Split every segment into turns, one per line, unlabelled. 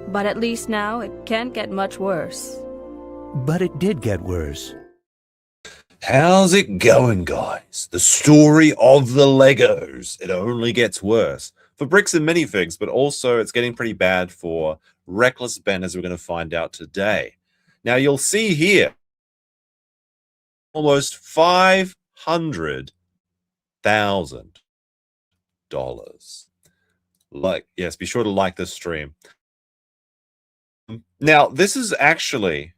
But at least now it can't get much worse.
But it did get worse.
How's it going, guys? The story of the Legos. It only gets worse for bricks and minifigs, but also it's getting pretty bad for Reckless Ben, as we're going to find out today. Now, you'll see here almost $500,000. Yes, be sure to like this stream. Now, this is actually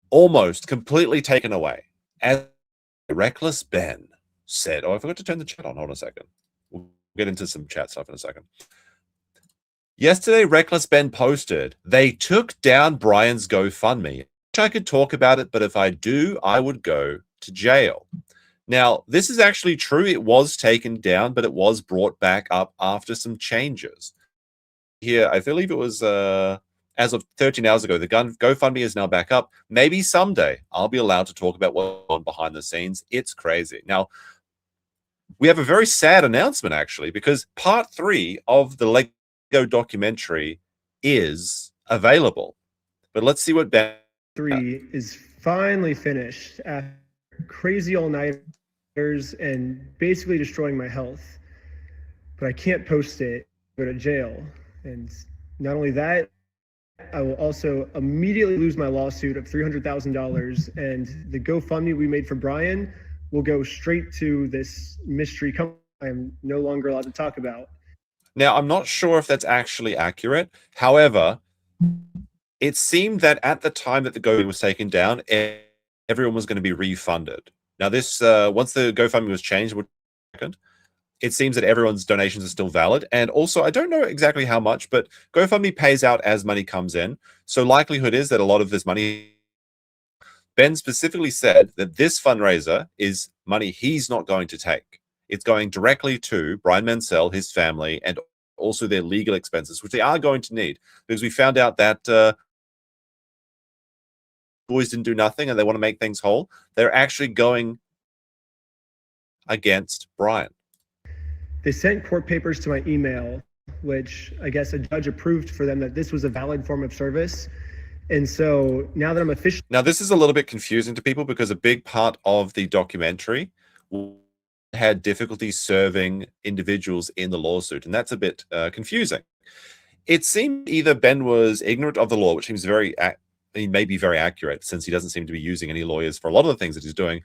almost completely taken away. As Reckless Ben said, oh, I forgot to turn the chat on. Hold on a second. We'll get into some chat stuff in a second. Yesterday, Reckless Ben posted, they took down Bryan's GoFundMe. I could talk about it, but if I do, I would go to jail. Now, this is actually true. It was taken down, but it was brought back up after some changes. Here, I believe it was as of 13 hours ago, the GoFundMe is now back up. Maybe someday I'll be allowed to talk about what's on behind the scenes. It's crazy. Now, we have a very sad announcement, actually, because part 3 of the Lego documentary is available. But let's see what Ben...
3 is finally finished after crazy all-nighters and basically destroying my health. But I can't post it, go to jail. And not only that, I will also immediately lose my lawsuit of $300,000, and the GoFundMe we made for Bryan will go straight to this mystery company I am no longer allowed to talk about.
Now, I'm not sure if that's actually accurate. However, it seemed that at the time that the GoFundMe was taken down, everyone was going to be refunded. Now, this once the GoFundMe was changed, it seems that everyone's donations are still valid. And also, I don't know exactly how much, but GoFundMe pays out as money comes in. So likelihood is that a lot of this money... Ben specifically said that this fundraiser is money he's not going to take. It's going directly to Bryan Mansell, his family, and also their legal expenses, which they are going to need. Because we found out that boys didn't do nothing and they want to make things whole. They're actually going against Bryan.
They sent court papers to my email, which I guess a judge approved for them that this was a valid form of service. And so now that I'm officially...
Now, this is a little bit confusing to people because a big part of the documentary had difficulty serving individuals in the lawsuit, and that's a bit confusing. It seemed either Ben was ignorant of the law, which seems he may be very accurate since he doesn't seem to be using any lawyers for a lot of the things that he's doing.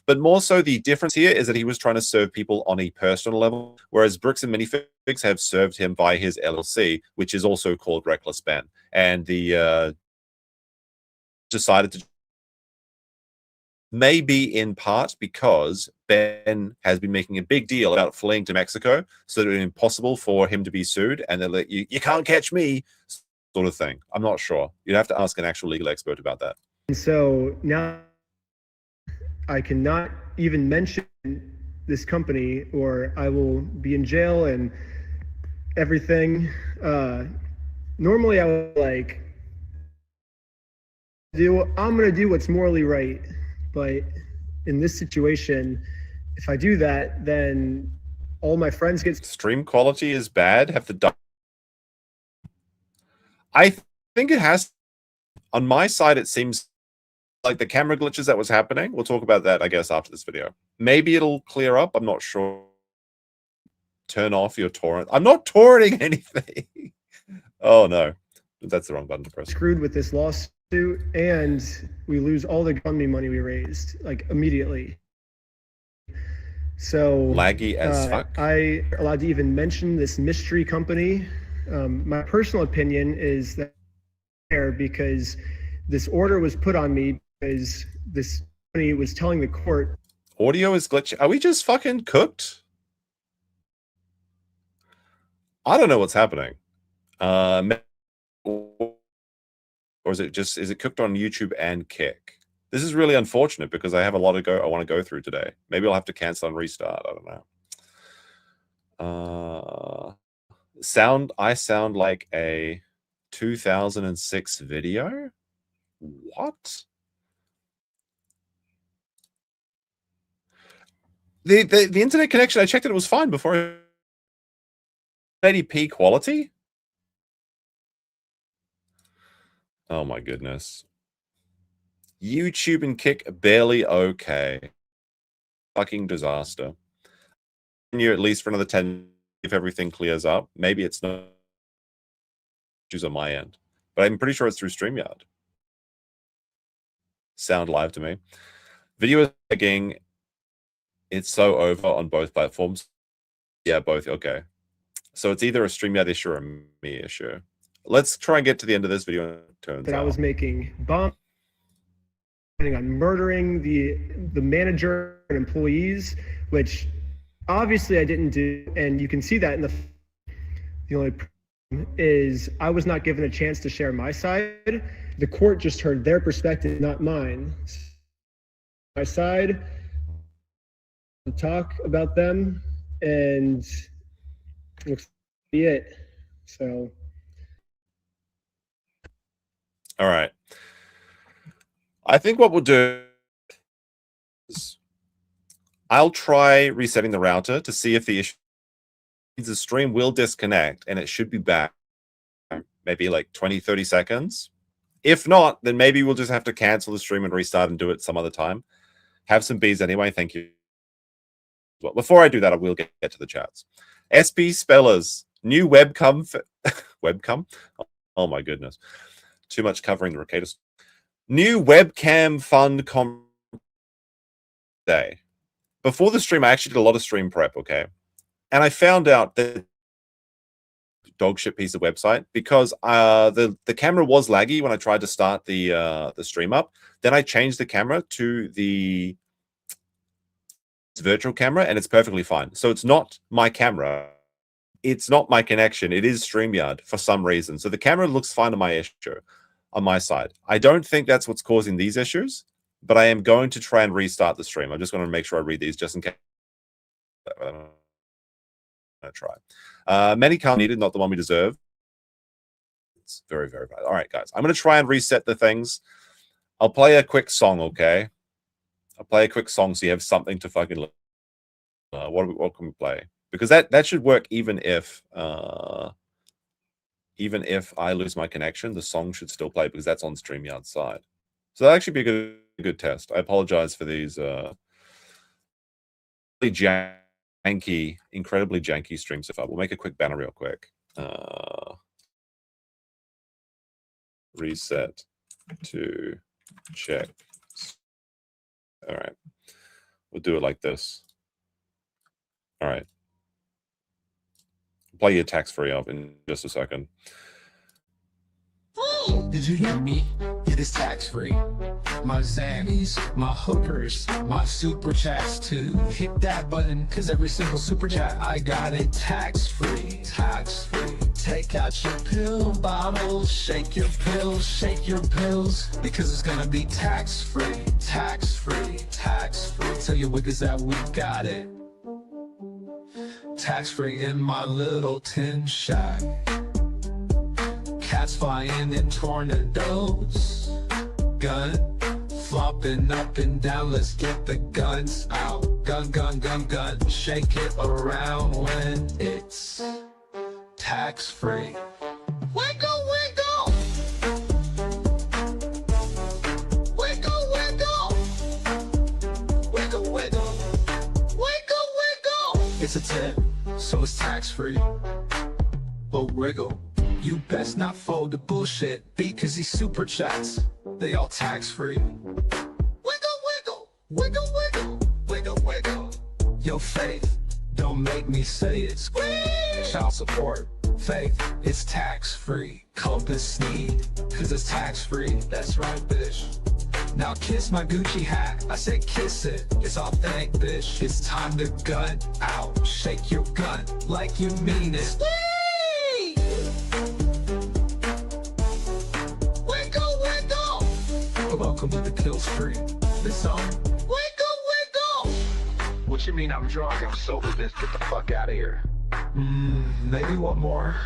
But more so, the difference here is that he was trying to serve people on a personal level, whereas Bricks and Minifigs have served him by his LLC, which is also called Reckless Ben. And the decided to, maybe in part because Ben has been making a big deal about fleeing to Mexico, so that it was impossible for him to be sued, and they're like, you can't catch me, sort of thing. I'm not sure. You'd have to ask an actual legal expert about that.
And so now I cannot even mention this company or I will be in jail and everything. Normally I would I'm going to do what's morally right. But in this situation, if I do that, then all my friends get...
Stream quality is bad. I think it has... On my side, it seems like the camera glitches that was happening. We'll talk about that, I guess, after this video. Maybe it'll clear up. I'm not sure. Turn off your torrent. I'm not torrenting anything. Oh, no. That's the wrong button to press.
Screwed with this lawsuit, and we lose all the GoFundMe money we raised, like, immediately. So...
Laggy as fuck.
I allowed to even mention this mystery company. My personal opinion is that because this order was put on me because this company was telling the court...
Audio is glitching. Are we just fucking cooked? I don't know what's happening. Or is it cooked on YouTube and Kick? This is really unfortunate because I have a lot I want to go through today. Maybe I'll have to cancel and restart. I don't know. I sound like a 2006 video? What? The internet connection, I checked it was fine before. 80p quality? Oh my goodness. YouTube and Kick barely okay. Fucking disaster. You at least for another 10 if everything clears up. Maybe it's not issues on my end, but I'm pretty sure it's through StreamYard. Sound live to me. Video is lagging. It's so over on both platforms. Yeah, both. Okay. So it's either a StreamYard issue or a me issue. Let's try and get to the end of this video.
That I was making bombs on murdering the manager and employees, which obviously I didn't do, and you can see that in the only problem is I was not given a chance to share my side. The court just heard their perspective, not mine. My side, to talk about them, and looks to be it. So.
All right. I think what we'll do is I'll try resetting the router to see if the issue means the stream will disconnect and it should be back maybe like 20, 30 seconds. If not, then maybe we'll just have to cancel the stream and restart and do it some other time. Have some bees anyway. Thank you. Well, before I do that, I will get to the chats. SP Spellers, new webcam. Webcam? Oh my goodness. Too much covering the Ricada. New webcam fund day. Before the stream, I actually did a lot of stream prep, okay? And I found out that dog shit piece of website because the camera was laggy when I tried to start the stream up. Then I changed the camera to the virtual camera and it's perfectly fine. So it's not my camera. It's not my connection. It is StreamYard for some reason. So the camera looks fine on my issue, on my side. I don't think that's what's causing these issues, but I am going to try and restart the stream. I'm just going to make sure I read these just in case. I'm going to try. Many come needed, not the one we deserve. It's very, very bad. All right, guys. I'm going to try and reset the things. I'll play a quick song, okay? I'll play a quick song so you have something to fucking look. What can we play? Because that should work even if I lose my connection, the song should still play because that's on StreamYard's side. So that actually be a good test. I apologize for these incredibly janky streams so far. We'll make a quick banner real quick. Reset to check. All right. We'll do it like this. All right. Play your tax-free up in just a second.
Did you hear me? It is tax-free. My Zammies, my hookers, my super chats too. Hit that button, cause every single super chat I got it tax-free. Tax-free. Take out your pill bottles, shake your pills, because it's gonna be tax-free. Tax-free, tax-free. Tell your wiggers that we got it. Tax-free in my little tin shack. Cats flying in tornadoes. Gun flopping up and down, let's get the guns out. Gun, gun, gun, gun. Shake it around when it's tax-free. Wiggle, wiggle. Wiggle, wiggle. Wiggle, wiggle. Wiggle, wiggle. It's a tip, so it's tax-free. But wiggle. You best not fold the bullshit because these super chats, they all tax-free. Wiggle, wiggle, wiggle, wiggle, wiggle, wiggle. Yo, faith, don't make me say it. Squeeze. Child support, faith, it's tax-free. Compass sneed, cause it's tax-free. That's right, bitch. Now kiss my Gucci hat, I said kiss it. It's authentic, bitch. It's time to gun out. Shake your gun like you mean it. Squeeze. Welcome to the kill stream. This song. Wiggle, wiggle. What you mean I'm drunk? I'm sober, bitch. Get the fuck out of here. Maybe one more.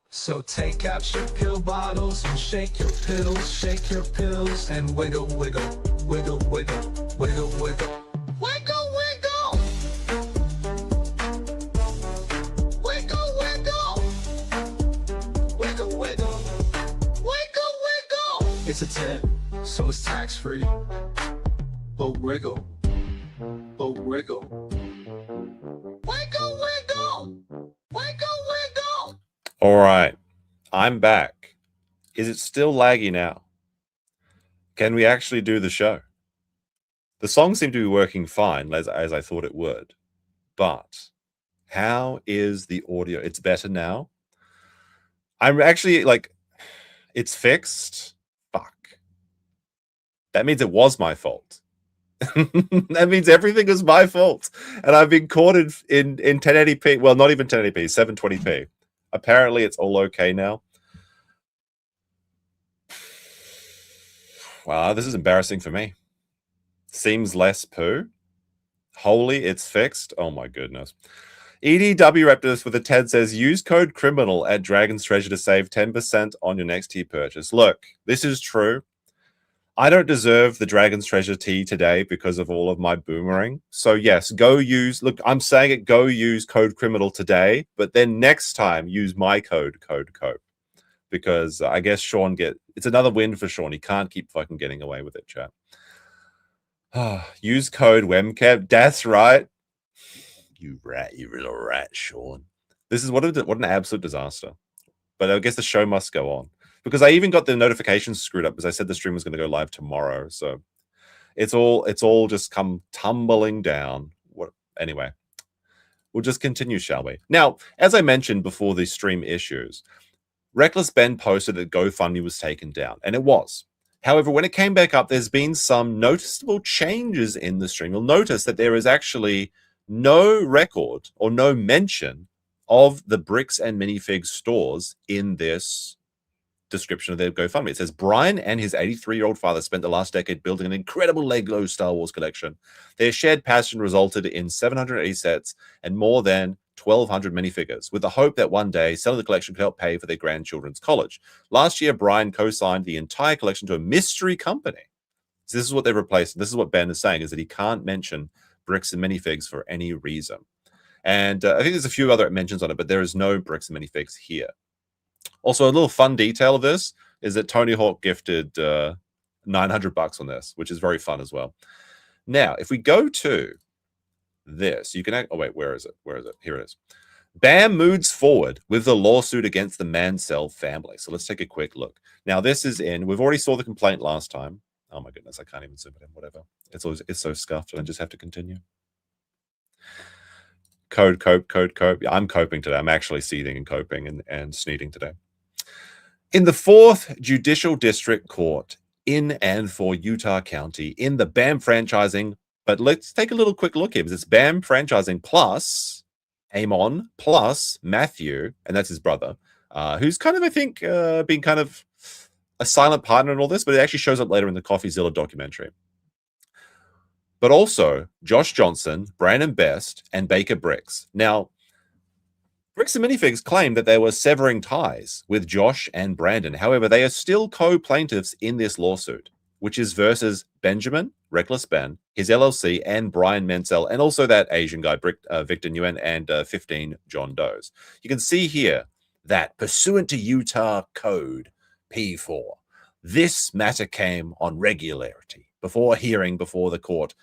So take out your pill bottles and shake your pills, and wiggle, wiggle, wiggle, wiggle, wiggle, wiggle. Wiggle, wiggle. Wiggle, wiggle. Wiggle, wiggle. It's a tip, so it's tax-free. But wiggle. But wiggle. Wiggle, wiggle. Wiggle, wiggle.
All right, I'm back. Is it still laggy now? Can we actually do the show? The song seemed to be working fine, as I thought it would. But how is the audio? It's better now. I'm actually like, it's fixed. Fuck. That means it was my fault. That means everything is my fault. And I've been caught in 1080p. Well, not even 1080p, 720p. Apparently, it's all okay now. Wow, this is embarrassing for me. Seems less poo. Holy, it's fixed. Oh my goodness. EDW Raptors with a TED says, use code criminal at Dragon's Treasure to save 10% on your next tea purchase. Look, this is true. I don't deserve the Dragon's Treasure tea today because of all of my boomerang. So yes, go use, look, I'm saying it, go use code criminal today, but then next time use my code cope. Because I guess Sean it's another win for Sean. He can't keep fucking getting away with it, chat. Use code WEMCAP. That's right. You rat, you little rat, Sean. This is what an absolute disaster. But I guess the show must go on. Because I even got the notifications screwed up because I said the stream was going to go live tomorrow. So it's all just come tumbling down. Anyway, we'll just continue, shall we? Now, as I mentioned before the stream issues, Reckless Ben posted that GoFundMe was taken down, and it was. However, when it came back up, there's been some noticeable changes in the stream. You'll notice that there is actually no record or no mention of the Bricks and Minifigs stores in this description of their GoFundMe. It says, Bryan and his 83-year-old father spent the last decade building an incredible Lego Star Wars collection. Their shared passion resulted in 780 sets and more than 1,200 minifigures, with the hope that one day selling the collection could help pay for their grandchildren's college. Last year, Bryan co-signed the entire collection to a mystery company. So this is what they've replaced. This is what Ben is saying, is that he can't mention Bricks and Minifigs for any reason. And I think there's a few other mentions on it, but there is no Bricks and Minifigs here. Also, a little fun detail of this is that Tony Hawk gifted $900 on this, which is very fun as well. Now, if we go to this, you can... Oh, wait, where is it? Where is it? Here it is. BAM moves forward with the lawsuit against the Mansell family. So let's take a quick look. Now, this is in... We've already saw the complaint last time. Oh, my goodness, I can't even zoom it in. Whatever. It's so scuffed, and I just have to continue. Code cope. Yeah, I'm coping today. I'm actually seething and coping and sneezing today. In the 4th Judicial District Court in and for Utah County in the BAM franchising, but let's take a little quick look here, because it's BAM franchising plus Amon plus Matthew, and that's his brother, who's kind of, I think, been kind of a silent partner in all this, but it actually shows up later in the Coffeezilla documentary. But also Josh Johnson, Brandon Best, and Baker Bricks. Now, Bricks and Minifigs claim that they were severing ties with Josh and Brandon. However, they are still co-plaintiffs in this lawsuit, which is versus Benjamin, Reckless Ben, his LLC, and Bryan Mansell, and also that Asian guy, Victor Nguyen, and 15 John Does. You can see here that pursuant to Utah Code P4, this matter came on regularity before hearing before the court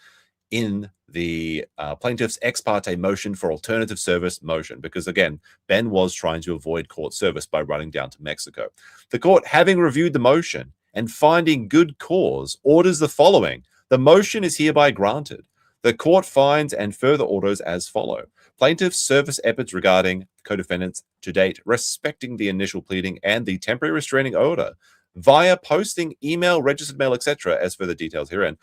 in the plaintiff's ex parte motion for alternative service motion, because again, Ben was trying to avoid court service by running down to Mexico. The court, having reviewed the motion and finding good cause, orders the following. The motion is hereby granted. The court finds and further orders as follow. Plaintiff's service efforts regarding co-defendants to date respecting the initial pleading and the temporary restraining order via posting, email, registered mail, etc., as further details herein,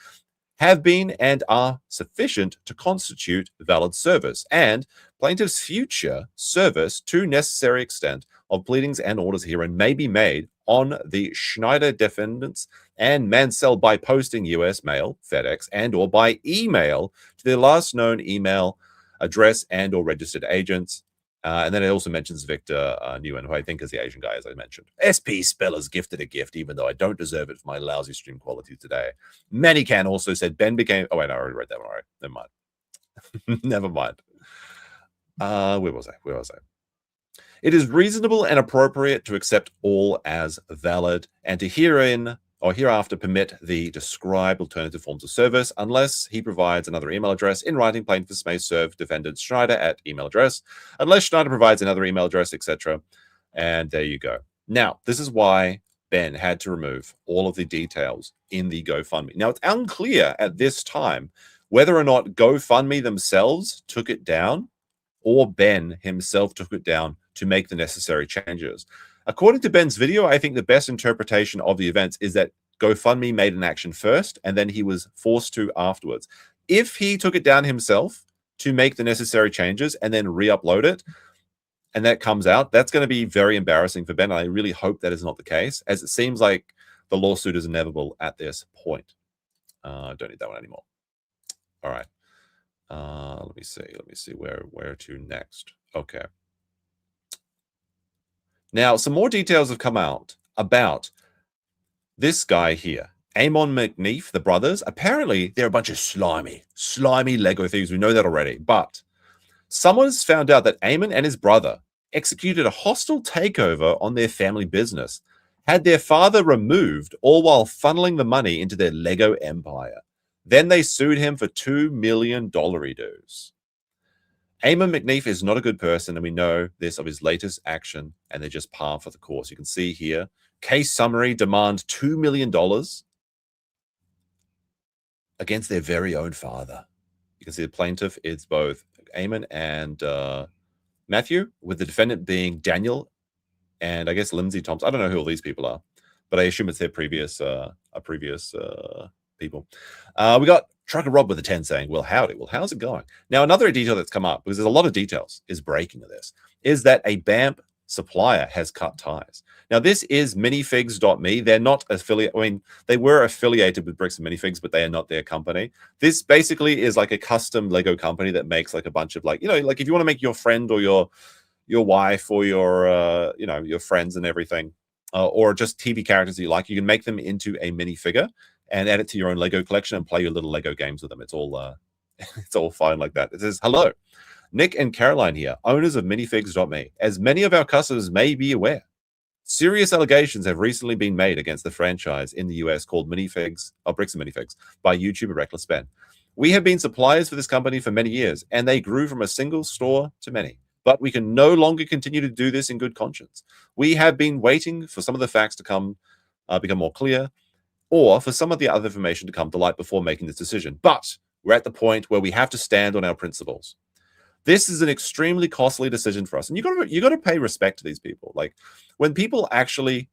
have been and are sufficient to constitute valid service, and plaintiff's future service to necessary extent of pleadings and orders herein may be made on the Schneider defendants and Mansell by posting U.S. mail, FedEx, and or by email to their last known email address and or registered agents. And then it also mentions Victor Nguyen, who I think is the Asian guy, as I mentioned. SP Spellers gifted a gift, even though I don't deserve it for my lousy stream quality today. Manican also said Ben became... Oh, wait, I already read that one. All right, never mind. Never mind. Where was I? It is reasonable and appropriate to accept all as valid and to herein... or hereafter permit the described alternative forms of service unless he provides another email address. In writing, plaintiffs may serve defendant Schneider at email address, unless Schneider provides another email address, etc. And there you go. Now, this is why Ben had to remove all of the details in the GoFundMe. Now, it's unclear at this time whether or not GoFundMe themselves took it down or Ben himself took it down to make the necessary changes. According to Ben's video, I think the best interpretation of the events is that GoFundMe made an action first and then he was forced to afterwards. If he took it down himself to make the necessary changes and then re-upload it, and that comes out, that's going to be very embarrassing for Ben. I really hope that is not the case, as it seems like the lawsuit is inevitable at this point. I don't need that one anymore. All right. Let me see where to next. Okay. Now, some more details have come out about this guy here, Amon McNeef, the brothers. Apparently, they're a bunch of slimy Lego thieves. We know that already. But someone's found out that Amon and his brother executed a hostile takeover on their family business, had their father removed, all while funneling the money into their Lego empire. Then they sued him for $2 million dues. Amon McNeef is not a good person, and we know this of his latest action, and they're just par for the course. You can see here, case summary, demand $2 million against their very own father. You can see the plaintiff is both Amon and Matthew, with the defendant being Daniel and I guess Lindsay Thompson. I don't know who all these people are, but I assume it's their previous people. We got Trucker Rob with a 10 saying, well, howdy. Well, how's it going? Now, another detail that's come up, because there's a lot of details, is breaking of this, is that a BAMP supplier has cut ties. Now, this is Minifigs.me. They're not affiliate. I mean, they were affiliated with Bricks and Minifigs, but they are not their company. This basically is like a custom Lego company that makes like a bunch of like, you know, like if you want to make your friend or your wife or your, you know, your friends and everything, or just TV characters that you like, you can make them into a minifigure and add it to your own Lego collection and play your little Lego games with them. It's all, it's all fine like that. It says, hello. Nick and Caroline here, owners of Minifigs.me. As many of our customers may be aware, serious allegations have recently been made against the franchise in the US called Minifigs, or Bricks and Minifigs, by YouTuber Reckless Ben. We have been suppliers for this company for many years, and they grew from a single store to many. But we can no longer continue to do this in good conscience. We have been waiting for some of the facts to come, become more clear, or for some of the other information to come to light before making this decision. But we're at the point where we have to stand on our principles. This is an extremely costly decision for us, and you got to pay respect to these people. Like when people actually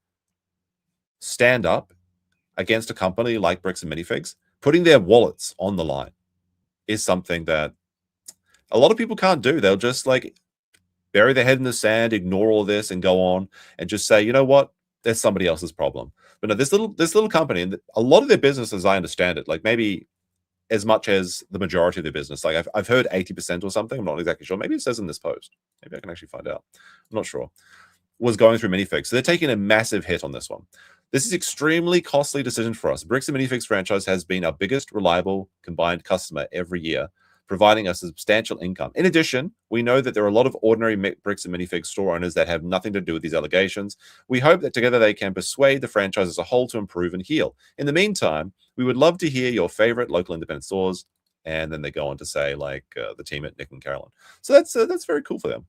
stand up against a company like Bricks and Minifigs, putting their wallets on the line is something that a lot of people can't do. They'll just like bury their head in the sand, ignore all this, and go on and just say, you know what, that's somebody else's problem. But no, this little company, and a lot of their business, as I understand it, like maybe as much as the majority of their business. Like I've heard 80% or something. I'm not exactly sure. Maybe it says in this post. Maybe I can actually find out. I'm not sure. Was going through Minifigs. So they're taking a massive hit on this one. This is extremely costly decision for us. Bricks and Minifigs franchise has been our biggest reliable combined customer every year, providing us a substantial income. In addition, we know that there are a lot of ordinary Bricks and Minifigs store owners that have nothing to do with these allegations. We hope that together they can persuade the franchise as a whole to improve and heal. In the meantime, we would love to hear your favorite local independent stores. And then they go on to say, like, the team at Nick and Caroline. So that's very cool for them.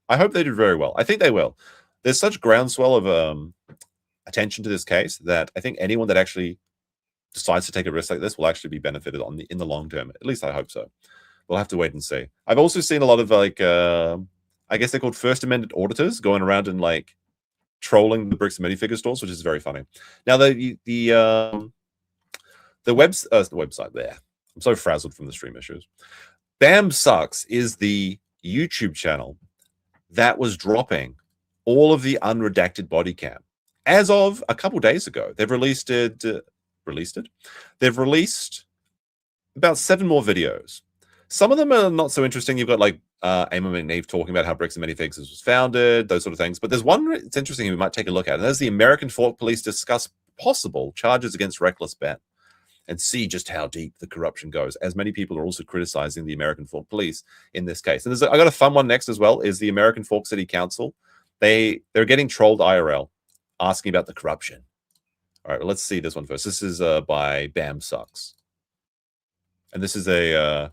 I hope they do very well. I think they will. There's such groundswell of attention to this case that I think anyone that actually decides to take a risk like this will actually be benefited in the long term. At least I hope so. We'll have to wait and see. I've also seen a lot of like, I guess they're called First Amendment auditors going around and like trolling the Bricks and Minifigure stores, which is very funny. Now the website there. I'm so frazzled from the stream issues. Bam Sucks is the YouTube channel that was dropping all of the unredacted body cam. As of a couple days ago, they've released it. They've released about 7 more videos. Some of them are not so interesting. You've got like Amon McNeef talking about how Bricks and Minifigs was founded, those sort of things. But there's one that's interesting we might take a look at, and that's the American Fork Police discuss possible charges against Reckless Ben and see just how deep the corruption goes, as many people are also criticizing the American Fork Police in this case. And I got a fun one next as well, is the American Fork City Council. They're getting trolled IRL, asking about the corruption. All right, let's see this one first. This is by Bam Sucks. And this is a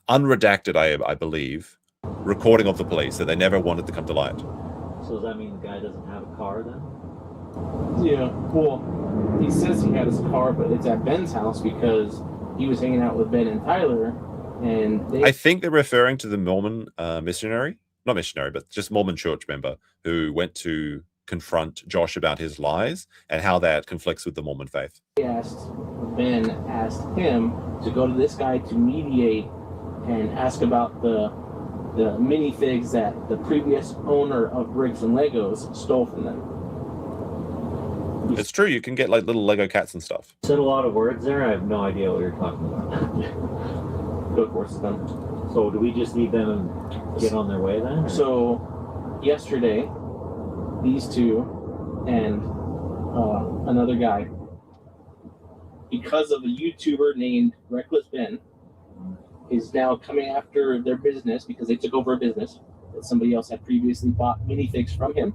unredacted, I believe, recording of the police that they never wanted to come to light.
So does that mean the guy doesn't have a car then?
Yeah, well, he says he had his car, but it's at Ben's house because he was hanging out with Ben and Tyler, and they...
I think they're referring to the Mormon missionary, not missionary, but just Mormon church member who went to confront Josh about his lies and how that conflicts with the Mormon faith.
Ben asked him to go to this guy to mediate and ask about the minifigs that the previous owner of Bricks and Legos stole from them.
It's true, you can get like little Lego cats and stuff.
You said a lot of words there. I have no idea what you're talking about.
Go course them.
So do we just need them to get on their way then? Or?
So yesterday, these two and another guy, because of a YouTuber named Reckless Ben, is now coming after their business because they took over a business that somebody else had previously bought minifigs from him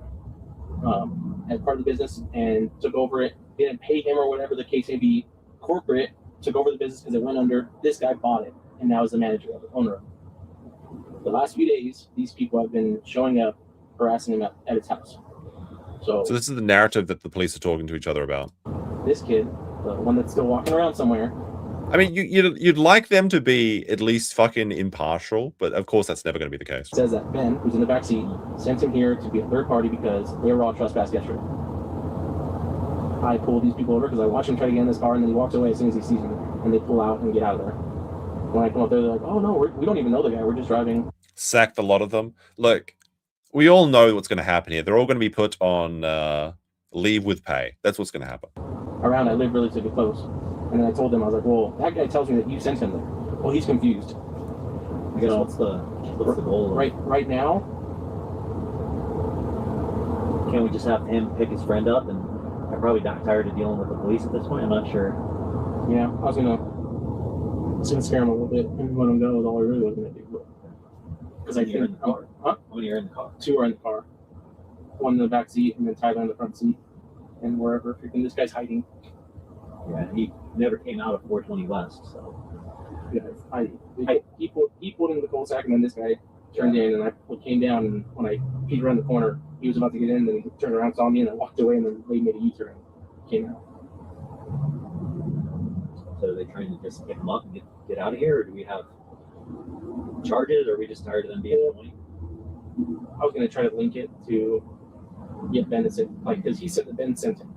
as part of the business and took over it, didn't pay him or whatever the case may be. Corporate took over the business because it went under. This guy bought it and now is the manager of it, owner of it. The last few days, these people have been showing up, harassing him at his house. So
this is the narrative that the police are talking to each other about.
This kid, the one that's still walking around somewhere.
I mean, you'd like them to be at least fucking impartial, but of course that's never going to be the case.
Says that Ben, who's in the backseat, sent him here to be a third party because they were all trespassed yesterday. I pulled these people over because I watched him try to get in this car, and then he walks away as soon as he sees me, and they pull out and get out of there. When I come up there, they're like, "Oh no, we don't even know the guy. We're just driving."
Sacked a lot of them. Look, we all know what's going to happen here. They're all going to be put on leave with pay. That's what's going to happen.
Around, I live relatively close. And then I told them, I was like, well, that guy tells me that you sent him there. Well, he's confused.
I guess what's the goal?
Right now,
Can't we just have him pick his friend up? And I'm probably not tired of dealing with the police at this point. I'm not sure.
yeah, I was gonna scare him a little bit and let him go. Is all I really was gonna do. Because I
You're in
think,
the car.
huh?
How many are in the car?
Two are in the car. One in the back seat, and then Tyler in the front seat, and wherever freaking this guy's hiding.
Yeah, he never came out of 420 West, so.
Yeah, he pulled in the cul-de-sac, and then this guy turned in, and I came down, and when I peeked around the corner, he was about to get in, then he turned around, saw me, and I walked away, and then they made a U-turn and came out.
So are they trying to just pick him up and get out of here, or do we have charges, or are we just tired of them being annoying?
I was going to try to link it to get Ben to say, like, because he said that Ben sent him.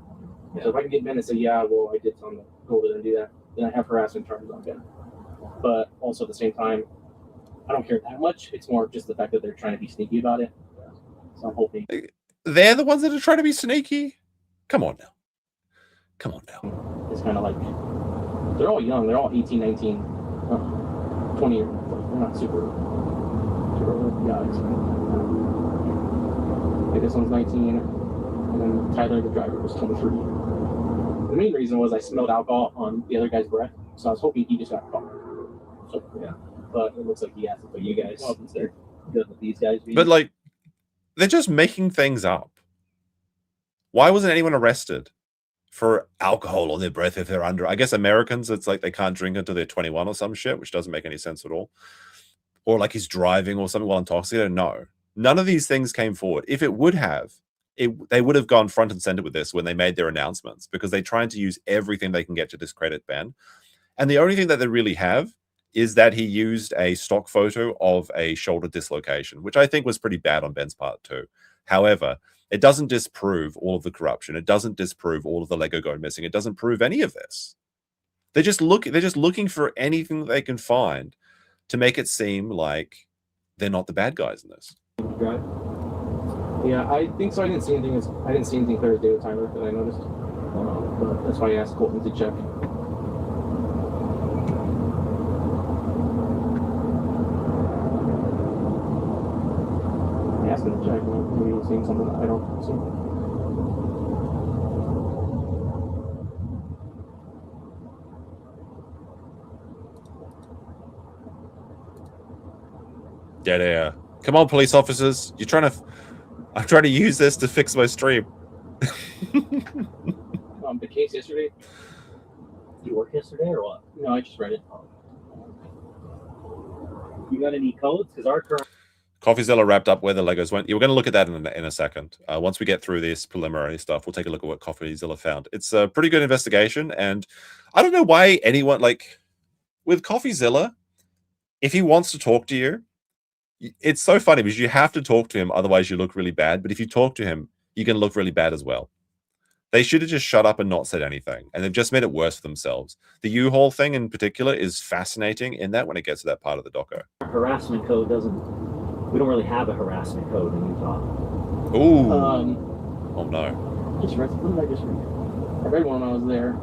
Yeah. So if I can get Ben to say, yeah, well, I did tell him to go over there and do that, then I have harassment charges on Ben. But also at the same time, I don't care that much. It's more just the fact that they're trying to be sneaky about it. So I'm hoping.
They're the ones that are trying to be sneaky? Come on now. Come on now.
It's kind of like, they're all young. They're all 18, 19, 20 years old. Like, they're not super old guys. Like this one's 19, and then Tyler, the driver, was 23. The main reason was I smelled alcohol on the other guy's breath, so I was hoping he just got caught. So yeah, but it looks like he has it. But you guys, they're good with these guys.
But like, they're just making things up. Why wasn't anyone arrested for alcohol on their breath if they're under? I guess Americans, it's like they can't drink until they're 21 or some shit, which doesn't make any sense at all. Or like he's driving or something while intoxicated. No, none of these things came forward. If it would have, they would have gone front and center with this when they made their announcements, because they're trying to use everything they can get to discredit Ben. And the only thing that they really have is that he used a stock photo of a shoulder dislocation, which I think was pretty bad on Ben's part too. However, it doesn't disprove all of the corruption. It doesn't disprove all of the Lego going missing. It doesn't prove any of this. They're just looking for anything that they can find to make it seem like they're not the bad guys in this.
Yeah, I think so. I didn't see anything Thursday with Tyler that I noticed. But that's why I asked Colton to check. I asked him to check. Maybe he's seeing something that I don't see.
Yeah. Come on, police officers. I'm trying to use this to fix my stream.
the case yesterday.
Did you work yesterday or what?
No, I just read it.
You got any codes? Because our current
Coffeezilla wrapped up where the Legos went. We're going to look at that in a second. Once we get through this preliminary stuff, we'll take a look at what Coffeezilla found. It's a pretty good investigation, and I don't know why anyone, like, with Coffeezilla, if he wants to talk to you, it's so funny because you have to talk to him, otherwise you look really bad. But if you talk to him, you can look really bad as well. They should have just shut up and not said anything, and they've just made it worse for themselves. The U-Haul thing in particular is fascinating in that when it gets to that part of the doco.
harassment code we don't really have a harassment code in Utah.
Ooh. Oh no.
Just read. What did I just read? I read one when I was there.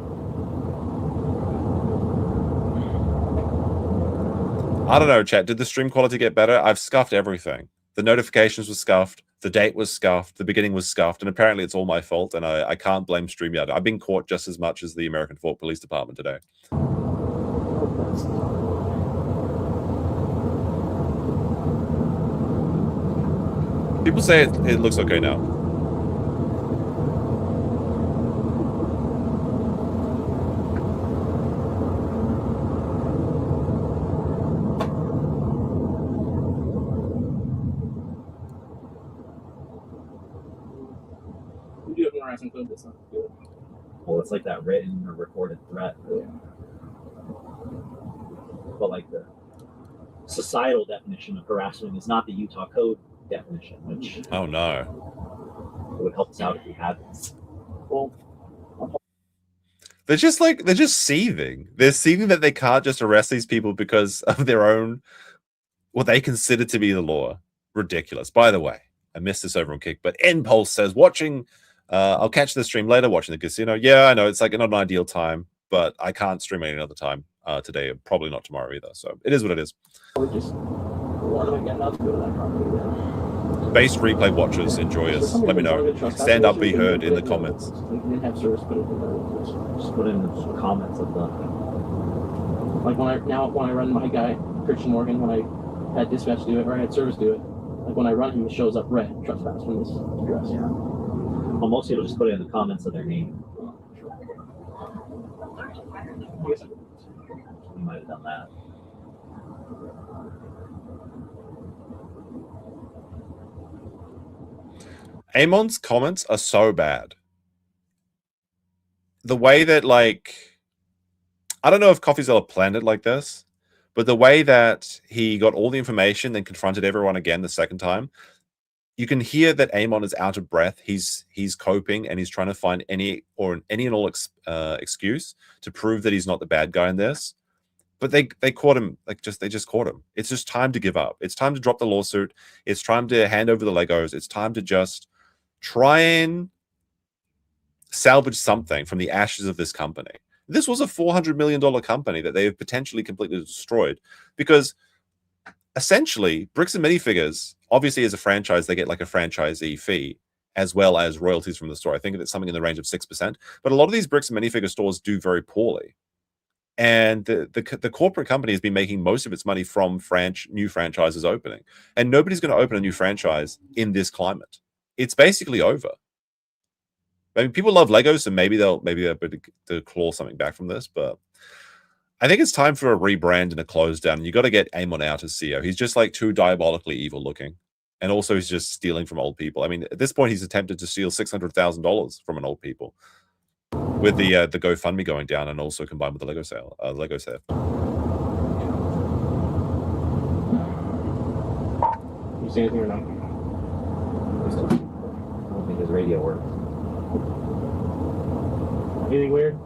I don't know, chat. Did the stream quality get better? I've scuffed everything. The notifications were scuffed. The date was scuffed. The beginning was scuffed. And apparently it's all my fault. And I can't blame StreamYard. I've been caught just as much as the American Fort Police Department today. People say it looks okay now.
We do have an harassment code that's not good.
Well, it's like that written or recorded threat.
Yeah.
But like the societal definition of harassment is not the Utah code definition, which
Oh no.
would help us out if we had this.
Well,
They're just seething. They're seething that they can't just arrest these people because of their own, what they consider to be the law. Ridiculous. By the way, I missed this over on Kick, but Impulse says, I'll catch the stream later watching the casino. Yeah, I know, it's like not an ideal time, but I can't stream any other time today, and probably not tomorrow either. So it is what it is.
we just want to get enough to go to that property then.
Base replay watchers, enjoy us. Let me know. Stand up, be heard in the comments.
We didn't have service, but
Just put in the comments of the.
like when I run my guy Christian Morgan, when I had dispatch do it or I had service do it, like when I run him, it shows up red trespass from this address.
Yeah. Well, most people just put it in the comments of their name. We might have done that.
Amon's comments are so bad. The way that, like, I don't know if Coffeezilla planned it like this, but the way that he got all the information, then confronted everyone again the second time, you can hear that Amon is out of breath. He's coping, and he's trying to find any and all excuse to prove that he's not the bad guy in this. But they caught him, they just caught him. It's just time to give up. It's time to drop the lawsuit. It's time to hand over the Legos. It's time to just try and salvage something from the ashes of this company. This was a $400 million company that they have potentially completely destroyed, because essentially Bricks and Minifigures, obviously as a franchise, they get like a franchisee fee as well as royalties from the store. I think it's something in the range of 6%. But a lot of these Bricks and Minifigure stores do very poorly. And the corporate company has been making most of its money from new franchises opening. And nobody's going to open a new franchise in this climate. It's basically over. I mean, people love Legos, so maybe they'll be able to claw something back from this. But I think it's time for a rebrand and a close down. You got to get Amon out as CEO. He's just like too diabolically evil looking. And also he's just stealing from old people. I mean, at this point, he's attempted to steal $600,000 from an old people, with the GoFundMe going down, and also combined with the Lego sale, Lego theft.
You see anything or no?
I don't think his radio works.
Anything weird?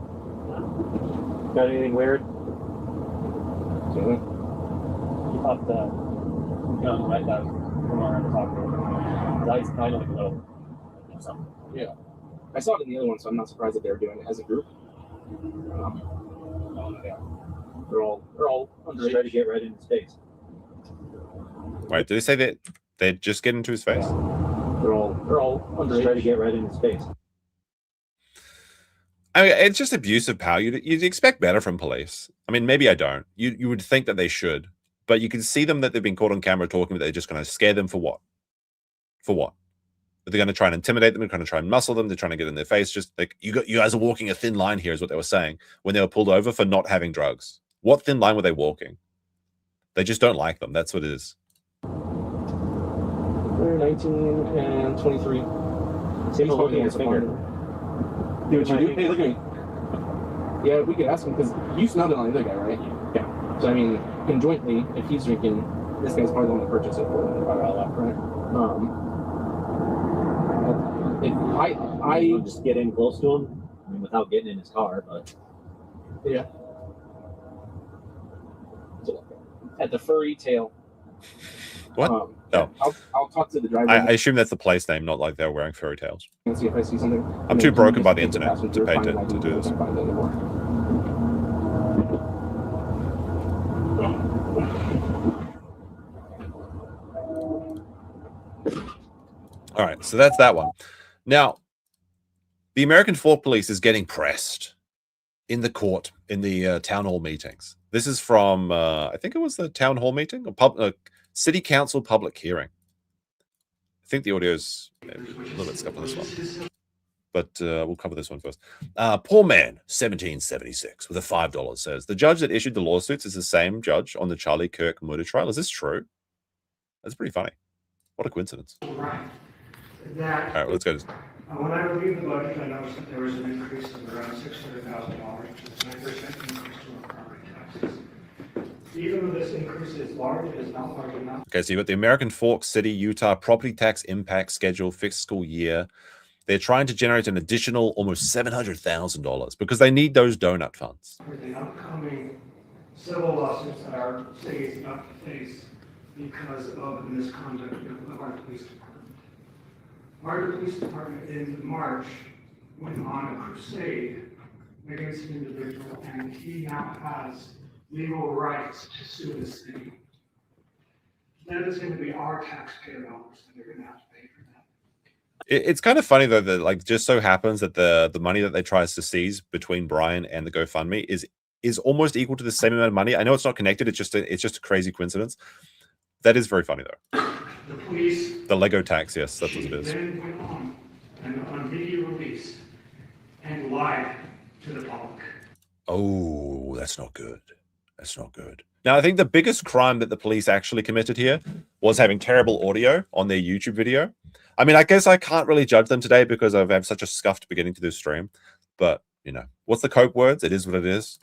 Got anything weird?
Something?
Keep up the gun right now from our end talking. That is kind of like a little something.
Yeah. I saw it in the other one, so I'm not surprised that they're doing it as a group. Yeah. They're all underage.
Just try to get right into space.
Right? Did they say that they'd just get into his face?
They're all underage.
Just try to get right into space.
I mean, it's just abuse of power. You'd expect better from police. I mean, maybe I don't. You would think that they should, but you can see them that they've been caught on camera talking, but they're just going to scare them for what? For what? They're going to try and intimidate them. They're trying to try and muscle them. They're trying to get in their face. Just like you guys are walking a thin line here, is what they were saying when they were pulled over for not having drugs. What thin line were they walking? They just don't like them. That's what it is.
They're 19 and 23. He's poking his finger. Do what you do. Hey, look at me. Yeah, we could ask him because you smelled it on the other guy, right? Yeah. So I mean, conjointly, if he's drinking, this guy's probably the one to purchase it for him. Right? If I
just get in close to him, I mean, without getting in his car, but
yeah. So, at the furry tail.
What?
No. I'll talk to the driver.
I assume that's the place name, not like they're wearing furry tails.
And see if I see something.
I'm too broken by the internet to pay attention to do this. All right, so that's that one. Now, the American Fork Police is getting pressed in the court, in the town hall meetings. This is from, I think it was the town hall meeting, or city council public hearing. I think the audio is a little bit scuffed on this one, but we'll cover this one first. Poor man, 1776, with a $5 says, the judge that issued the lawsuits is the same judge on the Charlie Kirk murder trial. Is this true? That's pretty funny. What a coincidence.
Right.
All right, let's go.
When I reviewed the budget, I noticed that there was an increase of around $600,000, which is a 9% increase to our property taxes. Even though this increase is large, it is not large enough.
Okay, so you've got the American Fork City, Utah property tax impact schedule fiscal year. They're trying to generate an additional almost $700,000 because they need those donut funds.
For the upcoming civil lawsuits that our city is about to face because of the misconduct of our police department. Our police department in March went on a crusade against an individual, and he now has legal rights to sue the city. That is going to be our taxpayer dollars that are going to have to pay for that.
It's kind of funny though that like just so happens that the money that they try to seize between Bryan and the GoFundMe is almost equal to the same amount of money. I know it's not connected. It's just a crazy coincidence. That is very funny though.
The police.
The Lego tax, yes, that's what it is.
Then went on and on video release and lied to the public.
Oh, that's not good. That's not good. Now, I think the biggest crime that the police actually committed here was having terrible audio on their YouTube video. I mean, I guess I can't really judge them today because I've had such a scuffed beginning to this stream. But, you know, what's the cope words? It is what it is.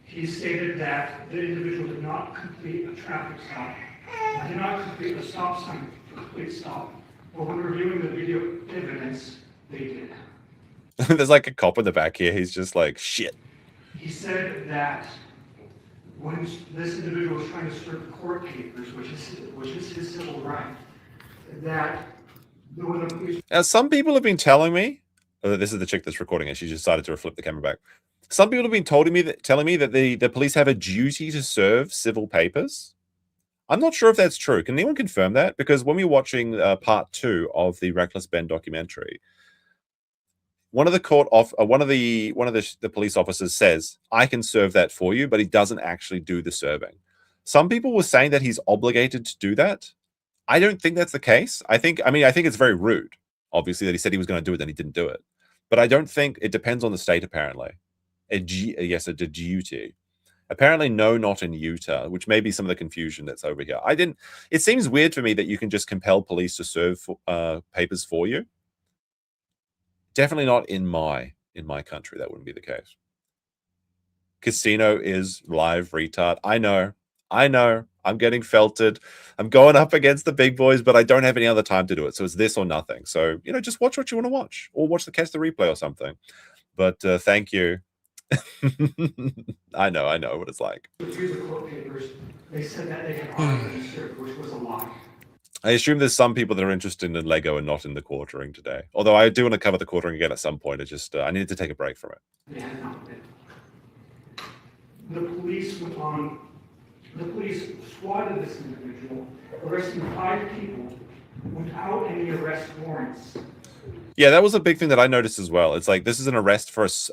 He stated that the individual did not complete a traffic stop. Did not complete a stop sign, complete stop. But when reviewing the video evidence, they did.
There's like a cop in the back here. He's just like, shit.
He said that when this individual was trying to serve court papers, which is his civil right, that when the police...
Now, some people have been telling me, this is the chick that's recording it. She just decided to flip the camera back. Some people have been telling me that the police have a duty to serve civil papers. I'm not sure if that's true. Can anyone confirm that? Because when we were watching part 2 of the Reckless Ben documentary, one of the police officers says, "I can serve that for you," but he doesn't actually do the serving. Some people were saying that he's obligated to do that. I don't think that's the case. I think it's very rude, obviously, that he said he was going to do it, then he didn't do it. But I don't think it depends on the state. Apparently, yes, a duty. Apparently, no, not in Utah, which may be some of the confusion that's over here. It seems weird for me that you can just compel police to serve papers for you. Definitely not in my country. That wouldn't be the case. Casino is live, retard. I know. I'm getting felted. I'm going up against the big boys, but I don't have any other time to do it. So it's this or nothing. So, just watch what you want to watch or watch the replay or something. But thank you. I know what it's like.
Through the court papers, they said that they had already served, which was a lie.
I assume there's some people that are interested in Lego and not in the quartering today. Although I do want to cover the quartering again at some point. It's just I needed to take a break from it.
They had not been. The police went on. The police swatted this individual, arresting 5 people without any arrest warrants.
Yeah, that was a big thing that I noticed as well. It's like this is an arrest for it's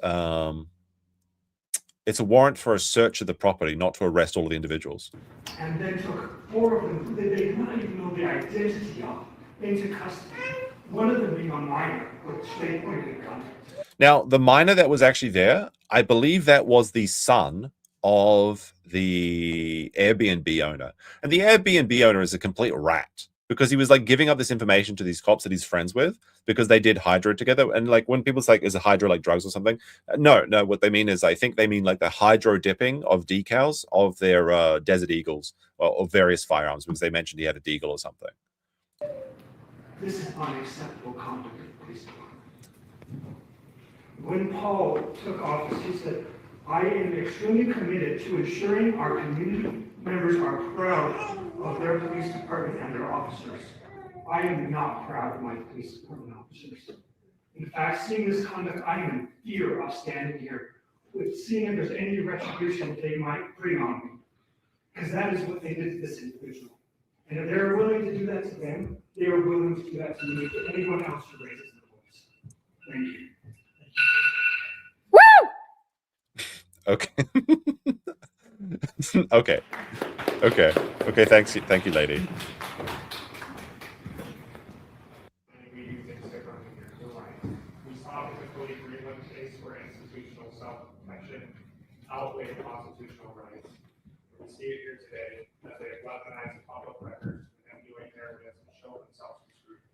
a warrant for a search of the property, not to arrest all of the individuals.
And then took 4 of them, who they did not even know the identity of, into custody. One of them being a minor, which they pointed a gun.
Now, the miner that was actually there, I believe that was the son of the Airbnb owner. And the Airbnb owner is a complete rat because he was like giving up this information to these cops that he's friends with because they did hydro together. And like when people's like, is a hydro like drugs or something? No, what they mean is I think they mean like the hydro dipping of decals of their Desert Eagles or various firearms because they mentioned he had a Deagle or something.
This is unacceptable conduct of the police department. When Paul took office, he said, I am extremely committed to ensuring our community members are proud of their police department and their officers. I am not proud of my police department officers. In fact, seeing this conduct, I am in fear of standing here, with seeing if there's any retribution they might bring on me. Because that is what they did to this individual. And if they're willing to do that to them, they are willing to do that to me, to anyone else who raises their voice. Thank you.
Okay. Okay. Thank you, lady.
We saw the Cody Greenland case where institutional self-protection outweighed constitutional rights. We see it here today as they have weaponized the public records and doing narratives and show themselves to scrutiny.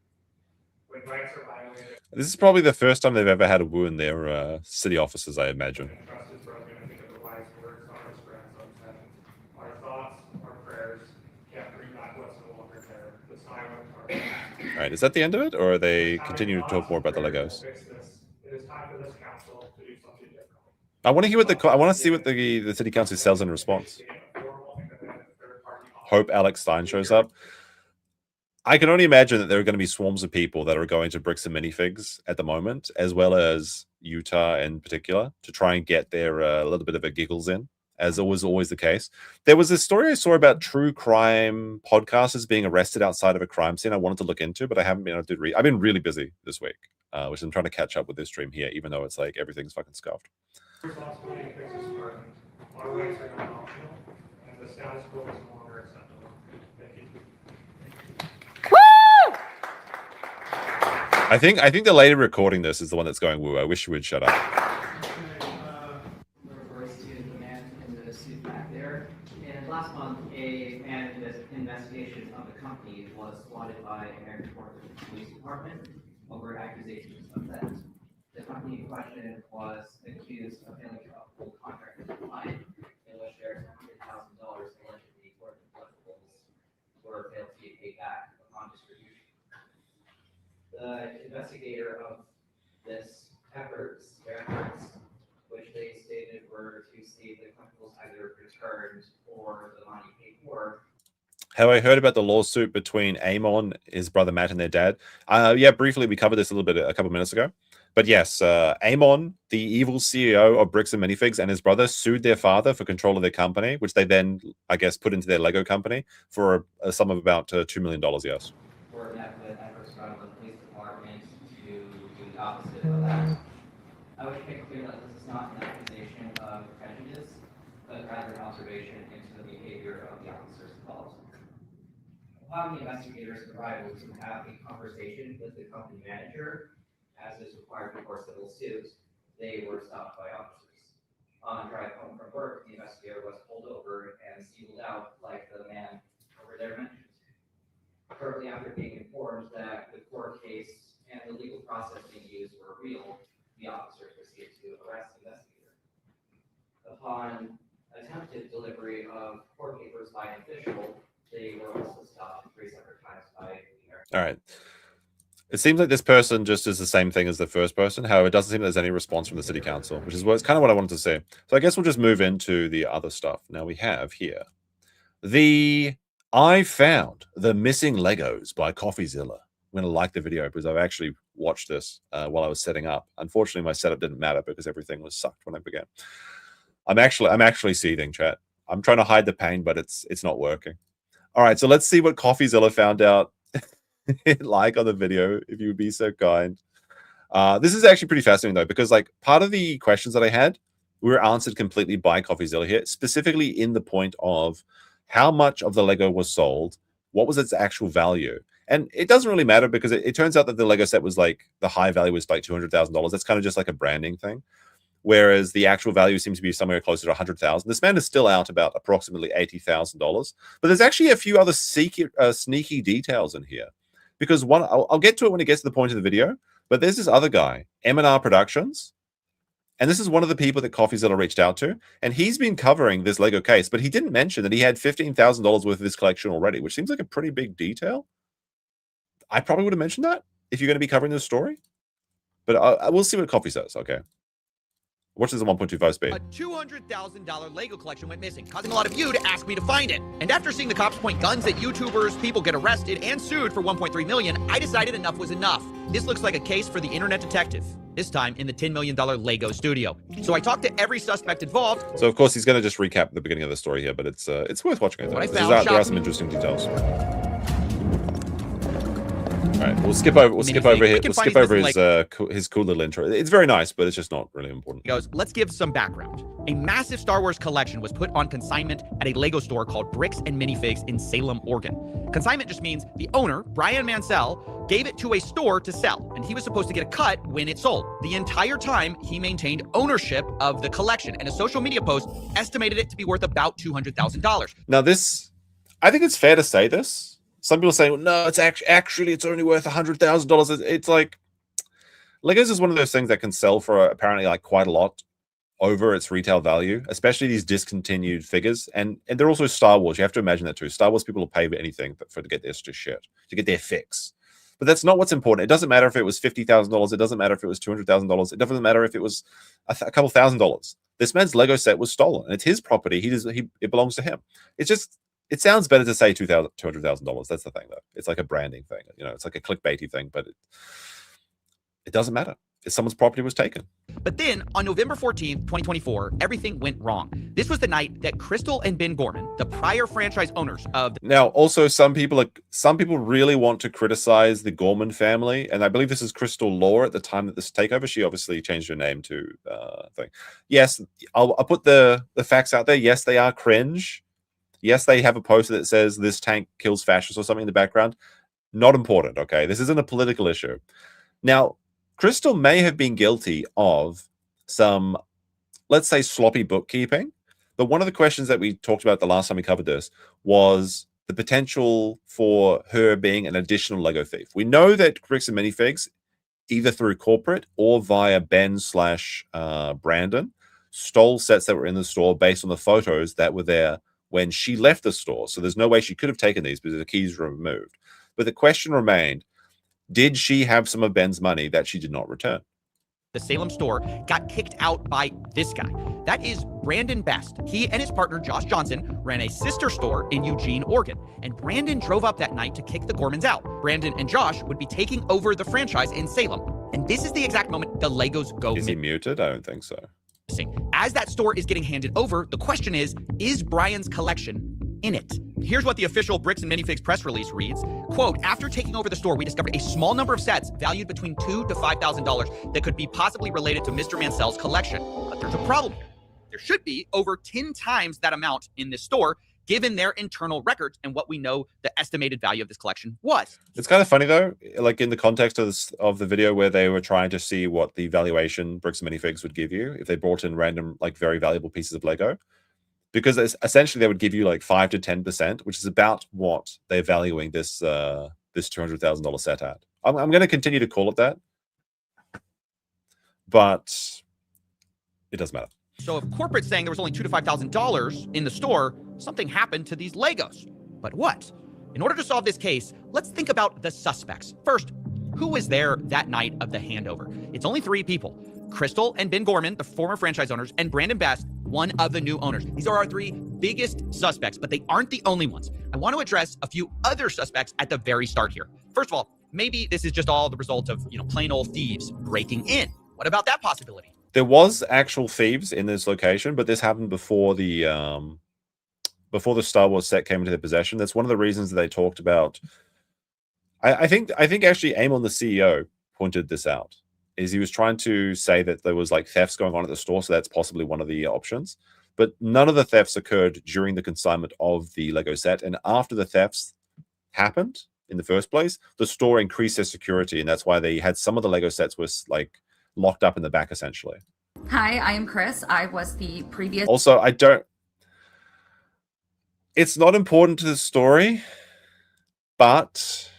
When rights are violated,
This is probably the first time they've ever had a woo in their city offices, I imagine.
trust is broken. I think of the wise words on his grandson said, our thoughts, our prayers can't bring back what's no longer there. The silent are.
All right, is that the end of it, or are they continuing to talk more about the Legos?
It is time for this council to do something different.
I want to hear what I want to see what the city council says in response. Hope Alex Stein shows up. I can only imagine that there are going to be swarms of people that are going to Bricks and Minifigs at the moment, as well as Utah in particular, to try and get their little bit of a giggles in, as was always the case. There was a story I saw about true crime podcasters being arrested outside of a crime scene I wanted to look into, but I haven't been able to read. I've been really busy this week, which I'm trying to catch up with this stream here, even though it's like everything's fucking scuffed.
Responsibility to fix this department. Our rights are not optional, and the status quo is no longer acceptable. Thank you.
I think the lady recording this is the one that's going woo. I wish you would shut up.
Refers to the man in the suit back there. And last month, a man investigation of the company was swatted by American Police Department over accusations of theft. The company in question was accused of failing to uphold contract with the client, in which their $100,000 allegedly worth of collectibles were failed to be paid back upon distribution. The investigator of this efforts, which they stated were to see the collectibles either returned or the money paid for.
Have I heard about the lawsuit between Amon, his brother Matt, and their dad? Yeah, briefly, we covered this a little bit a couple minutes ago. But yes, Amon, the evil CEO of Bricks and Minifigs, and his brother sued their father for control of their company, which they then, I guess, put into their Lego company for a sum of about $2 million, yes.
Were met with efforts from the police department to do the opposite of that. I wish to make clear that this is not an accusation of prejudice, but rather an observation into the behavior of the officers involved. Upon the investigators' arrival to have a conversation with the company manager, as is required before civil suit, they were stopped by officers. On drive home from work, the investigator was pulled over and singled out like the man over there mentioned. Shortly after being informed that the court case and the legal process being used were real, the officers proceeded to arrest the investigator. Upon attempted delivery of court papers by an official, they were also stopped 3 separate times by the American.
All right. It seems like this person just is the same thing as the first person. However, it doesn't seem there's any response from the city council, which is kind of what I wanted to say. So I guess we'll just move into the other stuff. Now we have here I found the missing Legos by Coffeezilla. I'm going to like the video because I've actually watched this while I was setting up. Unfortunately, my setup didn't matter because everything was sucked when I began. I'm actually seething, chat. I'm trying to hide the pain, but it's not working. All right, so let's see what Coffeezilla found out. Like on the video, if you would be so kind. This is actually pretty fascinating though, because like part of the questions that I had were answered completely by Coffeezilla here, specifically in the point of how much of the Lego was sold, what was its actual value, And it doesn't really matter because it turns out that the Lego set was like the high value was like $200,000. That's kind of just like a branding thing. Whereas the actual value seems to be somewhere closer to 100,000. This man is still out about approximately $80,000. But there's actually a few other sneaky details in here. Because one, I'll get to it when it gets to the point of the video. But there's this other guy, M&R Productions. And this is one of the people that Coffeezilla reached out to. And he's been covering this Lego case. But he didn't mention that he had $15,000 worth of this collection already, which seems like a pretty big detail. I probably would have mentioned that if you're going to be covering this story. But I will see what Coffee says. Okay. Watch this at 1.25 speed.
A $200,000 Lego collection went missing, causing a lot of you to ask me to find it. And after seeing the cops point guns at YouTubers, people get arrested and sued for $1.3 million, I decided enough was enough. This looks like a case for the internet detective, this time in the $10 million Lego studio. So I talked to every suspect involved.
So of course he's going to just recap the beginning of the story here, but it's worth watching it. There are some interesting details. All right, we'll skip over here. We'll skip over his cool little intro. It's very nice, but it's just not really important.
He goes, let's give some background. A massive Star Wars collection was put on consignment at a Lego store called Bricks and Minifigs in Salem, Oregon. Consignment just means the owner, Bryan Mansell, gave it to a store to sell, and he was supposed to get a cut when it sold. The entire time, he maintained ownership of the collection, and a social media post estimated it to be worth about $200,000.
Now this, I think it's fair to say this. Some people say, well, no, it's actually it's only worth $100,000. It's like Legos is one of those things that can sell for apparently like quite a lot over its retail value, especially these discontinued figures. And they're also Star Wars. You have to imagine that too. Star Wars people will pay for anything to get their shit, to get their fix. But that's not what's important. It doesn't matter if it was $50,000. It doesn't matter if it was $200,000. It doesn't matter if it was a couple $1,000s. This man's Lego set was stolen, and it's his property. It belongs to him. It's just. It sounds better to say $200,000. That's the thing, though. It's like a branding thing. You know, it's like a clickbaity thing, but it doesn't matter if someone's property was taken.
But then on November 14th, 2024, everything went wrong. This was the night that Crystal and Ben Gorman, the prior franchise owners of...
Now, also, some people really want to criticize the Gorman family, and I believe this is Crystal Law at the time that this takeover. She obviously changed her name to thing. Yes, I'll put the facts out there. Yes, they are cringe. Yes, they have a poster that says this tank kills fascists or something in the background. Not important, okay? This isn't a political issue. Now, Crystal may have been guilty of some, let's say, sloppy bookkeeping. But one of the questions that we talked about the last time we covered this was the potential for her being an additional Lego thief. We know that Bricks and Minifigs, either through corporate or via Ben/Brandon, stole sets that were in the store based on the photos that were there when she left the store. So there's no way she could have taken these because the keys were removed. But the question remained, did she have some of Ben's money that she did not return?
The Salem store got kicked out by this guy. That is Brandon Best. He and his partner, Josh Johnson, ran a sister store in Eugene, Oregon. And Brandon drove up that night to kick the Gormans out. Brandon and Josh would be taking over the franchise in Salem. And this is the exact moment the Legos go
Is he muted? I don't think so.
As that store is getting handed over, the question is Bryan's collection in it? Here's what the official Bricks and Minifigs press release reads. Quote, after taking over the store, we discovered a small number of sets valued between $2,000 to $5,000 that could be possibly related to Mr. Mansell's collection. But there's a problem here. There should be over 10 times that amount in this store, given their internal records and what we know the estimated value of this collection was.
It's kind of funny, though, like in the context of the video where they were trying to see what the valuation Bricks and Minifigs would give you if they brought in random, like very valuable pieces of Lego. Because essentially they would give you like 5 to 10%, which is about what they're valuing this $200,000 set at. I'm going to continue to call it that, but it doesn't matter.
So if corporate's saying there was only $2,000 to $5,000 in the store, something happened to these Legos. But what? In order to solve this case, let's think about the suspects. First, who was there that night of the handover? It's only 3 people. Crystal and Ben Gorman, the former franchise owners, and Brandon Best, one of the new owners. These are our 3 biggest suspects, but they aren't the only ones. I want to address a few other suspects at the very start here. First of all, maybe this is just all the result of, plain old thieves breaking in. What about that possibility?
There was actual thieves in this location, but this happened before the Star Wars set came into their possession. That's one of the reasons that they talked about. I think actually Amon, the CEO, pointed this out. Is he was trying to say that there was like thefts going on at the store, so that's possibly one of the options. But none of the thefts occurred during the consignment of the Lego set, and after the thefts happened, in the first place, the store increased their security, and that's why they had some of the Lego sets was like locked up in the back essentially.
Hi, I am Chris. I was the previous.
Also, I don't. It's not important to the story, but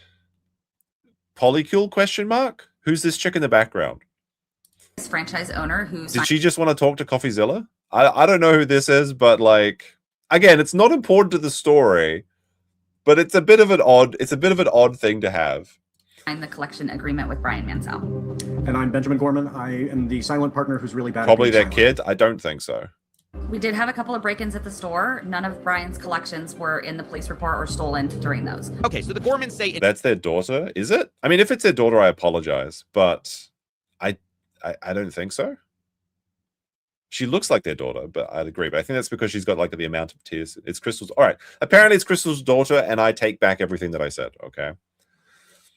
Polycule question mark? Who's this chick in the background?
Franchise owner who
did she just want to talk to Coffeezilla? I don't know who this is, but like again, it's not important to the story, but it's a bit of an odd thing to have.
Signed the collection agreement with Bryan Mansell.
And I'm Benjamin Gorman. I am the silent partner who's really bad.
Probably
at
their
being
kid. I don't think so.
We did have a couple of break-ins at the store. None of Bryan's collections were in the police report or stolen during those.
Okay, so the Gormans say
that's their daughter, is it? I mean, if it's their daughter, I apologize, but I don't think so. She looks like their daughter, but I'd agree. But I think that's because she's got like the amount of tears. It's Crystal's. All right. Apparently, it's Crystal's daughter, and I take back everything that I said. Okay.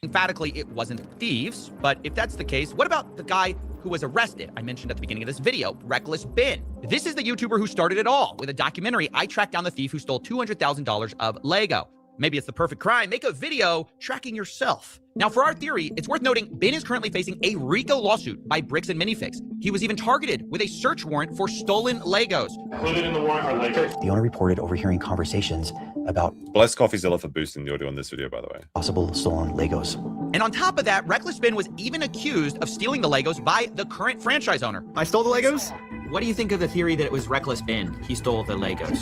emphatically it wasn't thieves. But if that's the case, what about the guy who was arrested? I mentioned at the beginning of this video, Reckless Ben. This is the YouTuber who started it all. With a documentary, I tracked down the thief who stole $200,000 of Lego. Maybe it's the perfect crime. Make a video tracking yourself. Now, for our theory, it's worth noting Ben is currently facing a RICO lawsuit by Bricks and Minifigs. He was even targeted with a search warrant for stolen Legos.
Included in the warrant are Legos.
The owner reported overhearing conversations about...
Bless Coffeezilla for boosting the audio on this video, by the way.
...possible stolen Legos.
And on top of that, Reckless Ben was even accused of stealing the Legos by the current franchise owner.
I stole the Legos? What do you think of the theory that it was Reckless Ben? He stole the Legos.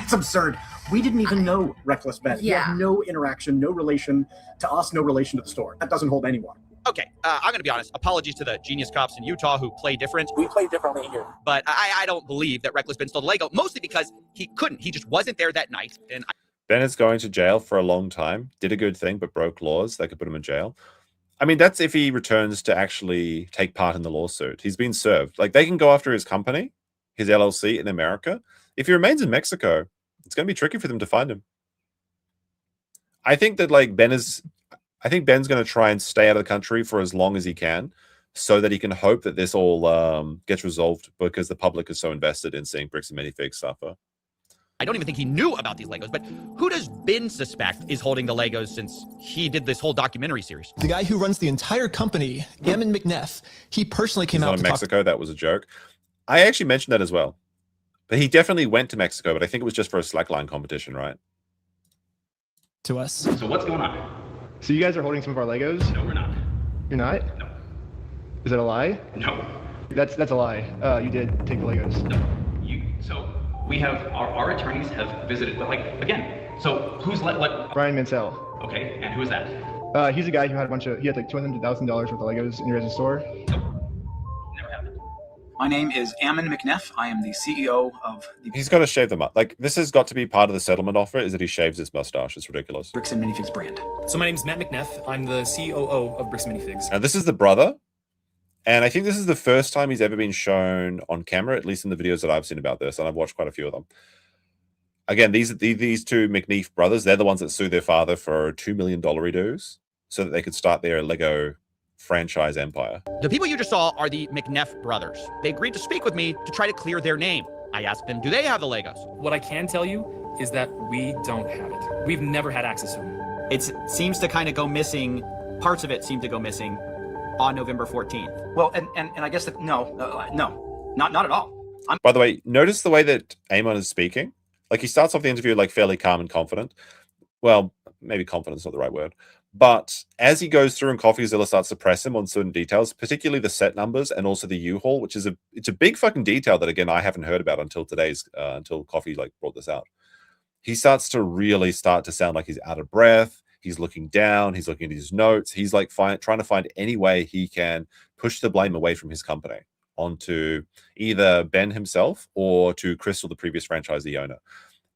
It's absurd. We didn't even know Reckless Ben. He had no interaction, no relation to us, no relation to the store. That doesn't hold anyone.
Okay, I'm going to be honest. Apologies to the genius cops in Utah who play different.
We play differently here.
But I don't believe that Reckless Ben stole the Lego, mostly because he couldn't. He just wasn't there that night. And
Ben is going to jail for a long time. Did a good thing, but broke laws. They could put him in jail. I mean, that's if he returns to actually take part in the lawsuit. He's been served. Like, they can go after his company, his LLC in America. If he remains in Mexico, it's going to be tricky for them to find him. I think that, like, Ben's going to try and stay out of the country for as long as he can so that he can hope that this all gets resolved because the public is so invested in seeing Bricks and Minifigs suffer.
I don't even think he knew about these Legos, but who does Ben suspect is holding the Legos since he did this whole documentary series?
The guy who runs the entire company, Ammon McNeff, he personally came out
to Mexico. That was a joke. I actually mentioned that as well. But he definitely went to Mexico, but I think it was just for a slackline competition, right?
To us.
So what's going on?
So you guys are holding some of our Legos?
No, we're not.
You're not?
No.
Is that a lie?
No.
That's a lie. You did take the Legos.
No. So we have our attorneys have visited, but like again, so who's
Bryan Mansell.
Okay, and who is that?
He's a guy who had like $200,000 worth of Legos in your guys' store.
Nope. Never happened.
My name is Ammon McNeff. I am the CEO of the...
He's got to shave them up. Like, this has got to be part of the settlement offer, is that he shaves his mustache. It's ridiculous.
Bricks and Minifigs brand.
So my name's Matt McNeff. I'm the COO of Bricks and Minifigs.
Now, this is the brother. And I think this is the first time he's ever been shown on camera, at least in the videos that I've seen about this. And I've watched quite a few of them. Again, these two McNeef brothers, they're the ones that sued their father for $2 million dues so that they could start their Lego franchise empire.
The people you just saw are the McNeff brothers. They agreed to speak with me to try to clear their name. I asked them, do they have the Legos?
What I can tell you is that we don't have it. We've never had access to them.
It seems to kind of go missing. Parts of it seem to go missing on November 14th. Well, and I guess that, no, not at all.
By the way, notice the way that Amon is speaking. Like, he starts off the interview like fairly calm and confident. Well, maybe confident is not the right word. But as he goes through and Coffeezilla starts to press him on certain details, particularly the set numbers and also the U-Haul, which is it's a big fucking detail that, again, I haven't heard about until until Coffee like brought this out. He starts to really sound like he's out of breath. He's looking down. He's looking at his notes. He's like trying to find any way he can push the blame away from his company onto either Ben himself or to Crystal, the previous franchisee owner.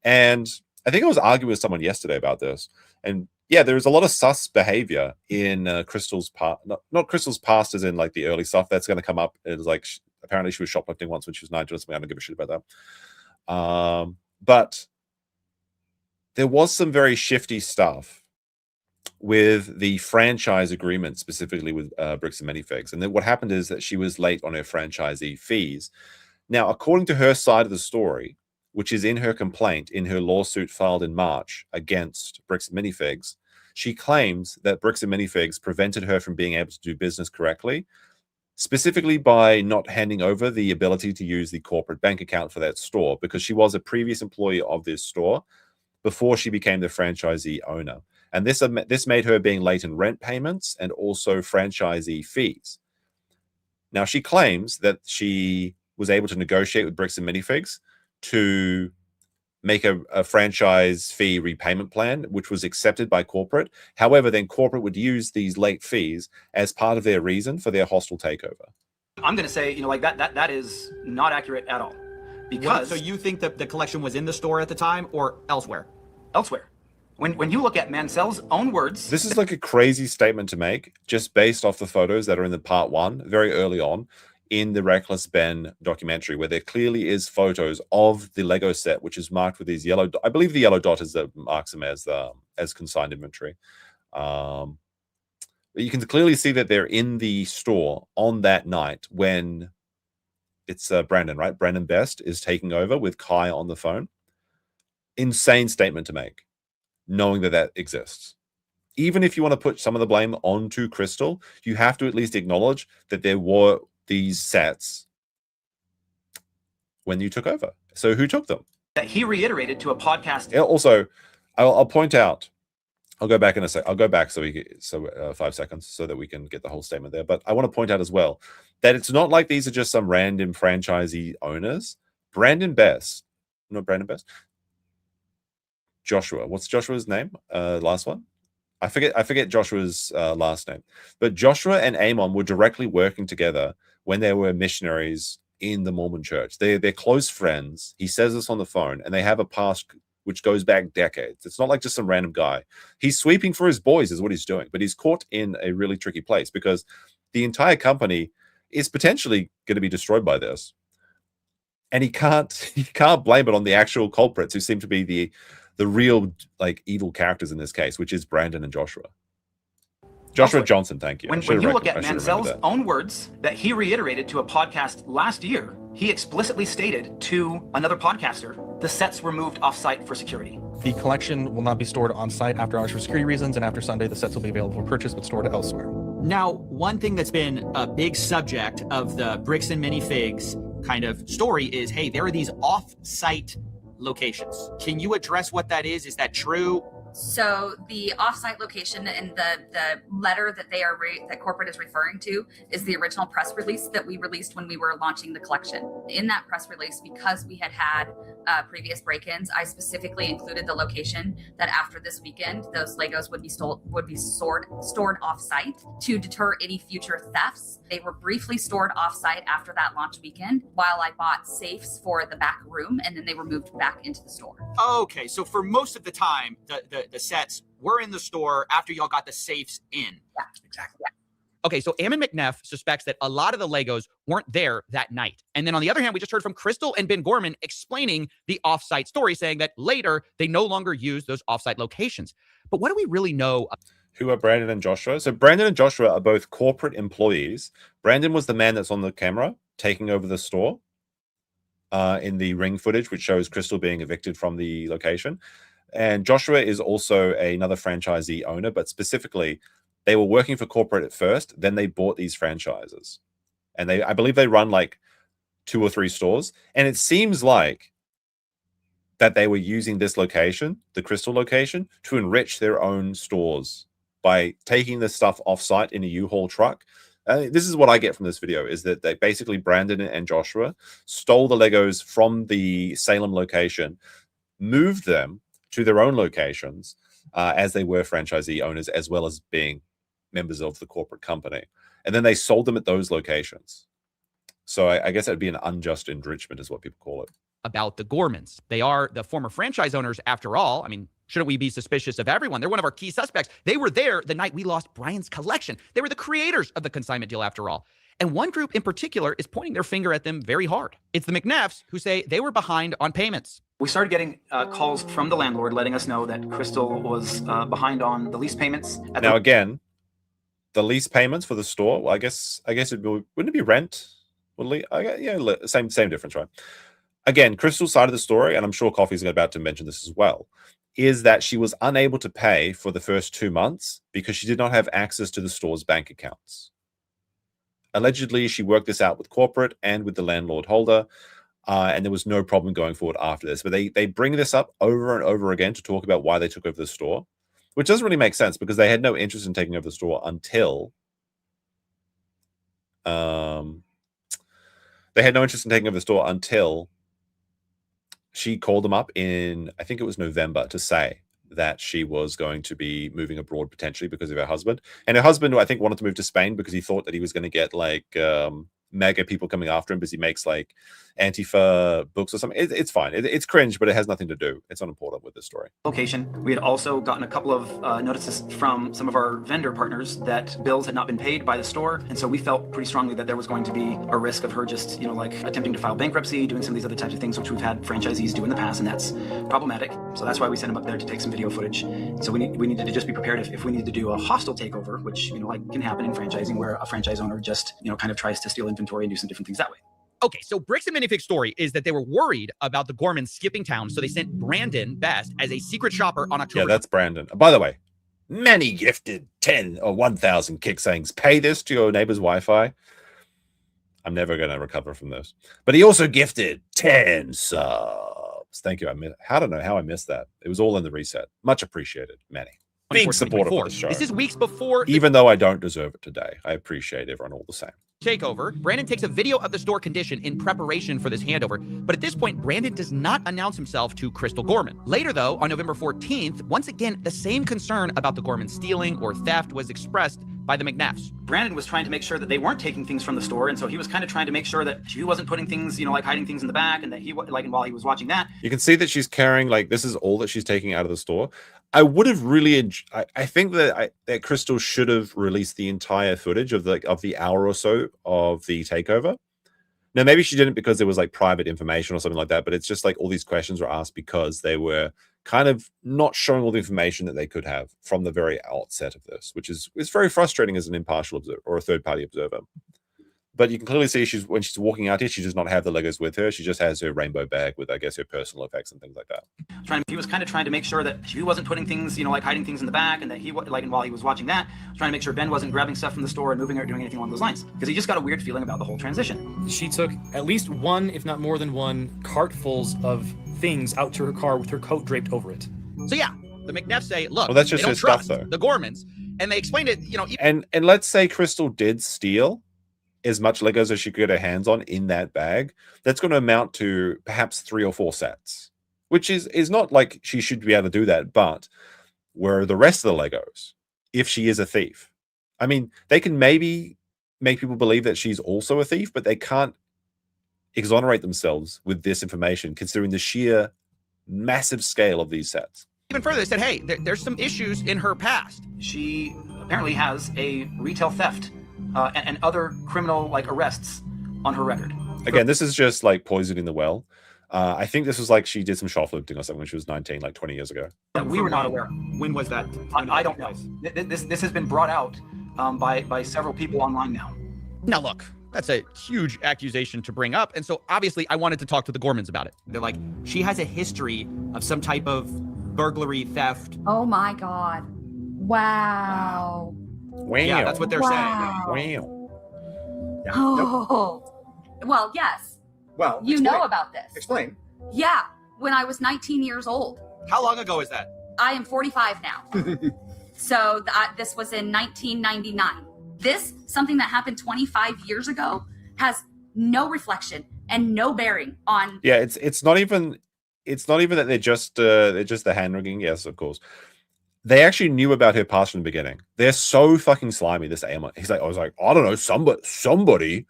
And I think I was arguing with someone yesterday about this. And yeah, there's a lot of sus behavior in Crystal's past. Not Crystal's past as in like the early stuff that's going to come up. It was like, apparently she was shoplifting once when she was 19 or something. I don't give a shit about that. But there was some very shifty stuff with the franchise agreement, specifically with Bricks and Minifigs. And then what happened is that she was late on her franchisee fees. Now, according to her side of the story, which is in her complaint, in her lawsuit filed in March against Bricks and Minifigs, She claims that Bricks and Minifigs prevented her from being able to do business correctly, specifically by not handing over the ability to use the corporate bank account for that store, because she was a previous employee of this store before she became the franchisee owner. And this made her being late in rent payments and also franchisee fees. Now, she claims that she was able to negotiate with Bricks and Minifigs to make a franchise fee repayment plan, which was accepted by corporate. However, then corporate would use these late fees as part of their reason for their hostile takeover.
I'm going to say, like that is not accurate at all. Because
so you think that the collection was in the store at the time or elsewhere?
Elsewhere. When you look at Mansell's own words,
this is like a crazy statement to make, just based off the photos that are in the part 1, very early on in the Reckless Ben documentary, where there clearly is photos of the Lego set, which is marked with these yellow. I believe the yellow dot is that marks them as consigned inventory. But you can clearly see that they're in the store on that night when it's Brandon, right? Brandon Best is taking over with Kai on the phone. Insane statement to make, knowing that exists. Even if you want to put some of the blame onto Crystal, you have to at least acknowledge that there were these sets when you took over. So who took them?
That he reiterated to a podcast.
Also, I'll point out, I'll go back in a sec. I'll go back 5 seconds so that we can get the whole statement there. But I want to point out as well that it's not like these are just some random franchisee owners. Brandon Best, Joshua. What's Joshua's name? Last one? I forget Joshua's last name. But Joshua and Amon were directly working together when they were missionaries in the Mormon church. They're close friends. He says this on the phone, and they have a past which goes back decades. It's not like just some random guy. He's sweeping for his boys is what he's doing, but he's caught in a really tricky place because the entire company is potentially going to be destroyed by this. And he can't blame it on the actual culprits who seem to be the real evil characters in this case, which is Brandon and Joshua. Joshua Johnson, thank you.
When you look at Mansell's own words that he reiterated to a podcast last year, he explicitly stated to another podcaster, the sets were moved off-site for security.
The collection will not be stored on-site after hours for security reasons, and after Sunday, the sets will be available for purchase but stored elsewhere.
Now, one thing that's been a big subject of the Bricks and Minifigs kind of story is, hey, there are these off-site locations. Can you address what that is? Is that true?
So the offsite location and the letter that that corporate is referring to is the original press release that we released when we were launching the collection. In that press release, because we had previous break-ins, I specifically included the location that after this weekend, those Legos would be stored offsite to deter any future thefts. They were briefly stored offsite after that launch weekend while I bought safes for the back room, and then they were moved back into the store.
Okay, so for most of the time, the sets were in the store after y'all got the safes in.
Yeah, exactly. Yeah.
Okay, so Ammon McNeff suspects that a lot of the Legos weren't there that night. And then on the other hand, we just heard from Crystal and Ben Gorman explaining the offsite story, saying that later they no longer use those offsite locations. But what do we really know?
Who are Brandon and Joshua? So Brandon and Joshua are both corporate employees. Brandon was the man that's on the camera taking over the store in the ring footage, which shows Crystal being evicted from the location. And Joshua is also another franchisee owner, but specifically, they were working for corporate at first, then they bought these franchises. And I believe they run like 2 or 3 stores. And it seems like that they were using this location, the Crystal location, to enrich their own stores by taking the stuff off-site in a U-Haul truck. This is what I get from this video, is that they basically, Brandon and Joshua, stole the Legos from the Salem location, moved them to their own locations as they were franchisee owners, as well as being members of the corporate company. And then they sold them at those locations. So I guess that would be an unjust enrichment is what people call it.
About the Gormans. They are the former franchise owners after all. I mean, shouldn't we be suspicious of everyone? They're one of our key suspects. They were there the night we lost Bryan's collection. They were the creators of the consignment deal after all. And one group in particular is pointing their finger at them very hard. It's the McNeffs, who say they were behind on payments.
We started getting calls from the landlord letting us know that Crystal was behind on the lease payments.
Now, again, the lease payments for the store, well, I guess wouldn't it be rent? Yeah, same difference, right? Again, Crystal's side of the story, and I'm sure Coffee's about to mention this as well, is that she was unable to pay for the first 2 months because she did not have access to the store's bank accounts. Allegedly, she worked this out with corporate and with the landlord holder, and there was no problem going forward after this. But they bring this up over and over again to talk about why they took over the store, which doesn't really make sense because they had no interest in taking over the store until she called them up in, I think it was November, to say that she was going to be moving abroad potentially because of her husband. And her husband, I think, wanted to move to Spain because he thought that he was going to get like mega people coming after him because he makes like Antifa books or something. It's fine. It's cringe, but it has nothing to do. It's not important with this story.
Location. We had also gotten a couple of notices from some of our vendor partners that bills had not been paid by the store, and so we felt pretty strongly that there was going to be a risk of her just, like attempting to file bankruptcy, doing some of these other types of things, which we've had franchisees do in the past, and that's problematic. So that's why we sent them up there to take some video footage. So we needed to just be prepared if we need to do a hostile takeover, which like can happen in franchising, where a franchise owner just kind of tries to steal inventory and do some different things that way.
Okay, so Bricks and Minifigs' story is that they were worried about the Gormans skipping town, so they sent Brandon Best as a secret shopper on October.
Yeah, that's Brandon. By the way, Manny gifted 10 or 1,000 kick sayings. Pay this to your neighbor's Wi-Fi. I'm never going to recover from this. But he also gifted 10 subs. Thank you. I don't know how I missed that. It was all in the reset. Much appreciated, Manny. Big supporter of the show.
This is weeks before.
Even though I don't deserve it today, I appreciate everyone all the same.
Takeover. Brandon takes a video of the store condition in preparation for this handover, but at this point, Brandon does not announce himself to Crystal Gorman. Later, though, on November 14th, once again, the same concern about the Gorman stealing or theft was expressed by the McNeffs.
Brandon was trying to make sure that they weren't taking things from the store, and so he was kind of trying to make sure that she wasn't putting things, like hiding things in the back, and that and while he was watching that.
You can see that she's carrying, this is all that she's taking out of the store. I would have really, I think that Crystal should have released the entire footage of the hour or so of the takeover. Now, maybe she didn't because there was private information or something like that, but it's just all these questions were asked because they were kind of not showing all the information that they could have from the very outset of this, which is very frustrating as an impartial observer or a third-party observer. But you can clearly see when she's walking out here, she does not have the Legos with her. She just has her rainbow bag with, I guess, her personal effects and things like that.
He was kind of trying to make sure that she wasn't putting things, like hiding things in the back, and that and while he was watching that, trying to make sure Ben wasn't grabbing stuff from the store and moving it or doing anything along those lines. Because he just got a weird feeling about the whole transition.
She took at least one, if not more than one, cartfuls of things out to her car with her coat draped over it.
So yeah, the McNeffs say, look,
well, that's just
they don't
his stuff,
trust
though.
The Gormans, and they explained it,
And let's say Crystal did steal as much Legos as she could get her hands on in that bag. That's going to amount to perhaps 3 or 4 sets, which is not like she should be able to do that. But where are the rest of the Legos if she is a thief? I mean, they can maybe make people believe that she's also a thief, but they can't exonerate themselves with this information, considering the sheer massive scale of these sets.
Even further, they said, hey, there's some issues in her past.
She apparently has a retail theft and other criminal arrests on her record.
Again, this is just poisoning the well. I think this was she did some shoplifting or something when she was 19, 20 years ago.
We were not aware.
When was that?
I don't know. This has been brought out by several people online now.
Now look, that's a huge accusation to bring up, and so obviously I wanted to talk to the Gormans about it. They're like, she has a history of some type of burglary, theft.
Oh my God. Wow.
Wow.
Yeah, that's what they're saying.
Wow.
Yeah.
Oh. Well, yes.
Well,
you know about this.
Explain.
Yeah, when I was 19 years old.
How long ago is that?
I am 45 now. So this was in 1999. Something that happened 25 years ago, has no reflection and no bearing on.
Yeah, it's not even that they're just the hand wringing. Yes, of course. They actually knew about her past from the beginning. They're so fucking slimy. This Amon. I was like, I don't know, somebody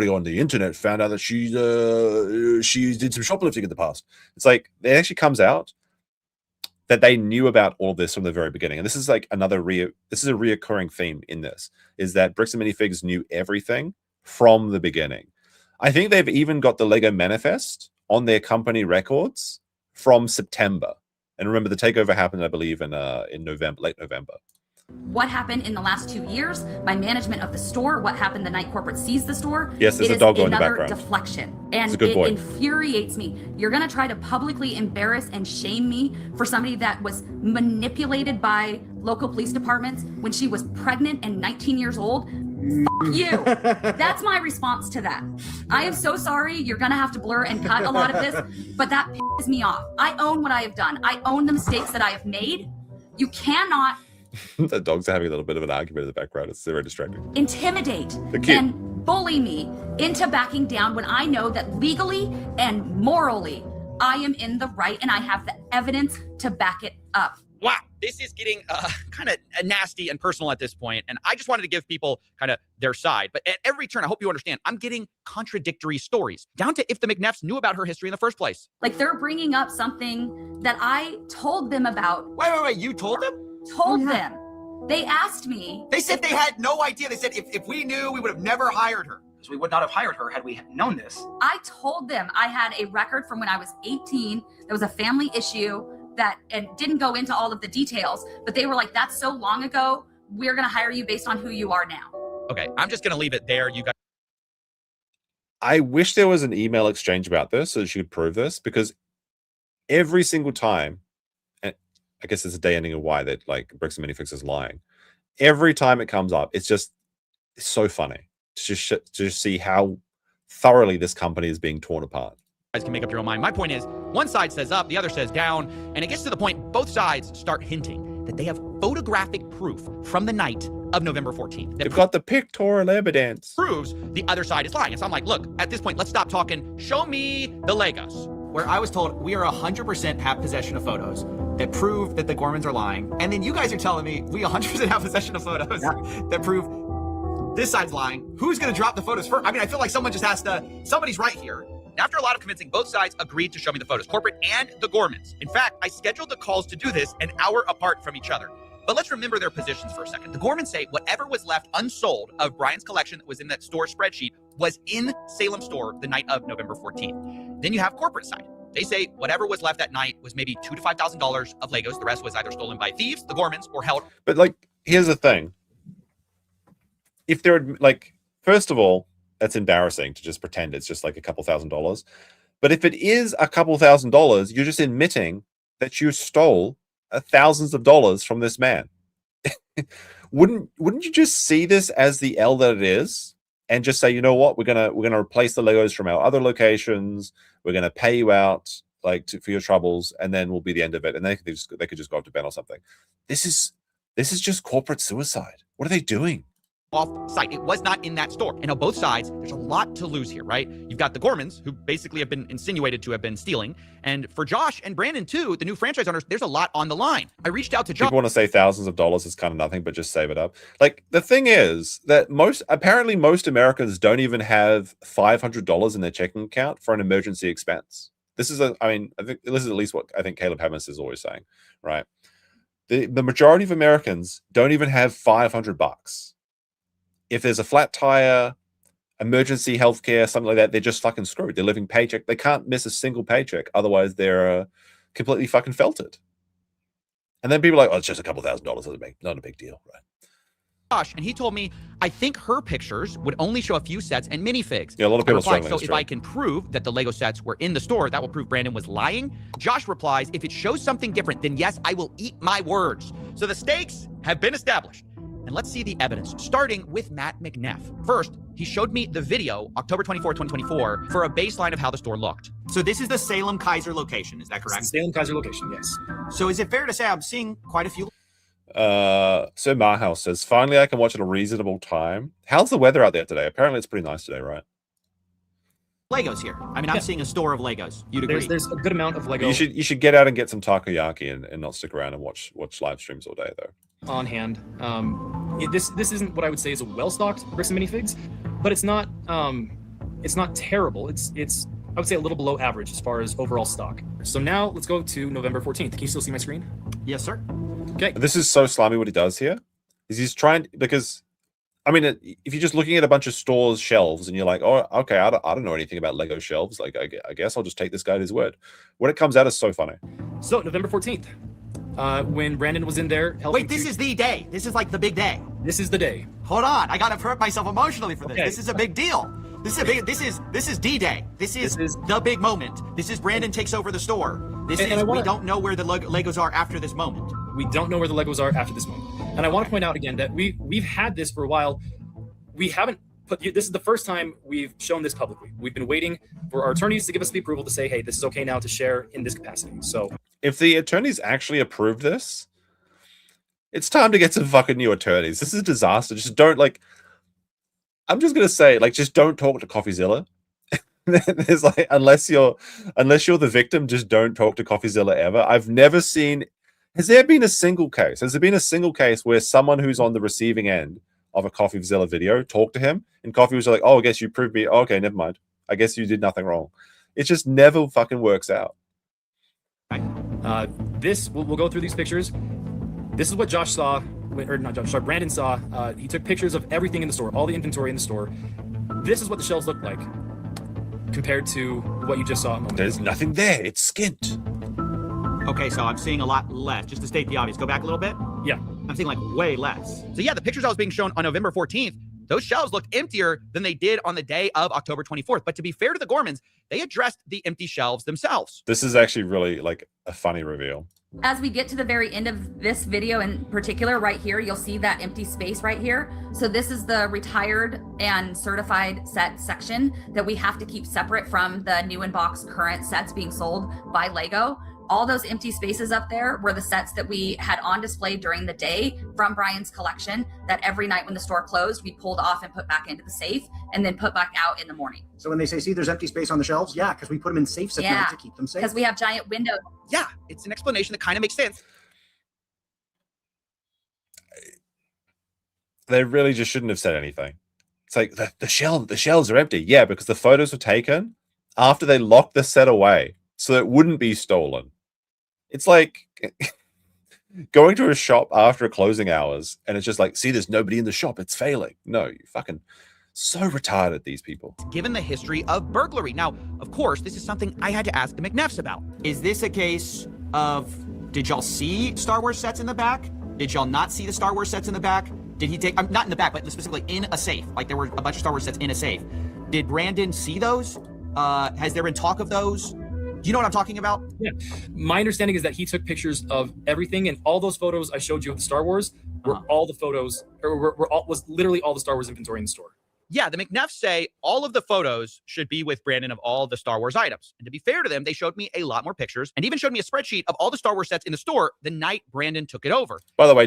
on the internet found out that she did some shoplifting in the past. It's it actually comes out that they knew about all this from the very beginning. And this is this is a reoccurring theme in this, is that Bricks and Minifigs knew everything from the beginning. I think they've even got the Lego manifest on their company records from September. And remember, the takeover happened, I believe, in November, late November.
What happened in the last 2 years, my management of the store, what happened the night corporate seized the store.
Yes, there's a dog in the background.
Deflection. And
It's a good
it
boy.
infuriates me. You're going to try to publicly embarrass and shame me for somebody that was manipulated by local police departments when she was pregnant and 19 years old. Fuck you. That's my response to that. I am so sorry. You're going to have to blur and cut a lot of this, but that pisses me off. I own what I have done. I own the mistakes that I have made. You cannot
The dogs are having a little bit of an argument in the background. It's very distracting.
intimidate
They're cute.
and bully me into backing down when I know that legally and morally I am in the right and I have the evidence to back it up.
Wow, this is getting kind of nasty and personal at this point, and I just wanted to give people kind of their side. But at every turn, I hope you understand, I'm getting contradictory stories, down to if the McNeffs knew about her history in the first place.
Like they're bringing up something that I told them about.
Wait, you told them?
Told them. They asked me.
They said they had no idea. They said if we knew, we would have never hired her. Because we would not have hired her had we known this.
I told them I had a record from when I was 18. There was a family issue that, and didn't go into all of the details, but they were like, that's so long ago. We're going to hire you based on who you are now.
Okay, I'm just going to leave it there. You guys.
I wish there was an email exchange about this so that she could prove this, because every single time, and I guess it's a day ending of why that like Bricks and Minifigs is lying. Every time it comes up, it's so funny to just see how thoroughly this company is being torn apart.
You guys can make up your own mind. My point is, one side says up, the other says down, and it gets to the point both sides start hinting that they have photographic proof from the night of November 14th.
They've got the pictorial evidence.
Proves the other side is lying. And so I'm like, look, at this point, let's stop talking. Show me the Legos.
Where I was told we are 100% have possession of photos that prove that the Gormans are lying. And then you guys are telling me we 100% have possession of photos that prove this side's lying. Who's going to drop the photos first? I mean, I feel like someone just has to, somebody's right here.
After a lot of convincing, both sides agreed to show me the photos, corporate and the Gormans. In fact, I scheduled the calls to do this an hour apart from each other. But let's remember their positions for a second. The Gormans say whatever was left unsold of Bryan's collection that was in that store spreadsheet was in Salem store the night of November 14th. Then you have corporate side. They say whatever was left that night was maybe $2,000 to $5,000 of Legos. The rest was either stolen by thieves, the Gormans, or held.
But like, here's the thing. If there had, like, first of all, that's embarrassing to just pretend it's just like a couple $1,000s. But if it is a couple $1,000s, you're just admitting that you stole thousands of dollars from this man. Wouldn't you just see this as the L that it is, and just say, you know what, we're gonna replace the Legos from our other locations. We're gonna pay you out for your troubles, and then will be the end of it. And they could just go up to Ben or something. This is just corporate suicide. What are they doing?
Off site. It was not in that store. And on both sides, there's a lot to lose here, right? You've got the Gormans, who basically have been insinuated to have been stealing. And for Josh and Brandon, too, the new franchise owners, there's a lot on the line. I reached out to Josh.
People want to say thousands of dollars is kind of nothing, but just save it up. Like, the thing is that apparently most Americans don't even have $500 in their checking account for an emergency expense. I think this is at least what I think Caleb Hammonds is always saying, right? The majority of Americans don't even have $500. If there's a flat tire, emergency healthcare, something like that, they're just fucking screwed. They're living paycheck. They can't miss a single paycheck. Otherwise, they're completely fucking felted. And then people are like, oh, it's just a couple $1,000s. Not a big deal, right?
Josh, and he told me, I think her pictures would only show a few sets and minifigs.
Yeah, a lot of people
replied,
struggling.
So if I can prove that the Lego sets were in the store, that will prove Brandon was lying. Josh replies, if it shows something different, then yes, I will eat my words. So the stakes have been established. And let's see the evidence, starting with Matt McNeff. First, he showed me the video, October 24, 2024, for a baseline of how the store looked.
So this is the Salem Kaiser location, is that correct?
Salem Kaiser location, yes.
So is it fair to say I'm seeing quite a few?
So Marhouse says, finally I can watch at a reasonable time. How's the weather out there today? Apparently it's pretty nice today, right?
Legos here. I mean, I'm seeing a store of Legos. You'd agree?
There's a good amount of Legos.
You should get out and get some takoyaki and not stick around and watch live streams all day, though.
On hand. This isn't what I would say is a well-stocked Bricks and Minifigs, but it's not terrible. It's I would say a little below average as far as overall stock. So now let's go to November 14th. Can you still see my screen?
Yes, sir.
Okay.
This is so slimy what he does here. Is he's trying, because I mean, if you're just looking at a bunch of stores' shelves and you're like, oh, okay, I don't know anything about Lego shelves. Like, I guess I'll just take this guy at his word. When it comes out, it's so funny.
So November 14th, when Brandon was in there helping.
Wait, this is the day. This is like the big day.
This is the day.
Hold on, I gotta hurt myself emotionally for this.
Okay.
This is a big deal. This is D-Day. This is the big moment. This is Brandon takes over the store. We don't know where the Legos are after this moment.
We don't know where the Legos are after this moment. And I want to point out again that we've had this for a while. We haven't this is the first time we've shown this publicly. We've been waiting for our attorneys to give us the approval to say, hey, this is okay now to share in this capacity. So
if the attorneys actually approve this, it's time to get some fucking new attorneys. This is a disaster. Just don't I'm just gonna say, just don't talk to Coffeezilla. There's unless you're the victim, just don't talk to Coffeezilla ever. I've never seen. Has there been a single case? Has there been a single case where someone who's on the receiving end of a Coffeezilla video talked to him and Coffee was like, "Oh, I guess you proved me. Okay, never mind. I guess you did nothing wrong." It just never fucking works out.
We'll go through these pictures. This is what Josh saw. Or not Josh, sorry, Brandon saw. He took pictures of everything in the store, all the inventory in the store. This is what the shelves look like compared to what you just saw.
There's nothing there. It's skint.
Okay, so I'm seeing a lot less. Just to state the obvious, go back a little bit.
Yeah.
I'm seeing way less. So yeah, the pictures I was being shown on November 14th, those shelves looked emptier than they did on the day of October 24th. But to be fair to the Gormans, they addressed the empty shelves themselves.
This is actually really a funny reveal.
As we get to the very end of this video in particular, right here, you'll see that empty space right here. So this is the retired and certified set section that we have to keep separate from the new in box current sets being sold by Lego. All those empty spaces up there were the sets that we had on display during the day from Bryan's collection that every night when the store closed, we pulled off and put back into the safe and then put back out in the morning.
So when they say, see, there's empty space on the shelves, yeah, because we put them in safes at night to keep them safe.
Because we have giant windows.
Yeah, it's an explanation that kind of makes sense.
They really just shouldn't have said anything. It's like the shelves are empty. Yeah, because the photos were taken after they locked the set away so it wouldn't be stolen. It's like going to a shop after closing hours and it's just like, see, there's nobody in the shop. It's failing. No, you fucking so retarded, these people.
Given the history of burglary. Now, of course, this is something I had to ask the McNeffs about. Is this a case of, did y'all see Star Wars sets in the back? Did y'all not see the Star Wars sets in the back? Did he take, not in the back, but specifically in a safe? Like there were a bunch of Star Wars sets in a safe. Did Brandon see those? Has there been talk of those? Do you know what I'm talking about?
Yeah. My understanding is that he took pictures of everything, and all those photos I showed you of the Star Wars were all the photos, or was literally all the Star Wars inventory in the store.
Yeah, the McNeffs say all of the photos should be with Brandon of all the Star Wars items. And to be fair to them, they showed me a lot more pictures and even showed me a spreadsheet of all the Star Wars sets in the store the night Brandon took it over.
By the way,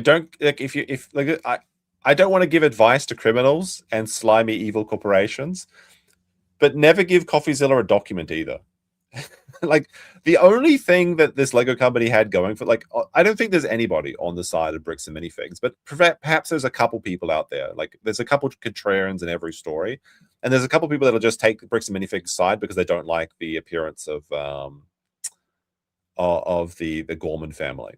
I don't want to give advice to criminals and slimy evil corporations, but never give Coffeezilla a document either. The only thing that this Lego company had going for, I don't think there's anybody on the side of bricks and minifigs, but perhaps there's a couple people out there. There's a couple contrarians in every story, and there's a couple people that'll just take the bricks and minifigs side because they don't like the appearance of the Gorman family.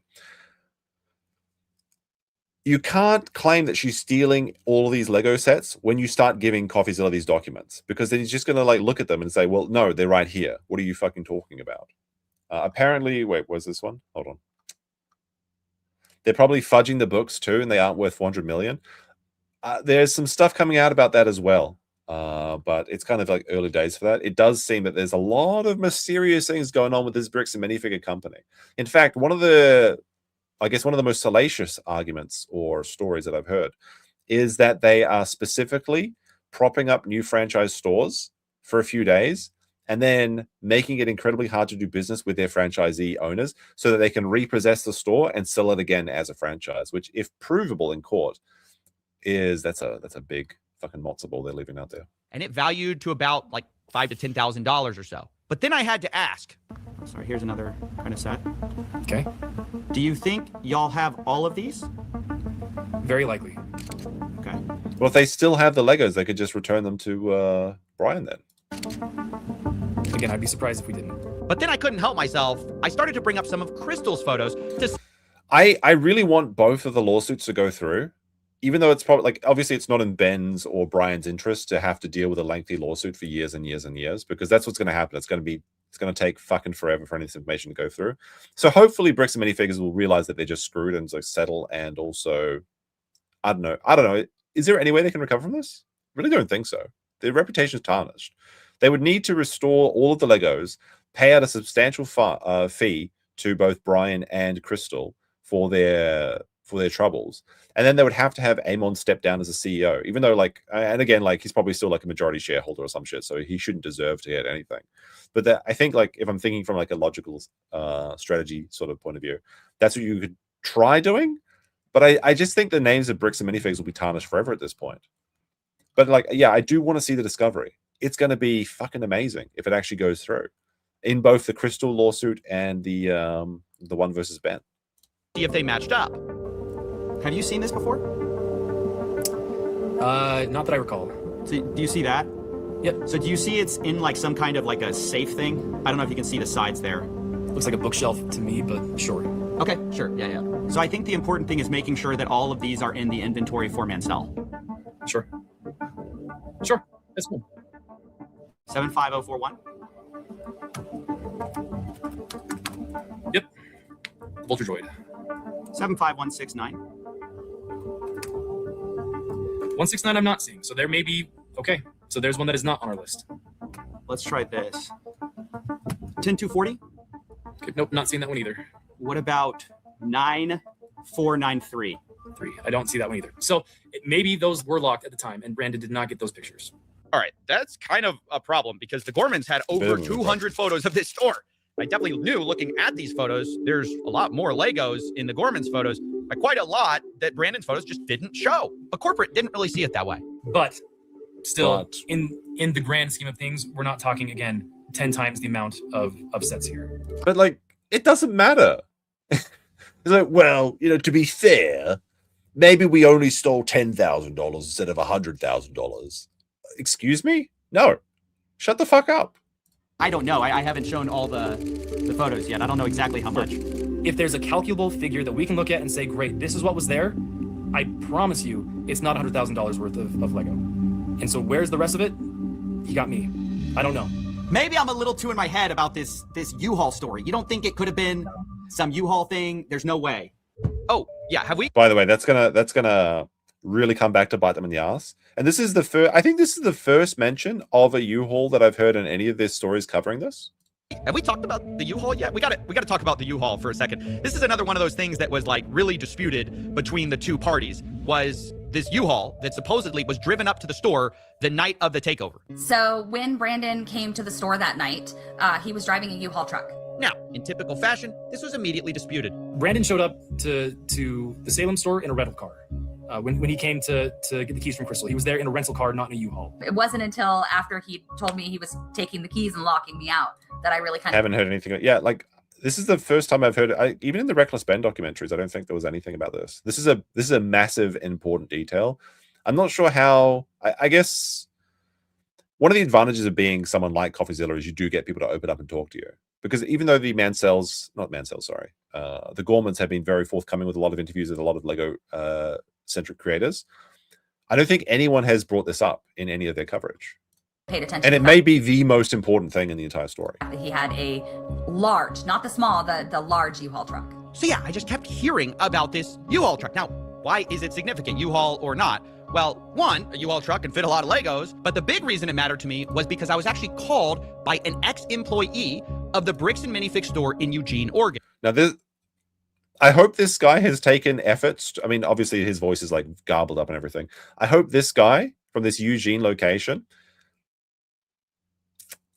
You can't claim that she's stealing all of these Lego sets when you start giving Coffeezilla these documents, because then he's just going to look at them and say, well, no, they're right here. What are you fucking talking about? Apparently, wait, was this one? Hold on. They're probably fudging the books too, and they aren't worth 400 million. There's some stuff coming out about that as well. But it's kind of early days for that. It does seem that there's a lot of mysterious things going on with this bricks and minifigure company. In fact, one of the most salacious arguments or stories that I've heard is that they are specifically propping up new franchise stores for a few days and then making it incredibly hard to do business with their franchisee owners so that they can repossess the store and sell it again as a franchise, which, if provable in court, that's a big fucking matzo ball they're leaving out there.
And it valued to about $5,000 to $10,000 or so. But then I had to ask. Sorry, here's another kind of set.
Okay.
Do you think y'all have all of these?
Very likely.
Okay.
Well, if they still have the Legos, they could just return them to Bryan then.
Again, I'd be surprised if we didn't.
But then I couldn't help myself. I started to bring up some of Crystal's photos to...
I really want both of the lawsuits to go through even though it's probably like obviously it's not in Ben's or Bryan's interest to have to deal with a lengthy lawsuit for years and years and years, because that's what's going to happen. It's going to take fucking forever for any of this information to go through. So hopefully Bricks and Minifigures will realize that they're just screwed and like settle. And also, I don't know. Is there any way they can recover from this? I really don't think so. Their reputation is tarnished. They would need to restore all of the Legos, pay out a substantial fee to both Bryan and Crystal for their troubles, and then they would have to have Amon step down as a CEO, even though like, and again, like he's probably still like a majority shareholder or some shit, so he shouldn't deserve to get anything. But I think like if I'm thinking from like a logical strategy sort of point of view, that's what you could try doing. But I just think the names of Bricks and Minifigs will be tarnished forever at this point. But like, yeah, I do want to see the discovery. It's going to be fucking amazing if it actually goes through in both the Crystal lawsuit and the one versus Ben.
See if they matched up.
Have you seen this before?
Not that I recall.
So, do you see that?
Yep.
So do you see it's in like some kind of like a safe thing? I don't know if you can see the sides there.
Looks like a bookshelf to me, but sure.
Okay, sure, yeah. So I think the important thing is making sure that all of these are in the inventory for Mansell.
Sure, that's cool.
75041?
Yep. Vulture Droid.
75169.
169 I'm not seeing, so there may be, okay. So there's one that is not on our list.
Let's try this. 10240?
Okay, nope, not seeing that one either.
What about 9493?
I don't see that one either. So maybe those were locked at the time, and Brandon did not get those pictures.
All right, that's kind of a problem because the Gormans had over 200 photos of this store. I definitely knew looking at these photos, there's a lot more Legos in the Gormans photos, by quite a lot that Brandon's photos just didn't show. But corporate didn't really see it that way.
But still, in the grand scheme of things, we're not talking, again, 10 times the amount of sets here.
But like, it doesn't matter. It's like, well, you know, to be fair, maybe we only stole $10,000 instead of $100,000. Excuse me? No. Shut the fuck up.
I don't know. I haven't shown all the photos yet. I don't know exactly how much.
If there's a calculable figure that we can look at and say, great, this is what was there, I promise you it's not $100,000 worth of Lego. And so where's the rest of it? You got me. I don't know.
Maybe I'm a little too in my head about this U-Haul story. You don't think it could have been some U-Haul thing? There's no way.
Oh, yeah. Have we?
By the way, that's gonna really come back to bite them in the ass. And this is the first, I think this is the first mention of a U-Haul that I've heard in any of their stories covering this.
Have we talked about the U-Haul yet? We got to talk about the U-Haul for a second. This is another one of those things that was like really disputed between the two parties. Was this U-Haul that supposedly was driven up to the store the night of the takeover?
So when Brandon came to the store that night, he was driving a U-Haul truck.
Now, in typical fashion, this was immediately disputed.
Brandon showed up to the Salem store in a rental car. When he came to get the keys from Crystal, he was there in a rental car, not in a U-Haul.
It wasn't until after he told me he was taking the keys and locking me out that I really kind of
haven't heard anything. Yeah, like this is the first time I've heard it. Even in the Reckless Ben documentaries, I don't think there was anything about this. This is a massive, important detail. I'm not sure how. I guess one of the advantages of being someone like Coffeezilla is you do get people to open up and talk to you. Because even though the the Gormans have been very forthcoming with a lot of interviews with a lot of Lego centric creators, I don't think anyone has brought this up in any of their coverage.
Paid attention.
And it may be the most important thing in the entire story.
He had a large, not the small, the large U-Haul truck.
So yeah, I just kept hearing about this U-Haul truck. Now, why is it significant, U-Haul or not? Well, one, a U-Haul truck can fit a lot of Legos, but the big reason it mattered to me was because I was actually called by an ex-employee of the Bricks and Minifigs store in Eugene, Oregon.
Now, I hope this guy has taken efforts. I mean, obviously his voice is like garbled up and everything. I hope this guy from this Eugene location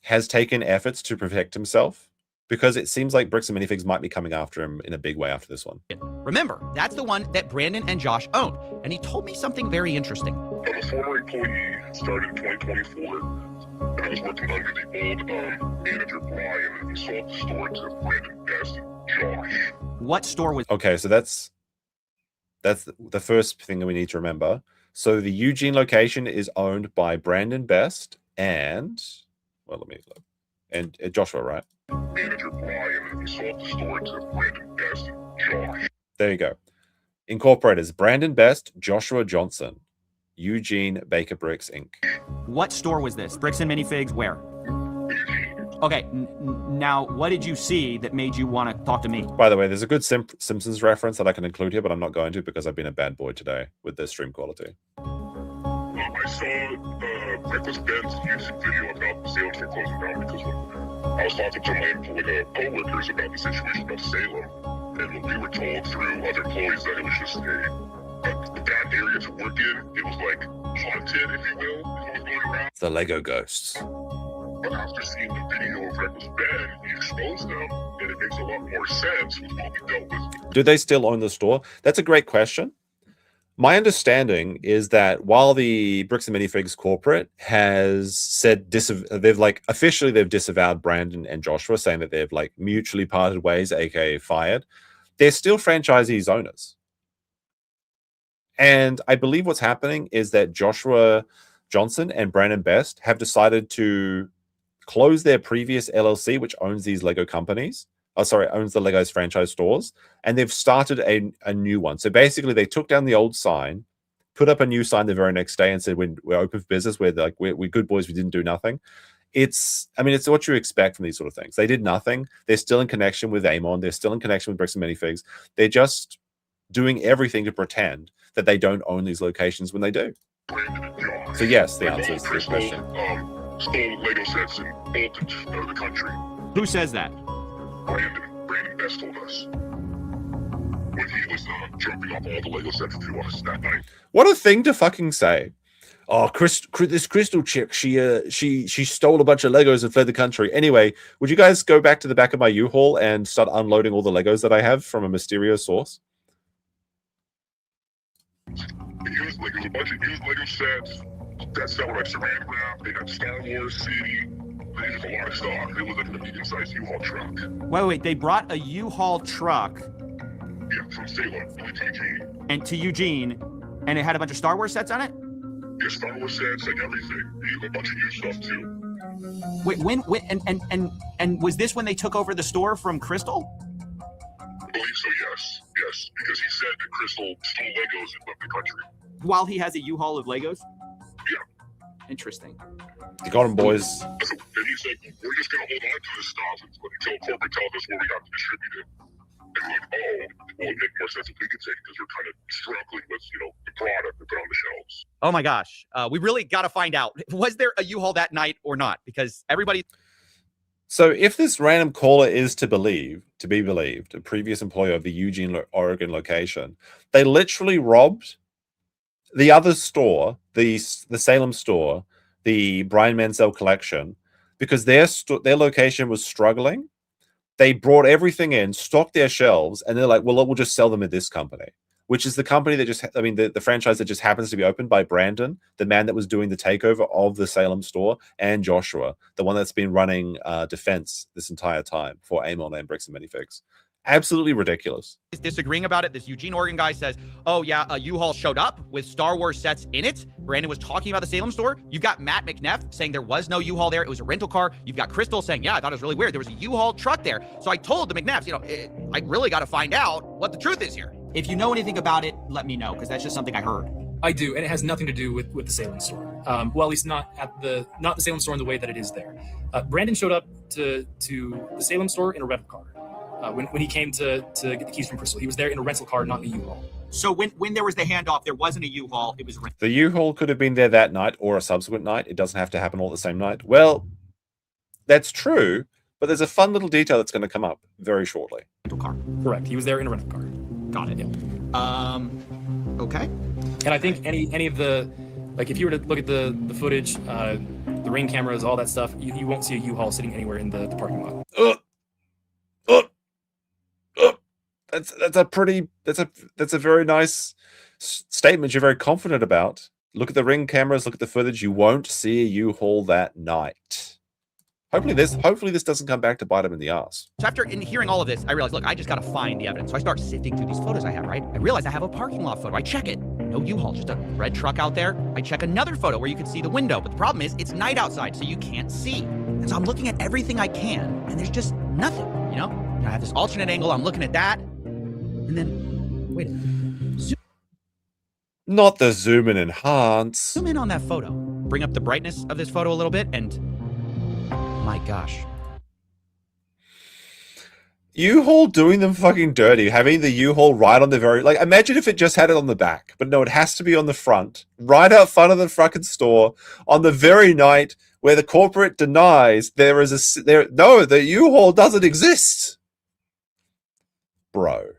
has taken efforts to protect himself, because it seems like Bricks and Minifigs might be coming after him in a big way after this one.
Remember, that's the one that Brandon and Josh owned, and he told me something very interesting.
I'm a former employee, started in 2024, and I was working under the old manager Bryan, and he sold the store to Brandon Best and Josh.
What store was?
Okay, so that's the first thing that we need to remember. So the Eugene location is owned by Brandon Best and, well, let me look, and Joshua, right?
Manager Bryan, and he sold the store to Brandon Best and Josh.
There you go. Incorporators, Brandon Best, Joshua Johnson, Eugene Baker Bricks, Inc.
What store was this? Bricks and Minifigs, where? Okay, now what did you see that made you want to talk to me?
By the way, there's a good Simpsons reference that I can include here, but I'm not going to because I've been a bad boy today with the stream quality.
I saw Reckless Ben's YouTube video about the Salem store closing down because when I was talking to my co-workers about the situation about Salem, and when we were told through other employees that it was just a bad area to work in, it was like haunted, if you will, is what was going around.
The Lego ghosts.
But after seeing the video of Reckless Ben, he exposed them, and it makes a lot more sense with what we dealt with.
Do they still own the store? That's a great question. My understanding is that while the Bricks and Minifigs corporate has said they've disavowed Brandon and Joshua, saying that they've like mutually parted ways, aka fired, they're still franchisees owners. And I believe what's happening is that Joshua Johnson and Brandon Best have decided to close their previous LLC, which owns these Lego companies. Owns the Legos franchise stores, and they've started a new one. So basically, they took down the old sign, put up a new sign the very next day, and said, "We're open for business. We're good boys. We didn't do nothing." It's what you expect from these sort of things. They did nothing. They're still in connection with Amon. They're still in connection with Bricks and Minifigs. They're just doing everything to pretend that they don't own these locations when they do. So yes, the answer is this question.
Stole Lego sets and bolted out of the country.
Who says that?
Brandon Best told us when he was dropping off all the Lego sets to us that night.
What a thing to fucking say! Oh, this Crystal chick, she stole a bunch of Legos and fled the country. Anyway, would you guys go back to the back of my U-Haul and start unloading all the Legos that I have from a mysterious source?
There's a bunch of used Lego sets. That set were like saran wrap. They had Star Wars City. They just a lot of stuff. It was like a medium-sized U-Haul truck.
Wait, they brought a U-Haul truck.
Yeah, from Salem to Eugene.
And to Eugene, and it had a bunch of Star Wars sets on it?
Yeah, Star Wars sets, like everything. A bunch of used stuff too.
Wait, and was this when they took over the store from Crystal?
I believe so, yes. Yes, because he said that Crystal stole Legos and left the country.
While he has a U-Haul of Legos?
Yeah.
Interesting.
You got him, boys.
And he's like, we're just going to hold on to this stuff until corporate tells us where we have to distribute it. And we're like, well, it'd make more sense if we could take it because we're kind of struggling with, the product to put on the shelves.
Oh my gosh. We really got to find out. Was there a U-Haul that night or not? Because everybody...
So if this random caller is to be believed, a previous employee of the Eugene, Oregon location, they literally robbed the other store, the Salem store, the Bryan Mansell collection, because their location was struggling. They brought everything in, stocked their shelves, and they're like, well, we'll just sell them at this company, which is the company that the franchise that just happens to be opened by Brandon, the man that was doing the takeover of the Salem store, and Joshua, the one that's been running defense this entire time for Amon and Bricks and Minifigs. Absolutely ridiculous.
Disagreeing about it. This Eugene, Oregon guy says, oh yeah, a U-Haul showed up with Star Wars sets in it. Brandon was talking about the Salem store. You've got Matt McNeff saying there was no U-Haul there. It was a rental car. You've got Crystal saying, yeah, I thought it was really weird. There was a U-Haul truck there. So I told the McNeffs, I really got to find out what the truth is here. If you know anything about it, let me know, because that's just something I heard.
I do, and it has nothing to do with the Salem store. Well, at least not the Salem store in the way that it is there. Brandon showed up to the Salem store in a rental car. When he came to get the keys from Crystal, he was there in a rental car, not in a U-Haul.
So when there was the handoff, there wasn't a U-Haul, it was a rental.
The U-Haul could have been there that night or a subsequent night. It doesn't have to happen all the same night. Well, that's true, but there's a fun little detail that's going to come up very shortly.
Rental car. Correct. He was there in a rental car.
Got it.
Yeah.
Okay.
And I think any of the, like if you were to look at the footage, the ring cameras, all that stuff, you won't see a U-Haul sitting anywhere in the parking lot.
That's a very nice statement you're very confident about. Look at the ring cameras, look at the footage. You won't see a U-Haul that night. Hopefully this doesn't come back to bite him in the ass.
So after hearing all of this, I realized, look, I just got to find the evidence. So I start sifting through these photos I have, right? I realize I have a parking lot photo. I check it. No U-Haul, just a red truck out there. I check another photo where you can see the window. But the problem is it's night outside, so you can't see. And so I'm looking at everything I can, and there's just nothing, I have this alternate angle. I'm looking at that. And then, wait a minute.
Not the zoom and enhance.
Zoom in on that photo. Bring up the brightness of this photo a little bit, and my gosh.
U-Haul doing them fucking dirty, having the U-Haul right on the very... Like, imagine if it just had it on the back. But no, it has to be on the front. Right out front of the fucking store on the very night where the corporate denies there is a... No, the U-Haul doesn't exist. Bro.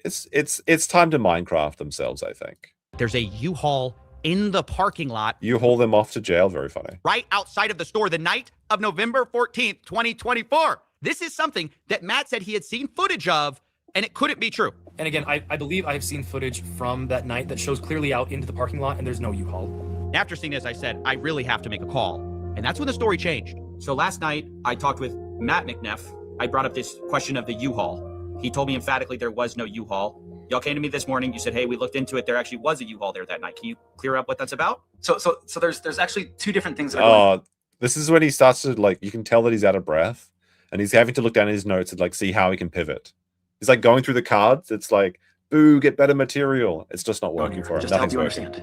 It's time to Minecraft themselves, I think.
There's a U-Haul in the parking lot.
You haul them off to jail. Very funny.
Right outside of the store the night of November 14th, 2024. This is something that Matt said he had seen footage of, and it couldn't be true.
And again, I believe I have seen footage from that night that shows clearly out into the parking lot, and there's no U-Haul.
After seeing this, I said, I really have to make a call. And that's when the story changed.
So last night, I talked with Matt McNeff. I brought up this question of the U-Haul. He told me emphatically there was no U-Haul. Y'all came to me this morning. You said, hey, we looked into it. There actually was a U-Haul there that night. Can you clear up what that's about? So there's actually two different things that are going.
This is when he starts to, like, you can tell that he's out of breath. And he's having to look down at his notes and, like, see how he can pivot. He's, like, going through the cards. It's like, boo, get better material. It's just not working for him.
Just to help you understand.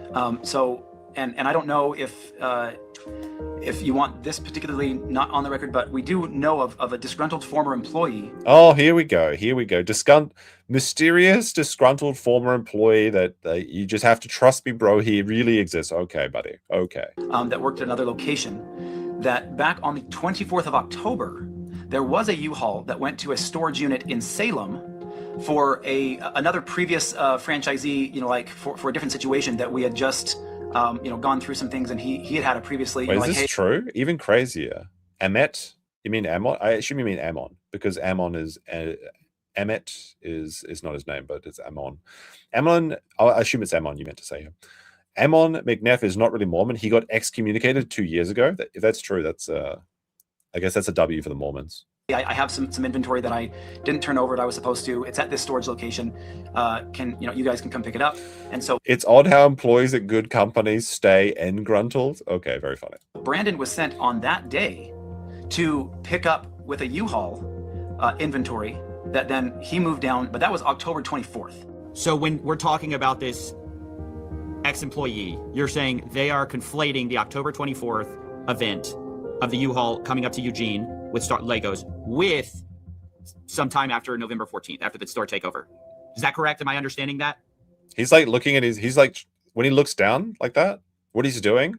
And I don't know if you want this particularly not on the record, but we do know of a disgruntled former employee.
Oh, here we go. Here we go. Mysterious, disgruntled former employee that you just have to trust me, bro. He really exists. Okay, buddy. Okay.
That worked at another location. That back on the 24th of October, there was a U-Haul that went to a storage unit in Salem for another previous franchisee, like for a different situation that we had just gone through some things, and he had a previously.
Wait, is this true? Even crazier. Emmet? You mean Ammon? I assume you mean Ammon, because Ammon is Emmet is not his name, but it's Ammon. Ammon, I assume it's Ammon you meant to say. Ammon McNeff is not really Mormon. He got excommunicated 2 years ago. If that's true, that's I guess that's a W for the Mormons.
I have some inventory that I didn't turn over that I was supposed to. It's at this storage location. You guys can come pick it up. And so
it's odd how employees at good companies stay engruntled. Okay, very funny.
Brandon was sent on that day to pick up with a U-Haul inventory that then he moved down, but that was October 24th.
So when we're talking about this ex-employee, you're saying they are conflating the October 24th event of the U-Haul coming up to Eugene with Legos with sometime after November 14th, after the store takeover. Is that correct? Am I understanding that?
He's like looking at he's like, when he looks down like that, what he's doing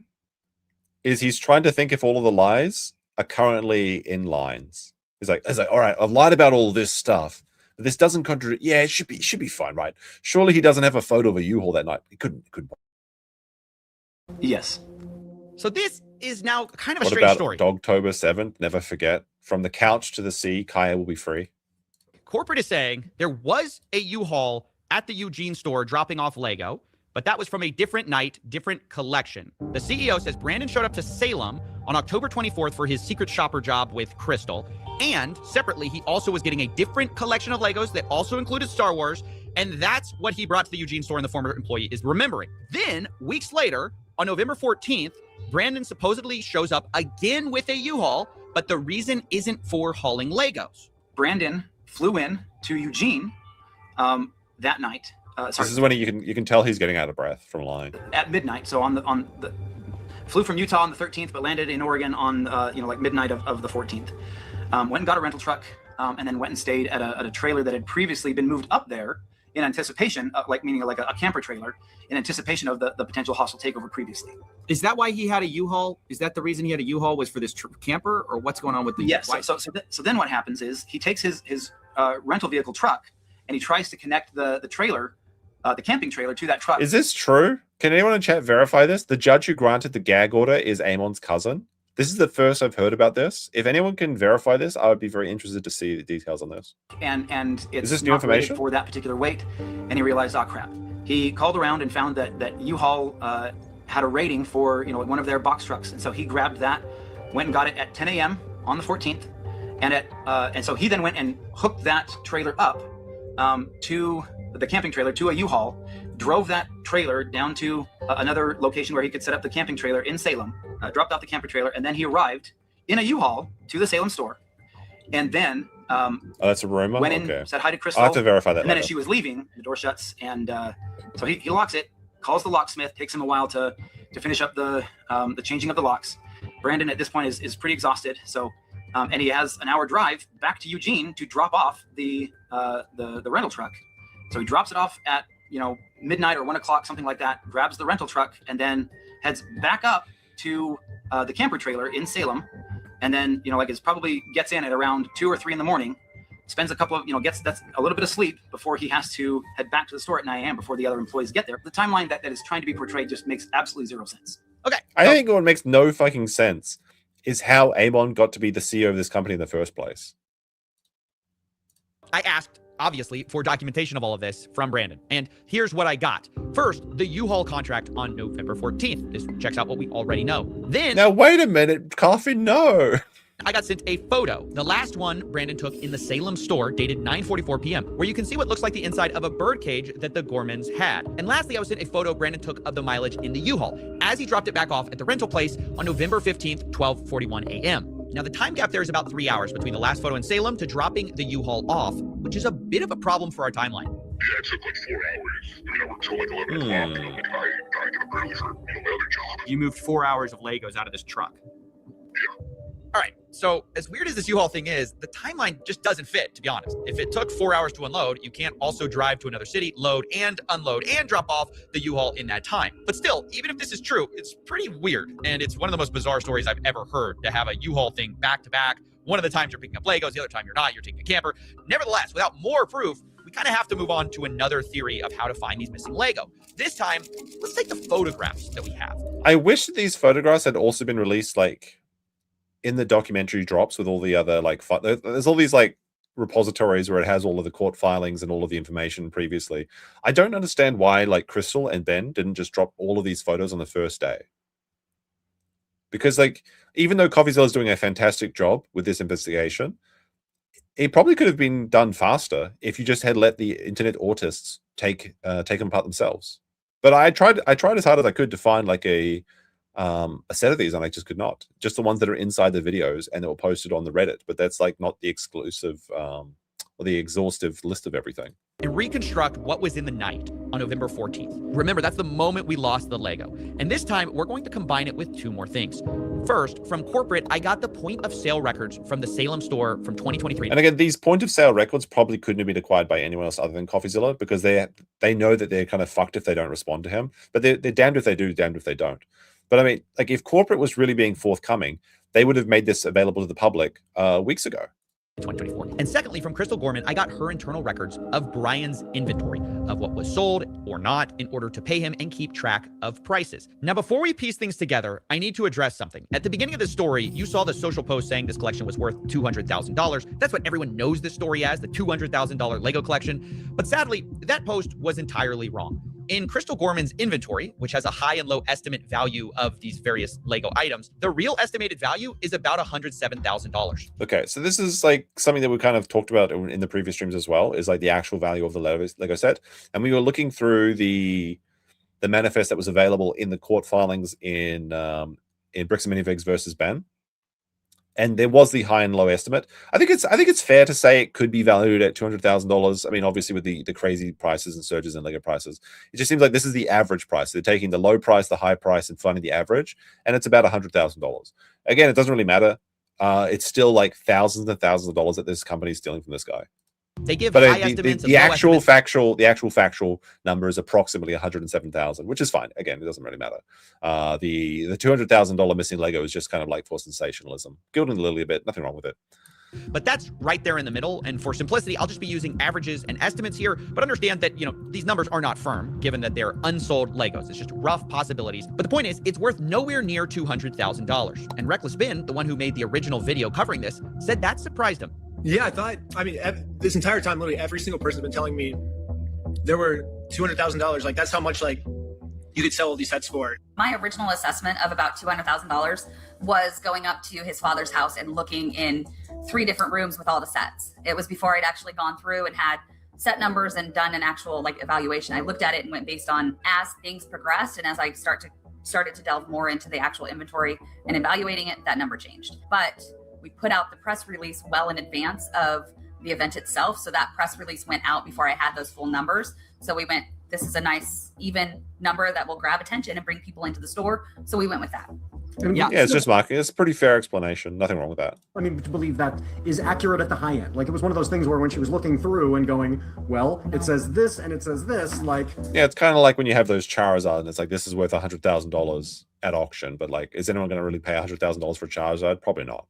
is he's trying to think if all of the lies are currently in lines. He's like, all right, I've lied about all this stuff. But this doesn't contradict. Yeah, it should be fine, right? Surely he doesn't have a photo of a U-Haul that night. He couldn't.
Yes.
So this is now kind of a
what
strange
about
story.
Dogtober 7th? Never forget. From the couch to the sea, Kaya will be free.
Corporate is saying there was a U-Haul at the Eugene store dropping off Lego, but that was from a different night, different collection. The CEO says Brandon showed up to Salem on October 24th for his secret shopper job with Crystal. And separately, he also was getting a different collection of Legos that also included Star Wars. And that's what he brought to the Eugene store, and the former employee is remembering. Then, weeks later, on November 14th, Brandon supposedly shows up again with a U-Haul, but the reason isn't for hauling Legos.
Brandon flew in to Eugene that night.
This is when you can tell he's getting out of breath from lying.
At midnight. So on the flew from Utah on the 13th, but landed in Oregon on like midnight of the 14th. Went and got a rental truck, and then went and stayed at a trailer that had previously been moved up there in anticipation, meaning a camper trailer, in anticipation of the potential hostile takeover previously.
Is that why he had a U-Haul? Is that the reason he had a U-Haul, was for this camper, or what's going on with the?
Yes. So then what happens is he takes his rental vehicle truck and he tries to connect the trailer, the camping trailer, to that truck.
Is this true? Can anyone in chat verify this? The judge who granted the gag order is Amon's cousin. This is the first I've heard about this. If anyone can verify this, I would be very interested to see the details on this.
And it's
is this new information
for that particular weight? And he realized, oh crap. He called around and found that U-Haul had a rating for one of their box trucks, and so he grabbed that, went and got it at 10 a.m. on the 14th, and so he then went and hooked that trailer up to the camping trailer to a U-Haul, drove that trailer down to another location where he could set up the camping trailer in Salem, dropped off the camper trailer, and then he arrived in a U-Haul to the Salem store, and then
that's a rumor.
Went in, said hi to Crystal.
I have to verify that.
And then as she was leaving, the door shuts, and so he locks it, calls the locksmith. Takes him a while to finish up the changing of the locks. Brandon at this point is pretty exhausted. So, and he has an hour drive back to Eugene to drop off the rental truck. So he drops it off at midnight or 1 o'clock, something like that. Grabs the rental truck and then heads back up to the camper trailer in Salem. And then gets in at around 2 or 3 in the morning. Spends a couple of gets that's a little bit of sleep before he has to head back to the store at 9 a.m. before the other employees get there. The timeline that is trying to be portrayed just makes absolutely zero sense.
Okay.
I think what makes no fucking sense is how Amon got to be the CEO of this company in the first place.
I asked, obviously, for documentation of all of this from Brandon. And here's what I got. First, the U-Haul contract on November 14th. This checks out what we already know. Then...
Now, wait a minute, Coffee, no.
I got sent a photo. The last one Brandon took in the Salem store, dated 9:44 p.m., where you can see what looks like the inside of a bird cage that the Gormans had. And lastly, I was sent a photo Brandon took of the mileage in the U-Haul as he dropped it back off at the rental place on November 15th, 12:41 a.m. Now, the time gap there is about 3 hours between the last photo in Salem to dropping the U-Haul off, which is a bit of a problem for our timeline.
Yeah, it took like 4 hours. I mean, I worked till like 11 o'clock, and I'm like, I get up early for my other job.
You moved 4 hours of Legos out of this truck. Yeah. All right, so as weird as this U-Haul thing is, the timeline just doesn't fit, to be honest. If it took 4 hours to unload, you can't also drive to another city, load and unload and drop off the U-Haul in that time. But still, even if this is true, it's pretty weird. And it's one of the most bizarre stories I've ever heard, to have a U-Haul thing back to back. One of the times you're picking up Legos, the other time you're not, you're taking a camper. Nevertheless, without more proof, we kind of have to move on to another theory of how to find these missing Lego. This time, let's take the photographs that we have.
I wish that these photographs had also been released, like, in the documentary drops with all the other, like, there's all these, like, repositories where it has all of the court filings and all of the information previously. I don't understand why, like, Crystal and Ben didn't just drop all of these photos on the first day. Because, like, even though Coffeezilla is doing a fantastic job with this investigation, it probably could have been done faster if you just had let the internet autists take them apart themselves. But I tried as hard as I could to find, like, a set of these, and I just could not. Just the ones that are inside the videos and that were posted on the Reddit, but that's, like, not the exclusive or the exhaustive list of everything.
And reconstruct what was in the night on November 14th. Remember, that's the moment we lost the Lego. And this time, we're going to combine it with two more things. First, from corporate, I got the point of sale records from the Salem store from 2023.
And again, these point of sale records probably couldn't have been acquired by anyone else other than Coffeezilla, because they know that they're kind of fucked if they don't respond to him. But they're damned if they do, damned if they don't. But I mean, like, if corporate was really being forthcoming, they would have made this available to the public weeks ago.
2024. And secondly, from Crystal Gorman, I got her internal records of Bryan's inventory of what was sold or not in order to pay him and keep track of prices. Now, before we piece things together, I need to address something. At the beginning of the story, you saw the social post saying this collection was worth $200,000. That's what everyone knows this story as, the $200,000 Lego collection. But sadly, that post was entirely wrong. In Crystal Gorman's inventory, which has a high and low estimate value of these various Lego items, the real estimated value is about $107,000.
Okay, so this is, like, something that we kind of talked about in the previous streams as well, is, like, the actual value of the Lego set. And we were looking through the manifest that was available in the court filings in Bricks and Minifigs versus Ben. And there was the high and low estimate. I think it's fair to say it could be valued at $200,000. I mean, obviously with the crazy prices and surges in Lego prices, it just seems like this is the average price. They're taking the low price, the high price, and finding the average, and it's about $100,000. Again, it doesn't really matter. It's still like thousands and thousands of dollars that this company is stealing from this guy.
They give high estimates.
The actual factual number is approximately $107,000, which is fine. Again, it doesn't really matter. The $200,000 missing Lego is just kind of like for sensationalism, gilding the lily a bit. Nothing wrong with it.
But that's right there in the middle. And for simplicity, I'll just be using averages and estimates here. But understand that, these numbers are not firm, given that they're unsold Legos. It's just rough possibilities. But the point is, it's worth nowhere near $200,000. And Reckless Ben, the one who made the original video covering this, said that surprised him.
Yeah, this entire time, literally every single person has been telling me there were $200,000. Like, that's how much, like, you could sell all these sets for.
My original assessment of about $200,000 was going up to his father's house and looking in 3 different rooms with all the sets. It was before I'd actually gone through and had set numbers and done an actual, like, evaluation. I looked at it and went based on as things progressed, and as I started to delve more into the actual inventory and evaluating it, that number changed. But we put out the press release well in advance of the event itself. So that press release went out before I had those full numbers. So we went this is a nice, even number that will grab attention and bring people into the store. So we went with that.
Yeah, it's just marketing. It's a pretty fair explanation. Nothing wrong with that.
I mean, to believe that is accurate at the high end. Like, it was one of those things where when she was looking through and going, well, it says this and it says this, like...
Yeah, it's kind of like when you have those Charizard and it's like, this is worth $100,000 at auction. But like, is anyone going to really pay $100,000 for a Charizard? Probably not.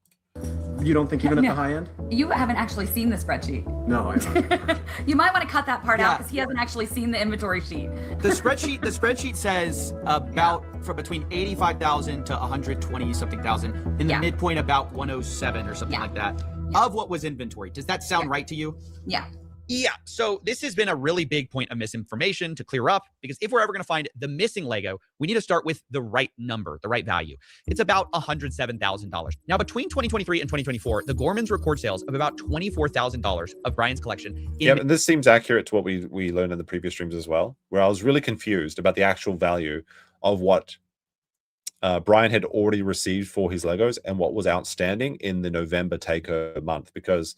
You don't think even at the high end?
You haven't actually seen the spreadsheet.
No, I haven't.
You might want to cut that part out because he hasn't actually seen the inventory sheet.
The spreadsheet says about from between 85,000 to 120 something thousand, in the midpoint about 107 or something like that of what was inventory. Does that sound right to you?
Yeah.
Yeah, so this has been a really big point of misinformation to clear up, because if we're ever going to find the missing Lego, we need to start with the right number, the right value. It's about $107,000. Now, between 2023 and 2024, the Gormans record sales of about $24,000 of Bryan's collection.
Yeah, and this seems accurate to what we learned in the previous streams as well, where I was really confused about the actual value of what Bryan had already received for his Legos and what was outstanding in the November taker month, because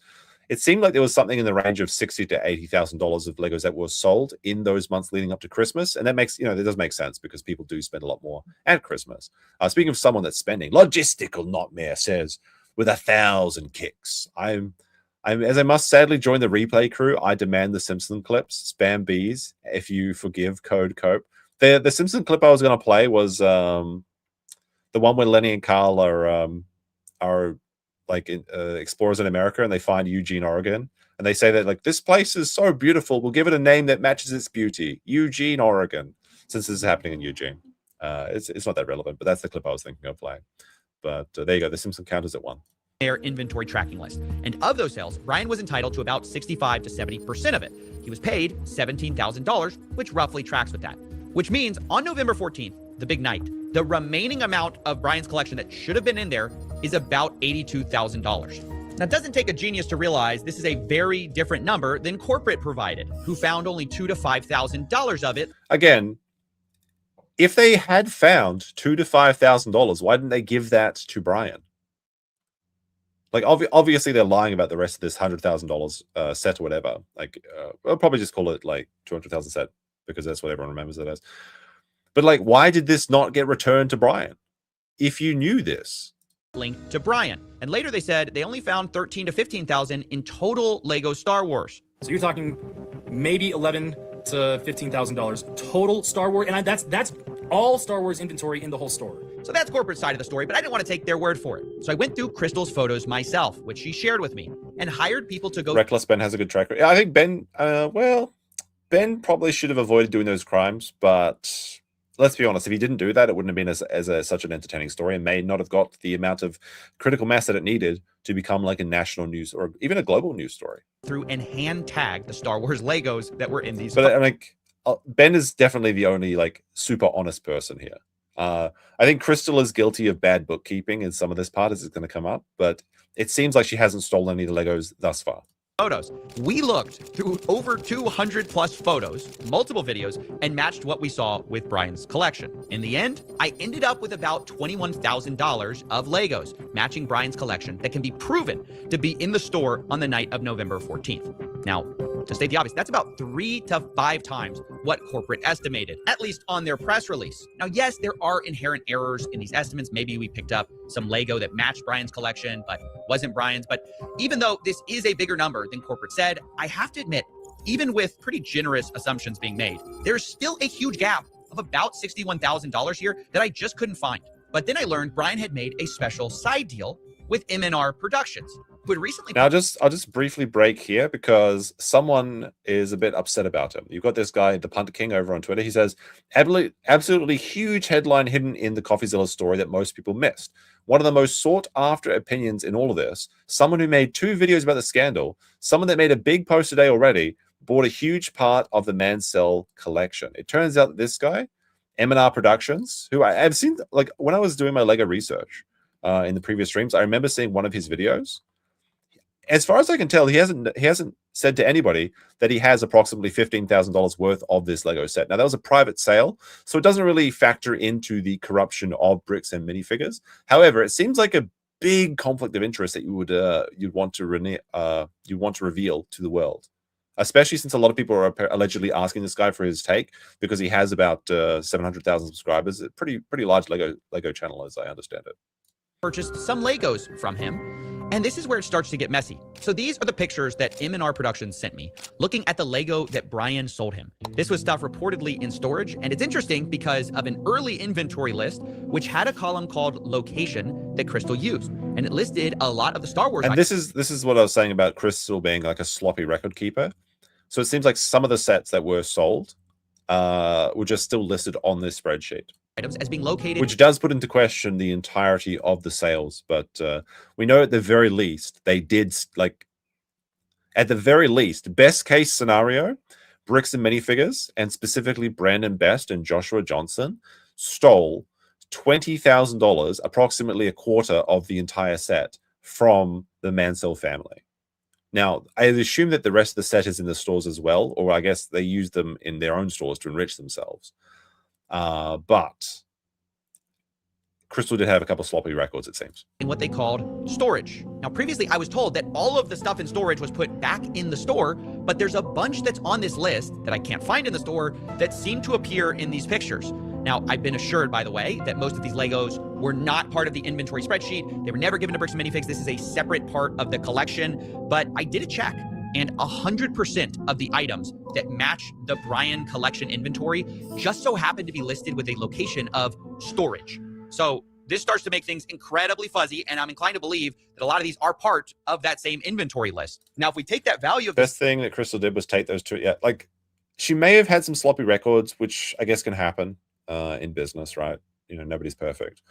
it seemed like there was something in the range of $60,000 to $80,000 of Legos that were sold in those months leading up to Christmas. And that makes, that does make sense because people do spend a lot more at Christmas. Speaking of someone that's spending, logistical nightmare says, with 1,000 kicks. As I must sadly join the replay crew, I demand the Simpson clips, spam bees, if you forgive code cope. The Simpson clip I was going to play was the one where Lenny and Carl are like explorers in America, and they find Eugene, Oregon, and they say that like, this place is so beautiful, we'll give it a name that matches its beauty, Eugene, Oregon, since this is happening in Eugene. It's not that relevant, but that's the clip I was thinking of playing. But there you go, the Simpson counters at 1.
Their inventory tracking list. And of those sales, Bryan was entitled to about 65 to 70% of it. He was paid $17,000, which roughly tracks with that. Which means on November 14th, the big night, the remaining amount of Bryan's collection that should have been in there is about $82,000. Now, it doesn't take a genius to realize this is a very different number than corporate provided, who found only $2,000 to $5,000 of it.
Again, if they had found $2,000 to $5,000, why didn't they give that to Bryan? Like, obviously, they're lying about the rest of this $100,000 set or whatever. Like, I'll probably just call it like 200,000 set because that's what everyone remembers it as. But like, why did this not get returned to Bryan? If you knew this.
Linked to Bryan. And later they said they only found 13 to 15,000 in total Lego Star Wars.
So you're talking maybe $11,000 to $15,000 total Star Wars, and that's all Star Wars inventory in the whole store.
So that's corporate side of the story, but I didn't want to take their word for it. So I went through Crystal's photos myself, which she shared with me, and hired people to go.
Reckless Ben has a good track record. I think Ben, Ben probably should have avoided doing those crimes, but let's be honest, if he didn't do that, it wouldn't have been such an entertaining story, and may not have got the amount of critical mass that it needed to become like a national news or even a global news story.
Through and hand tag the Star Wars Legos that were in these.
But like, Ben is definitely the only like super honest person here. I think Crystal is guilty of bad bookkeeping in some of this part as it's going to come up, but it seems like she hasn't stolen any of the Legos thus far.
Photos. We looked through over 200 plus photos, multiple videos, and matched what we saw with Bryan's collection. In the end, I ended up with about $21,000 of Legos matching Bryan's collection that can be proven to be in the store on the night of November 14th. Now, to state the obvious, that's about 3 to 5 times what corporate estimated, at least on their press release. Now, yes, there are inherent errors in these estimates. Maybe we picked up some Lego that matched Bryan's collection, but wasn't Bryan's. But even though this is a bigger number than corporate said, I have to admit, even with pretty generous assumptions being made, there's still a huge gap of about $61,000 here that I just couldn't find. But then I learned Bryan had made a special side deal with M&R Productions, who had recently...
Now, I'll just briefly break here because someone is a bit upset about him. You've got this guy, the Punter King, over on Twitter. He says, absolutely huge headline hidden in the Coffeezilla story that most people missed. One of the most sought after opinions in all of this, someone who made 2 videos about the scandal, someone that made a big post today already, bought a huge part of the Mansell collection. It turns out that this guy, M&R Productions, who I've seen, like when I was doing my Lego research in the previous streams, I remember seeing one of his videos. As far as I can tell, he hasn't said to anybody that he has approximately $15,000 worth of this Lego set. Now, that was a private sale, so it doesn't really factor into the corruption of bricks and minifigures. However, it seems like a big conflict of interest that you'd want to reveal to the world. especially since a lot of people are allegedly asking this guy for his take because he has about 700,000 subscribers. A pretty large Lego channel, as I understand it.
Purchased some Legos from him, and this is where it starts to get messy. So these are the pictures that M&R Productions sent me, looking at the Lego that Bryan sold him. This was stuff reportedly in storage, and it's interesting because of an early inventory list, which had a column called location that Crystal used, and it listed a lot of the Star Wars.
And this is what I was saying about Crystal being like a sloppy record keeper. So it seems like some of the sets that were sold were just still listed on this spreadsheet.
Items as being located,
which does put into question the entirety of the sales, but we know at the very least they did, like, at the very least, best case scenario, Bricks and Minifigures, and specifically Brandon Best and Joshua Johnson, stole $20,000, approximately a quarter of the entire set, from the Mansell family. Now, I assume that the rest of the set is in the stores as well, or I guess they use them in their own stores to enrich themselves. But Crystal did have a couple sloppy records, it seems.
In what they called storage. Now, previously, I was told that all of the stuff in storage was put back in the store, but there's a bunch that's on this list that I can't find in the store that seem to appear in these pictures. Now, I've been assured, by the way, that most of these Legos were not part of the inventory spreadsheet. They were never given to Bricks and Minifigs. This is a separate part of the collection, but I did a check, and 100% of the items that match the Bryan collection inventory just so happen to be listed with a location of storage. So this starts to make things incredibly fuzzy, and I'm inclined to believe that a lot of these are part of that same inventory list. Now, if we take that value of
best thing that Crystal did was take those two. Yeah, like she may have had some sloppy records, which I guess can happen in business, right? You know, nobody's perfect.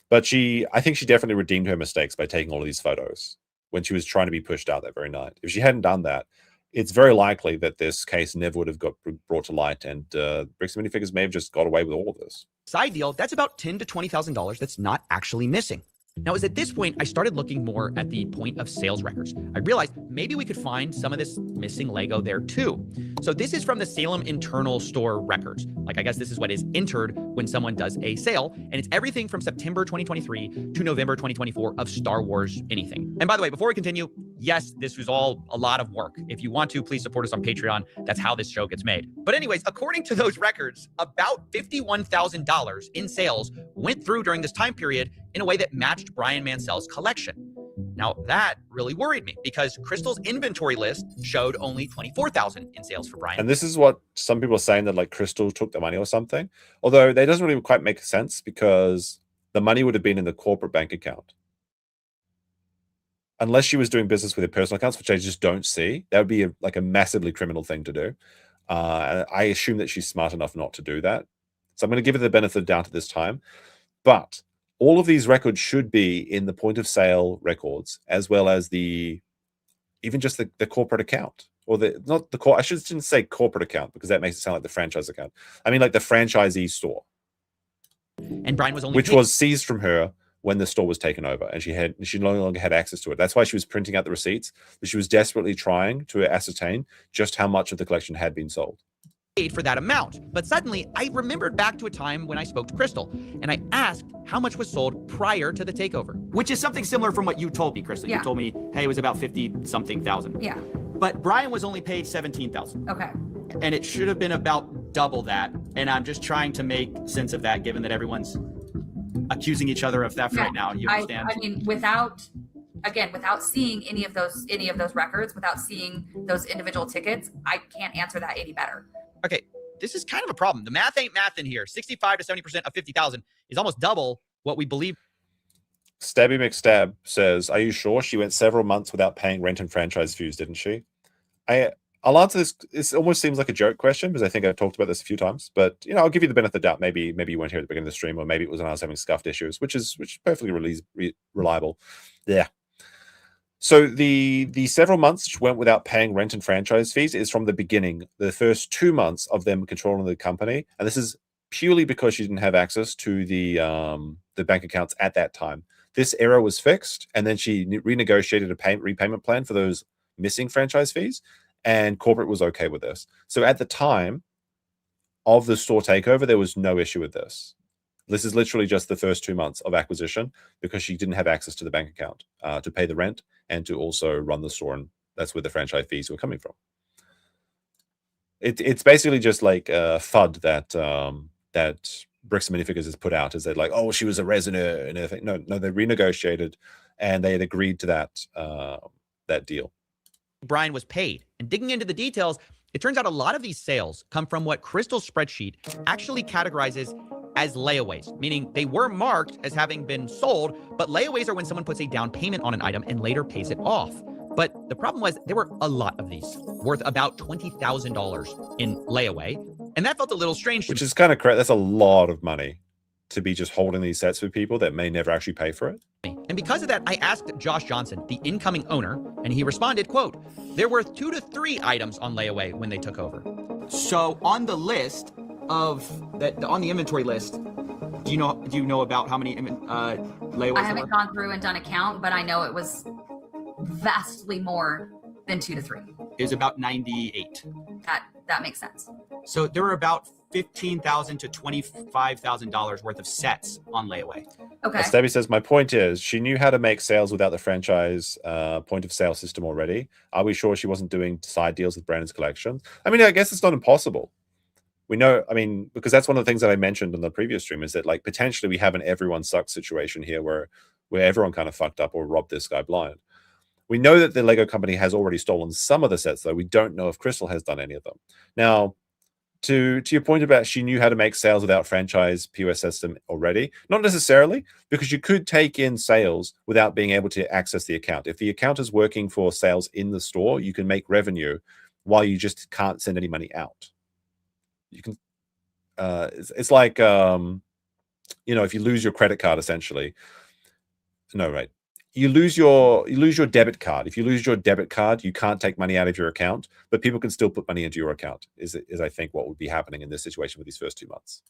But I think she definitely redeemed her mistakes by taking all of these photos when she was trying to be pushed out that very night. If she hadn't done that, it's very likely that this case never would have got brought to light, and Bricks and Minifigures may have just got away with all of this.
Side deal, that's about $10,000 to $20,000 that's not actually missing. Now, it was at this point I started looking more at the point of sales records. I realized maybe we could find some of this missing Lego there too. So this is from the Salem internal store records. Like, I guess this is what is entered when someone does a sale, and it's everything from September 2023 to November 2024 of Star Wars anything. And by the way, before we continue, yes, this was all a lot of work. If you want to, please support us on Patreon. That's how this show gets made. But anyways, according to those records, about $51,000 in sales went through during this time period in a way that matched Bryan Mansell's collection. Now, that really worried me because Crystal's inventory list showed only $24,000 in sales for Bryan.
And this is what some people are saying, that like Crystal took the money or something. Although that doesn't really quite make sense because the money would have been in the corporate bank account. Unless she was doing business with her personal accounts, which I just don't see. That would be like a massively criminal thing to do. I assume that she's smart enough not to do that. So I'm going to give her the benefit of the doubt at this time. But all of these records should be in the point of sale records, as well as even just the corporate account, or I shouldn't say corporate account because that makes it sound like the franchise account. I mean like the franchisee store.
And Bryan was only
which was seized from her when the store was taken over, and she no longer had access to it. That's why she was printing out the receipts, but she was desperately trying to ascertain just how much of the collection had been sold.
Paid for that amount. But suddenly I remembered back to a time when I spoke to Crystal and I asked how much was sold prior to the takeover.
Which is something similar from what you told me, Crystal.
Yeah.
You told me, hey, it was about 50-something thousand.
Yeah.
But Bryan was only paid 17,000.
Okay.
And it should have been about double that. And I'm just trying to make sense of that, given that everyone's accusing each other of theft right now. You understand?
I mean, without seeing any of those records, without seeing those individual tickets, I can't answer that any better.
Okay, this is kind of a problem. The math ain't math in here. 65 to 70% of 50,000 is almost double what we believe.
Stabby McStab says, "Are you sure she went several months without paying rent and franchise fees, didn't she?" I'll answer this. It almost seems like a joke question because I think I've talked about this a few times. But I'll give you the benefit of the doubt. Maybe you weren't here at the beginning of the stream, or maybe it was when I was having scuffed issues, which is perfectly reliable. Yeah. So the several months she went without paying rent and franchise fees is from the beginning, the first 2 months of them controlling the company, and this is purely because she didn't have access to the bank accounts at that time. This error was fixed, and then she renegotiated a repayment plan for those missing franchise fees, and corporate was okay with this. So at the time of the store takeover, there was no issue with this. This is literally just the first 2 months of acquisition because she didn't have access to the bank account to pay the rent and to also run the store, and that's where the franchise fees were coming from. It's basically just like FUD that that Bricks and Minifigures has put out. Is that like, oh, she was a resident and everything? No, they renegotiated and they had agreed to that deal.
Bryan was paid. And digging into the details, it turns out a lot of these sales come from what Crystal's spreadsheet actually categorizes as layaways, meaning they were marked as having been sold, but layaways are when someone puts a down payment on an item and later pays it off. But the problem was there were a lot of these, worth about $20,000 in layaway, and that felt a little strange to me.
Which is kind of correct. That's a lot of money to be just holding these sets for people that may never actually pay for it.
And because of that, I asked Josh Johnson, the incoming owner, and he responded, quote, "They're worth 2 to 3 items on layaway when they took over."
So on the list of that, on the inventory list, do you know about how many layaways?
I haven't gone through and done a count, but I know it was vastly more than 2 to 3.
It was about 98.
That makes sense.
So there were about $15,000 to $25,000 worth of sets on layaway.
Okay.
Debbie says, my point is, she knew how to make sales without the franchise point of sale system already. Are we sure she wasn't doing side deals with Brandon's collection? I mean, I guess it's not impossible. We know, I mean, because that's one of the things that I mentioned in the previous stream is that, like, potentially we have an everyone sucks situation here where everyone kind of fucked up or robbed this guy blind. We know that the Lego company has already stolen some of the sets, though. We don't know if Crystal has done any of them. Now, to your point about she knew how to make sales without franchise POS system already, not necessarily, because you could take in sales without being able to access the account. If the account is working for sales in the store, you can make revenue while you just can't send any money out. You can, it's like, you know, if you lose your credit card, essentially, no, right. You lose your debit card. If you lose your debit card, you can't take money out of your account, but people can still put money into your account. Is I think what would be happening in this situation with these first 2 months.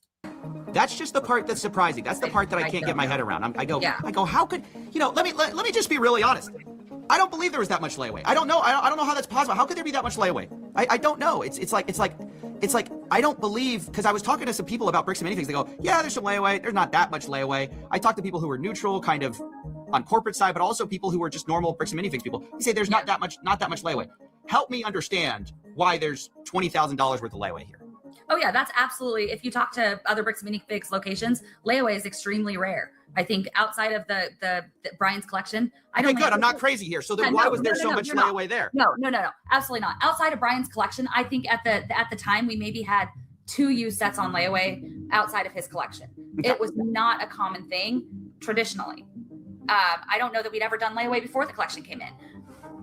That's just the part that's surprising. That's the part that I can't get my head around. I go, how could, you know, let me just be really honest. I don't believe there was that much layaway. I don't know. I don't know how that's possible. How could there be that much layaway? I don't know. It's like I don't believe, because I was talking to some people about Bricks and Minifigures. They go, yeah, there's some layaway. There's not that much layaway. I talked to people who were neutral, kind of on corporate side, but also people who were just normal Bricks and Minifigs people. They say there's not that much layaway. Help me understand why there's $20,000 worth of layaway here.
Oh yeah, that's absolutely. If you talk to other Bricks and Minifigs locations, layaway is extremely rare. I think outside of the Bryan's collection, I don't.
Okay, good. I'm not crazy here. So then, why was there so much layaway there?
No, absolutely not. Outside of Bryan's collection, I think at the time we maybe had 2 used sets on layaway outside of his collection. It was not a common thing traditionally. I don't know that we'd ever done layaway before the collection came in.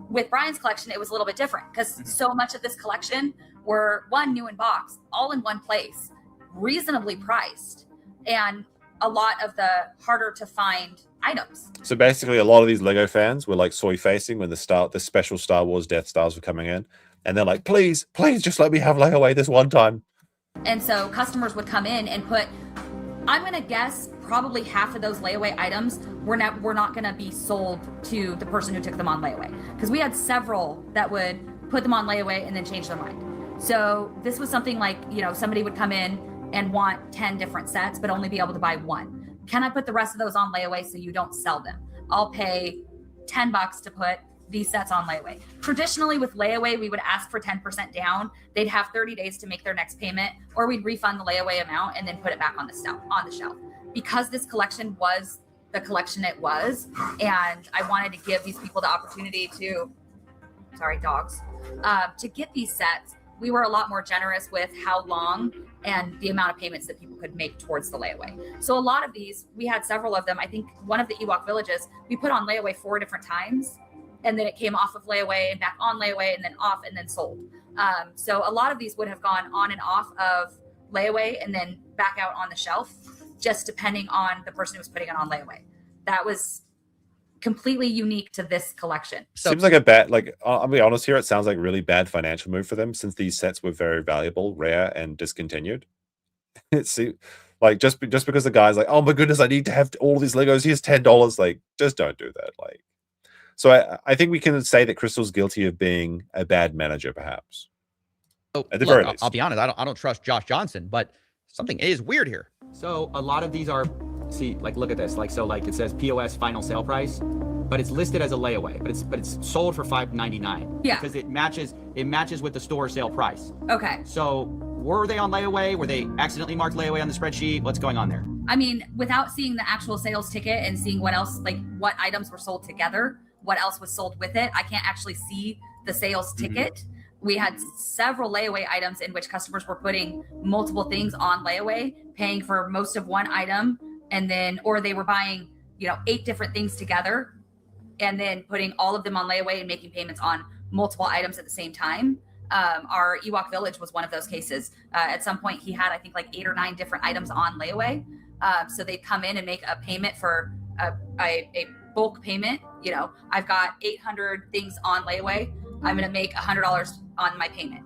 With Bryan's collection, it was a little bit different because so much of this collection were new in box, all in one place, reasonably priced, and a lot of the harder to find items.
So basically, a lot of these Lego fans were like soy facing when the special Star Wars Death Stars were coming in, and they're like, please, just let me have layaway this one time.
And so customers would come in and put, I'm going to guess probably half of those layaway items were not going to be sold to the person who took them on layaway, because we had several that would put them on layaway and then change their mind. So this was something like, you know, somebody would come in and want 10 different sets, but only be able to buy 1. Can I put the rest of those on layaway so you don't sell them? I'll pay $10 to put these sets on layaway. Traditionally with layaway, we would ask for 10% down. They'd have 30 days to make their next payment, or we'd refund the layaway amount and then put it back on the shelf. Because this collection was the collection it was, and I wanted to give these people the opportunity to, to get these sets, we were a lot more generous with how long and the amount of payments that people could make towards the layaway. So a lot of these, we had several of them. I think one of the Ewok villages, we put on layaway 4 different times, and then it came off of layaway and back on layaway and then off and then sold. So a lot of these would have gone on and off of layaway and then back out on the shelf, just depending on the person who was putting it on layaway. That was completely unique to this collection.
Seems like a bad, like, I'll be honest here, it sounds like a really bad financial move for them, since these sets were very valuable, rare, and discontinued. It's like, just because the guy's like, oh my goodness, I need to have all these Legos, here's $10, like, just don't do that. Like, so I think we can say that Crystal's guilty of being a bad manager, perhaps.
So,
at the very least.
I'll be honest, I don't trust Josh Johnson, but something is weird here.
So a lot of these are, see, like, look at this. Like, so like it says POS final sale price,
but it's listed as a layaway, but it's sold for $599.
Yeah.
Because it matches with the store sale price.
Okay.
So were they on layaway? Were they accidentally marked layaway on the spreadsheet? What's going on there?
I mean, without seeing the actual sales ticket and seeing what else, like what items were sold together, what else was sold with it, I can't actually see the sales ticket. We had several layaway items in which customers were putting multiple things on layaway, paying for most of one item, and then, or they were buying, 8 different things together and then putting all of them on layaway and making payments on multiple items at the same time. Our Ewok Village was one of those cases. At some point he had, I think, like 8 or 9 different items on layaway. So they'd come in and make a payment for a bulk payment. I've got 800 things on layaway. I'm going to make $100 on my payment.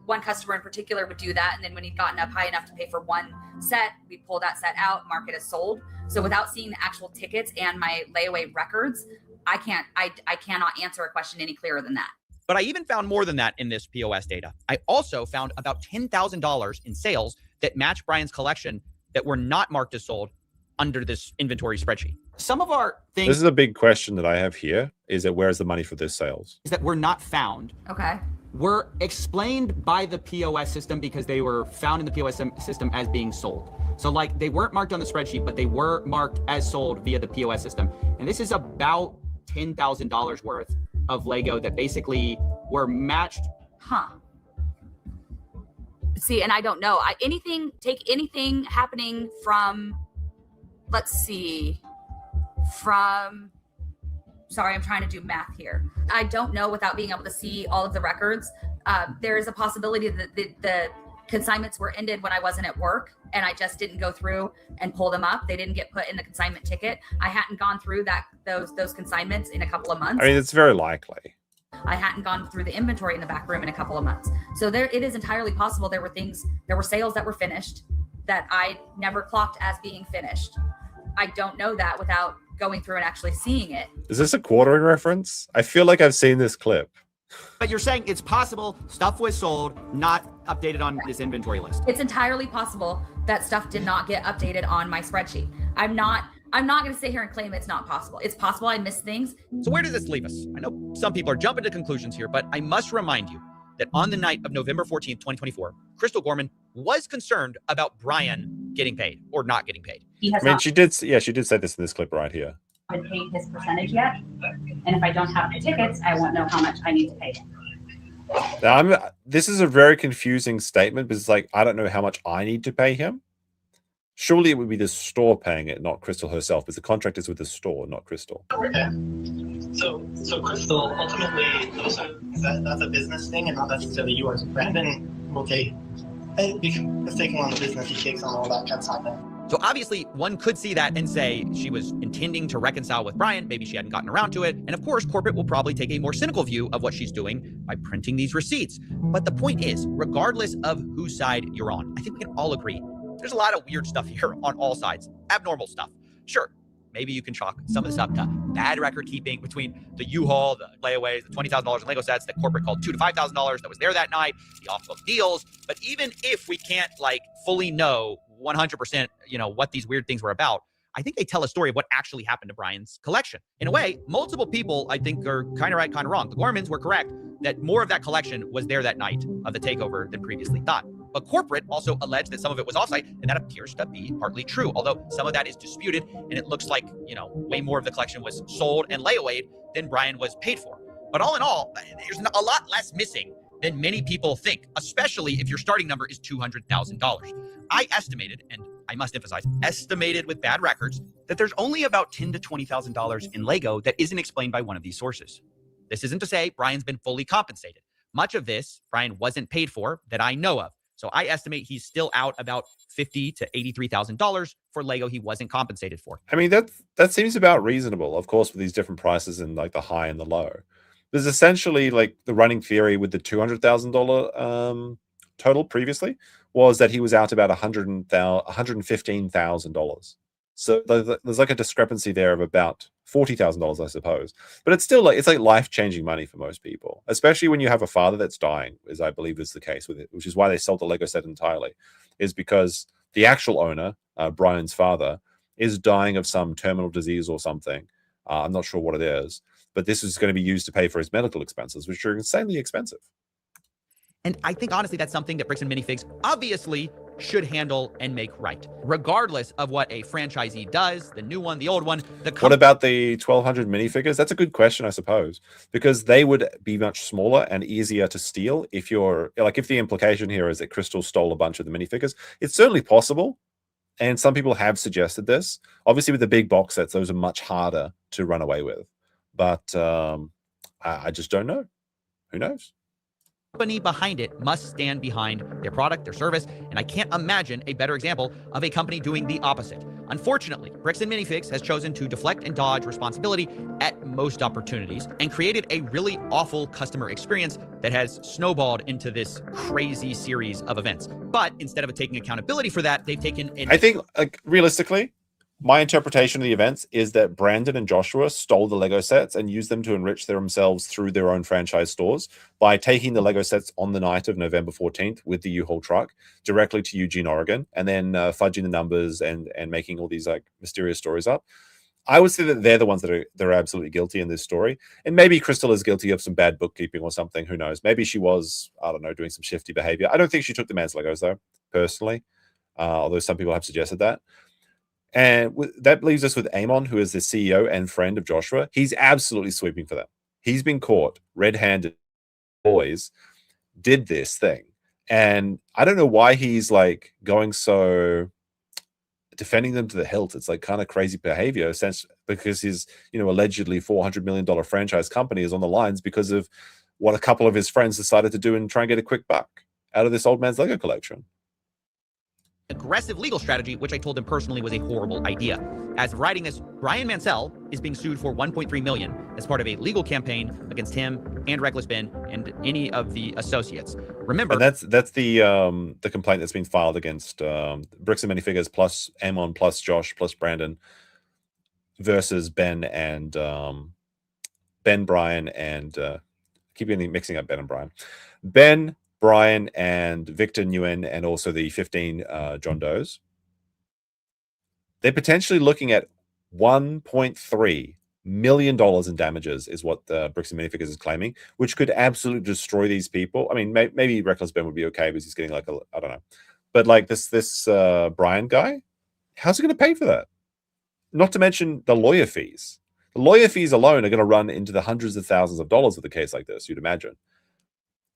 One customer in particular would do that. And then when he'd gotten up high enough to pay for one set, we'd pull that set out, mark it as sold. So without seeing the actual tickets and my layaway records, I cannot answer a question any clearer than that.
But I even found more than that in this POS data. I also found about $10,000 in sales that match Bryan's collection that were not marked as sold under this inventory spreadsheet. Some of our things...
This is a big question that I have here, is that where's the money for this sales?
...is that were not found.
Okay.
Were explained by the POS system because they were found in the POS system as being sold. So like they weren't marked on the spreadsheet, but they were marked as sold via the POS system. And this is about $10,000 worth of Lego that basically were matched.
Huh. See, and I don't know. Take anything happening from, let's see, sorry, I'm trying to do math here. I don't know without being able to see all of the records. There is a possibility that the consignments were ended when I wasn't at work and I just didn't go through and pull them up. They didn't get put in the consignment ticket. I hadn't gone through those consignments in a couple of months.
I mean, it's very likely.
I hadn't gone through the inventory in the back room in a couple of months. So it is entirely possible there were sales that were finished that I never clocked as being finished. I don't know that without going through and actually seeing it.
Is this a quartering reference? I feel like I've seen this clip.
But you're saying it's possible stuff was sold, not updated on this inventory list.
It's entirely possible that stuff did not get updated on my spreadsheet. I'm not going to sit here and claim it's not possible. It's possible I missed things.
So where does this leave us? I know some people are jumping to conclusions here, but I must remind you that on the night of November 14th, 2024, Crystal Gorman was concerned about Bryan getting paid or not getting paid.
She did say this in this clip right here.
Been paid his percentage yet, and if I don't have the tickets, I won't know how much I need to pay him.
Now, this is a very confusing statement because it's like, I don't know how much I need to pay him. Surely it would be the store paying it, not Crystal herself, because the contract is with the store, not Crystal.
Okay. So Crystal, ultimately, that's a business thing and not necessarily yours. Brandon will take, because taking on the business, he takes on all that kind of side there.
So obviously one could see that and say she was intending to reconcile with Bryan. Maybe she hadn't gotten around to it. And of course, corporate will probably take a more cynical view of what she's doing by printing these receipts. But the point is, regardless of whose side you're on, I think we can all agree there's a lot of weird stuff here on all sides, abnormal stuff. Sure, maybe you can chalk some of this up to bad record keeping between the U-Haul, the layaways, the $20,000 in Lego sets that corporate called $2,000 to $5,000 that was there that night, the off-book deals. But even if we can't fully know 100%, what these weird things were about, I think they tell a story of what actually happened to Bryan's collection. In a way, multiple people, I think, are kind of right, kind of wrong. The Gormans were correct that more of that collection was there that night of the takeover than previously thought. But corporate also alleged that some of it was offsite, and that appears to be partly true, although some of that is disputed, and it looks like, way more of the collection was sold and layawayed than Bryan was paid for. But all in all, there's a lot less missing than many people think, especially if your starting number is $200,000. I estimated, and I must emphasize, estimated with bad records, that there's only about $10,000 to $20,000 in Lego that isn't explained by one of these sources. This isn't to say Bryan's been fully compensated. Much of this Bryan wasn't paid for that I know of. So I estimate he's still out about $50,000 to $83,000 for Lego he wasn't compensated for.
I mean, that seems about reasonable, of course, with these different prices in the high and the low. There's essentially the running theory with the $200,000 total previously was that he was out about $115,000. So there's a discrepancy there of about $40,000, I suppose. But it's still it's life-changing money for most people, especially when you have a father that's dying, as I believe is the case with it, which is why they sold the Lego set entirely, is because the actual owner, Bryan's father, is dying of some terminal disease or something. I'm not sure what it is, but this is going to be used to pay for his medical expenses, which are insanely expensive.
And I think, honestly, that's something that Bricks and Minifigs obviously should handle and make right, regardless of what a franchisee does, the new one, the old one.
What about the 1,200 minifigures? That's a good question, I suppose, because they would be much smaller and easier to steal. If you're like, if the implication here is that Crystal stole a bunch of the minifigures, it's certainly possible. And some people have suggested this. Obviously, with the big box sets, those are much harder to run away with. But I just don't know. Who knows?
Company behind it must stand behind their product, their service, and I can't imagine a better example of a company doing the opposite. Unfortunately, Bricks and Minifigs has chosen to deflect and dodge responsibility at most opportunities and created a really awful customer experience that has snowballed into this crazy series of events. But instead of taking accountability for that, they've taken
I think, like, realistically, my interpretation of the events is that Brandon and Joshua stole the Lego sets and used them to enrich themselves through their own franchise stores by taking the Lego sets on the night of November 14th with the U-Haul truck directly to Eugene, Oregon, and then fudging the numbers and making all these like mysterious stories up. I would say that they're the ones that are absolutely guilty in this story. And maybe Crystal is guilty of some bad bookkeeping or something. Who knows? Maybe she was, I don't know, doing some shifty behavior. I don't think she took the man's Legos, though, personally, although some people have suggested that. And that leaves us with Amon, who is the CEO and friend of Joshua. He's absolutely sweeping for them. He's been caught red-handed. Boys did this thing. And I don't know why he's like going so defending them to the hilt. It's like kind of crazy behavior because his, allegedly $400 million franchise company is on the lines because of what a couple of his friends decided to do and try and get a quick buck out of this old man's Lego collection.
Aggressive legal strategy, which I told him personally was a horrible idea. As of writing this, Bryan Mansell is being sued for $1.3 million as part of a legal campaign against him and Reckless Ben and any of the associates. Remember,
and that's the complaint that's been filed against Bricks and Minifigures plus Amon plus Josh plus Brandon versus Ben and Bryan and keep mixing up Ben and Bryan. Ben, Bryan, and Victor Nguyen, and also the 15 John Does. They're potentially looking at $1.3 million in damages is what the Bricks and Minifigures is claiming, which could absolutely destroy these people. I mean, maybe Reckless Ben would be okay because he's getting like I don't know. But like this Bryan guy, how's he going to pay for that? Not to mention the lawyer fees. The lawyer fees alone are going to run into the hundreds of thousands of dollars with a case like this, you'd imagine.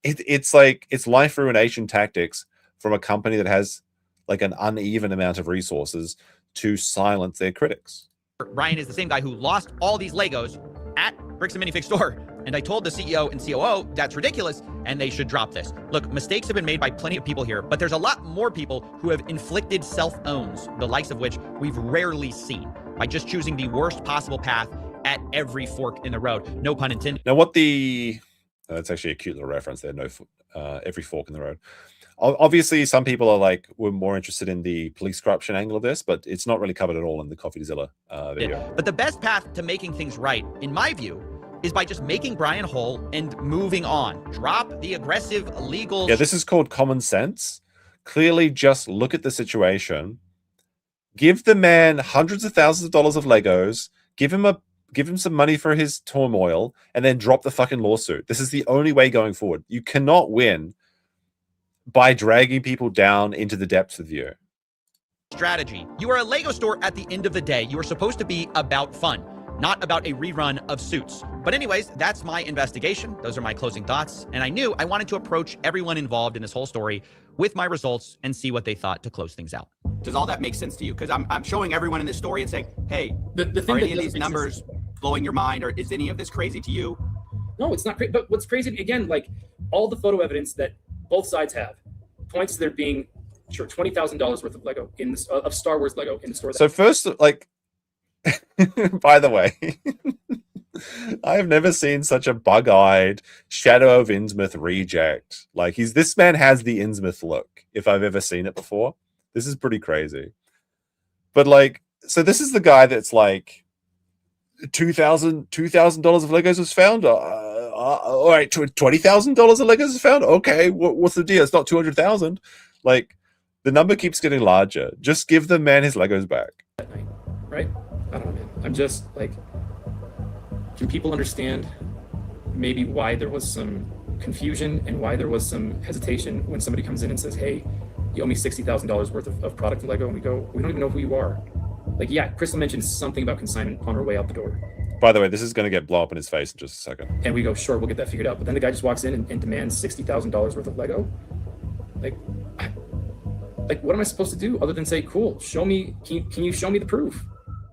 It's like it's life ruination tactics from a company that has like an uneven amount of resources to silence their critics.
Bryan is the same guy who lost all these Legos at Bricks and Minifig store. And I told the CEO and COO that's ridiculous and they should drop this. Look, mistakes have been made by plenty of people here, but there's a lot more people who have inflicted self-owns, the likes of which we've rarely seen, by just choosing the worst possible path at every fork in the road. No pun intended.
Now, that's actually a cute little reference there. Every fork in the road. Obviously, some people were more interested in the police corruption angle of this, but it's not really covered at all in the Coffeezilla video.
But the best path to making things right, in my view, is by just making Bryan whole and moving on. Drop the aggressive legal.
Yeah, this is called common sense. Clearly, just look at the situation. Give the man hundreds of thousands of dollars of Legos. Give him some money for his turmoil, and then drop the fucking lawsuit. This is the only way going forward. You cannot win by dragging people down into the depths with you.
Strategy. You are a Lego store at the end of the day. You are supposed to be about fun, not about a rerun of Suits. But anyways, that's my investigation. Those are my closing thoughts. And I knew I wanted to approach everyone involved in this whole story with my results and see what they thought to close things out.
Does all that make sense to you? Because I'm showing everyone in this story and saying, hey,
the thing
are
that
any of these numbers blowing your mind, or is any of this crazy to you?
No, it's not crazy. But what's crazy, again, like all the photo evidence that both sides have points to there being $20,000 worth of Lego of Star Wars Lego in the store.
So first, by the way, I have never seen such a bug-eyed Shadow of Innsmouth reject. This man has the Innsmouth look, if I've ever seen it before. This is pretty crazy. But so this is the guy that's like $2,000 of Legos was found. All right, $20,000 of Legos is found. Okay, what's the deal? It's not 200,000. The number keeps getting larger. Just give the man his Legos back.
Right? I don't know, man. I'm just Can people understand maybe why there was some confusion and why there was some hesitation when somebody comes in and says, hey, you owe me $60,000 worth of product in Lego, and we go, we don't even know who you are. Like, yeah, Crystal mentioned something about consignment on her way out the door.
By the way, this is going to get blow up in his face in just a second.
And we go, sure, we'll get that figured out. But then the guy just walks in and demands $60,000 worth of Lego. Like, what am I supposed to do other than say, cool, show me, can you show me the proof?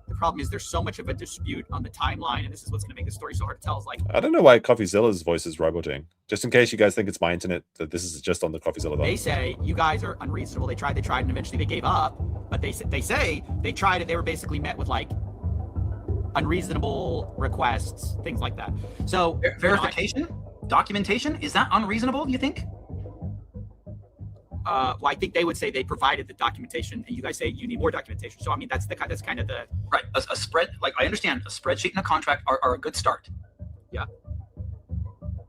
The problem is there's so much of a dispute on the timeline, and this is what's going to make the story so hard to tell. Is like,
I don't know why Coffeezilla's voice is roboting. Just in case you guys think it's my internet, that this is just on the Coffeezilla.
they say you guys are unreasonable. They tried, and eventually they gave up. But they say they tried it. They were basically met with like unreasonable requests, things like that. So
verification, documentation, is that unreasonable? Do you think?
Well, I think they would say they provided the documentation, and you guys say you need more documentation. So I mean, that's kind of the
right. A spread, like I understand, a spreadsheet and a contract are a good start.
Yeah.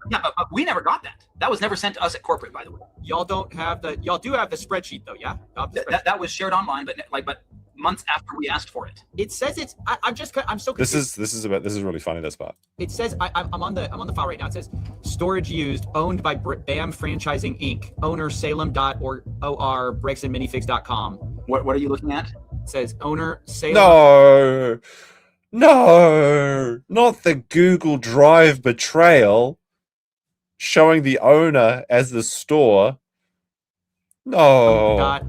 Yeah, but we never got that. That was never sent to us at corporate, by the way.
Y'all do have the spreadsheet though, yeah?
That was shared online, but months after we asked for it.
It says it's. I'm so confused.
This is really funny, this part.
It says I'm on the file right now. It says storage used, owned by BAM Franchising Inc. Owner Salem.or BreaksandMinifigs.com.
What are you looking at?
It says owner Salem.
No, not the Google Drive betrayal. Showing the owner as the store. No.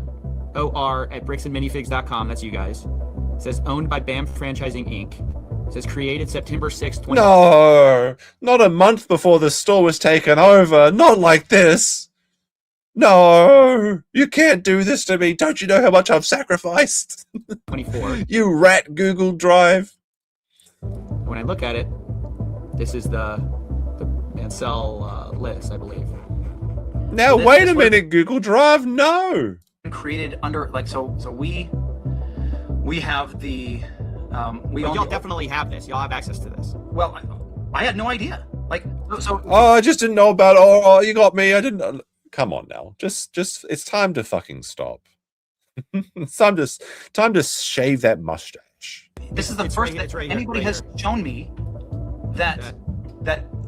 .or at BreaksandMinifigs.com. That's you guys. It says owned by BAM Franchising Inc. It says created September 6th, 20.
No, not a month before the store was taken over. Not like this. No, you can't do this to me. Don't you know how much I've sacrificed?
24.
You rat Google Drive.
When I look at it, this is the Mansell list, I believe.
Now, wait a minute, Google Drive. No.
Created under so we have the
y'all definitely have this. Y'all have access to this.
Well, I had no idea. Like so.
Oh, I just didn't know about. Oh, you got me. I didn't know. Come on now. Just. It's time to fucking stop. It's time to shave that mustache.
This is the first that anybody has shown me that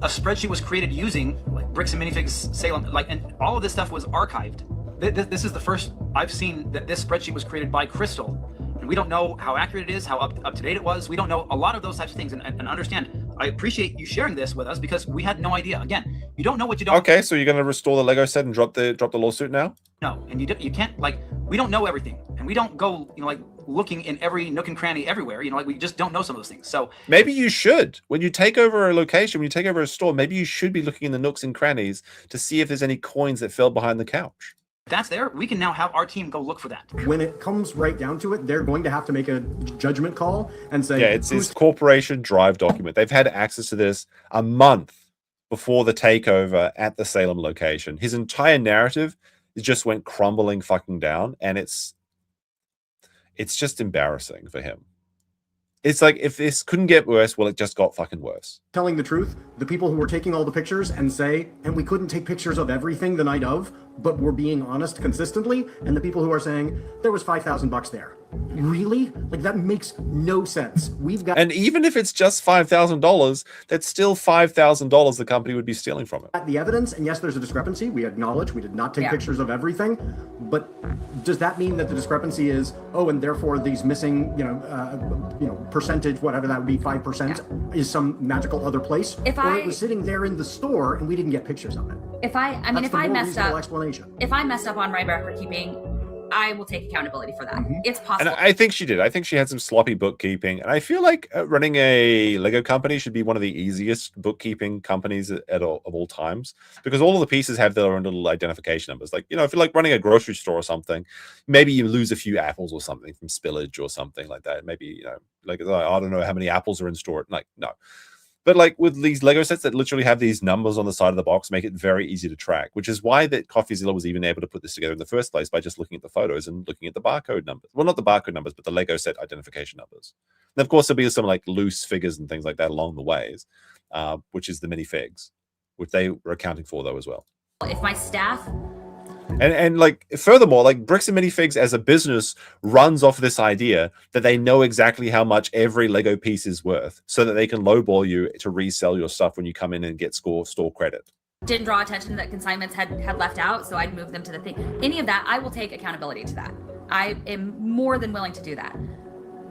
a spreadsheet was created using like Bricks and Minifigs Salem, and all of this stuff was archived. This is the first I've seen that this spreadsheet was created by Crystal, and we don't know how accurate it is, how up to date it was. We don't know a lot of those types of things, and understand. I appreciate you sharing this with us because we had no idea. Again, you don't know what you don't.
Okay, so you're gonna restore the Lego set and drop the lawsuit now?
No, and you can't, like, we don't know everything, and we don't go like looking in every nook and cranny everywhere. Like we just don't know some of those things. So
maybe you should, when you take over a location, when you take over a store, maybe you should be looking in the nooks and crannies to see if there's any coins that fell behind the couch.
That's there. We can now have our team go look for that.
When it comes right down to it, they're going to have to make a judgment call and say,
yeah, it's his corporation drive document. They've had access to this a month before the takeover at the Salem location. His entire narrative just went crumbling fucking down, and it's just embarrassing for him. It's like, if this couldn't get worse, well, it just got fucking worse.
Telling the truth, the people who were taking all the pictures and say, and we couldn't take pictures of everything the night of, but we're being honest consistently, and the people who are saying, there was $5,000 there. Really? Like, that makes no sense. We've got...
And even if it's just $5,000, that's still $5,000 the company would be stealing from it.
The evidence, and yes, there's a discrepancy. We acknowledge we did not take pictures of everything, but does that mean that the discrepancy is, oh, and therefore these missing, percentage, whatever that would be, 5%, is some magical other place? Or it was sitting there in the store and we didn't get pictures of it.
If I messed up,
explanation.
If I messed up on my record keeping, I will take accountability for that. It's possible.
And I think she did. I think she had some sloppy bookkeeping. And I feel like running a Lego company should be one of the easiest bookkeeping companies of all times, because all of the pieces have their own little identification numbers. Like, if you're like running a grocery store or something, maybe you lose a few apples or something from spillage or something like that. Maybe, like, I don't know how many apples are in store. Like, no. But like with these Lego sets that literally have these numbers on the side of the box, make it very easy to track, which is why that Coffeezilla was even able to put this together in the first place, by just looking at the photos and looking at the barcode numbers. Well, not the barcode numbers, but the Lego set identification numbers. And of course, there'll be some like loose figures and things like that along the ways, which is the minifigs, which they were accounting for though as well.
If my staff
And like furthermore, like Bricks and Minifigs as a business runs off this idea that they know exactly how much every Lego piece is worth, so that they can lowball you to resell your stuff when you come in and get store credit.
Didn't draw attention that consignments had left out, so I'd move them to the thing. Any of that, I will take accountability to that. I am more than willing to do that.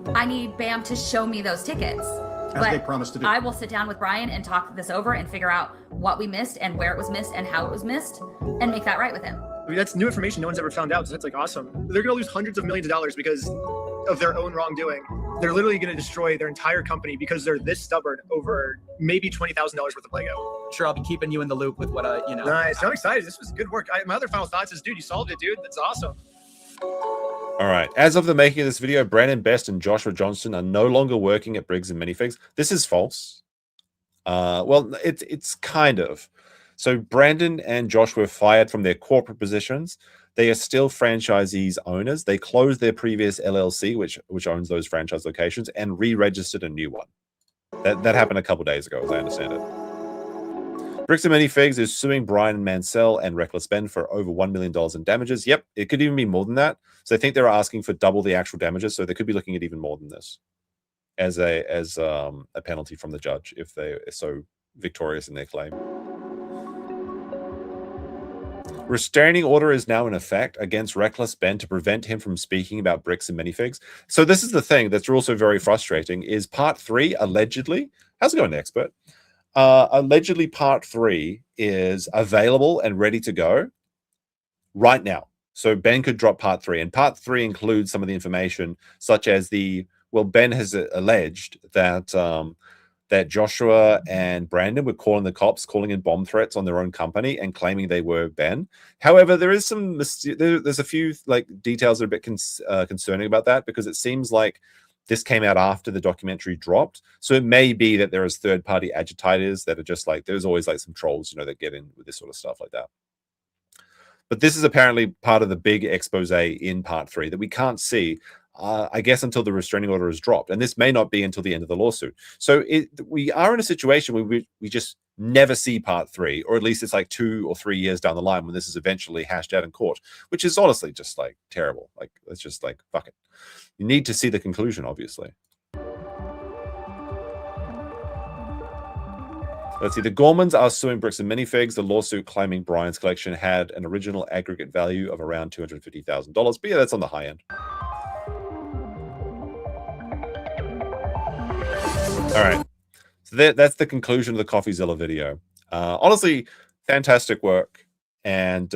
I need BAM to show me those tickets.
As they promised to do.
I will sit down with Bryan and talk this over and figure out what we missed and where it was missed and how it was missed and make that right with him.
I mean, that's new information no one's ever found out, so that's like awesome. They're going to lose hundreds of millions of dollars because of their own wrongdoing. They're literally going to destroy their entire company because they're this stubborn over maybe $20,000 worth of Lego.
Sure, I'll be keeping you in the loop with what
Nice. I'm excited. This was good work. My other final thoughts is, dude, you solved it, dude. That's awesome.
All right. As of the making of this video, Brandon Best and Joshua Johnston are no longer working at Briggs and Minifigs. This is false. Well, it's kind of. So Brandon and Josh were fired from their corporate positions. They are still franchisees owners. They closed their previous LLC, which owns those franchise locations, and re-registered a new one. That happened a couple days ago, as I understand it. Bricks and Minifigs is suing Bryan and Mansell and Reckless Ben for over $1 million in damages. Yep, it could even be more than that. So I think they're asking for double the actual damages. So they could be looking at even more than this as a penalty from the judge if they are so victorious in their claim. Restraining order is now in effect against Reckless Ben to prevent him from speaking about Bricks and Minifigs. So this is the thing that's also very frustrating is part 3 allegedly. How's it going, expert? Allegedly part 3 is available and ready to go right now. So Ben could drop part 3, and part 3 includes some of the information such as Ben has alleged that that Joshua and Brandon were calling the cops, calling in bomb threats on their own company and claiming they were Ben. However, there is there's a few like details that are a bit concerning about that, because it seems like this came out after the documentary dropped. So it may be that there is third-party agitators that are just like, there's always like some trolls, that get in with this sort of stuff like that. But this is apparently part of the big expose in part 3 that we can't see, I guess, until the restraining order is dropped. And this may not be until the end of the lawsuit. So we are in a situation where we just never see part 3, or at least it's like 2 or 3 years down the line when this is eventually hashed out in court, which is honestly just like terrible. Like, it's just like, fuck it. You need to see the conclusion, obviously. Let's see. The Gormans are suing Bricks and Minifigs. The lawsuit claiming Bryan's collection had an original aggregate value of around $250,000. But yeah, that's on the high end. All right. So that's the conclusion of the Coffeezilla video. Honestly, fantastic work. And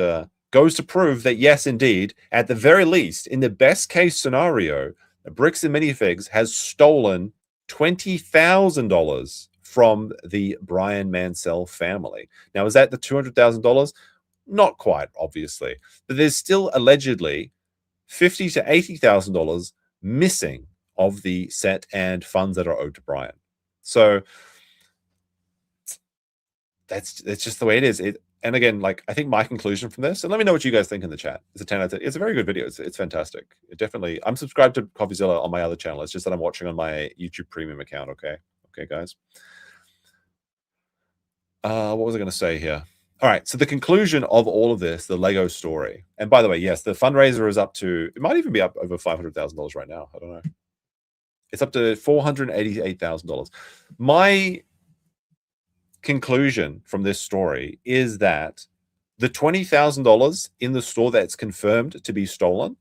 goes to prove that, yes, indeed, at the very least, in the best case scenario, Bricks and Minifigs has stolen $20,000 from the Bryan Mansell family. Now, is that the $200,000? Not quite, obviously. But there's still allegedly $50,000 to $80,000 missing of the set and funds that are owed to Bryan. So that's just the way it is. And again, like, I think my conclusion from this, and let me know what you guys think in the chat. It's a 10 out of 10. It's a very good video. It's fantastic. I'm subscribed to Coffeezilla on my other channel. It's just that I'm watching on my YouTube premium account. Okay, guys. What was I going to say here? All right. So the conclusion of all of this, the Lego story. And by the way, yes, the fundraiser is up to, it might even be up over $500,000 right now. I don't know. It's up to $488,000. My conclusion from this story is that the $20,000 in the store that's confirmed to be stolen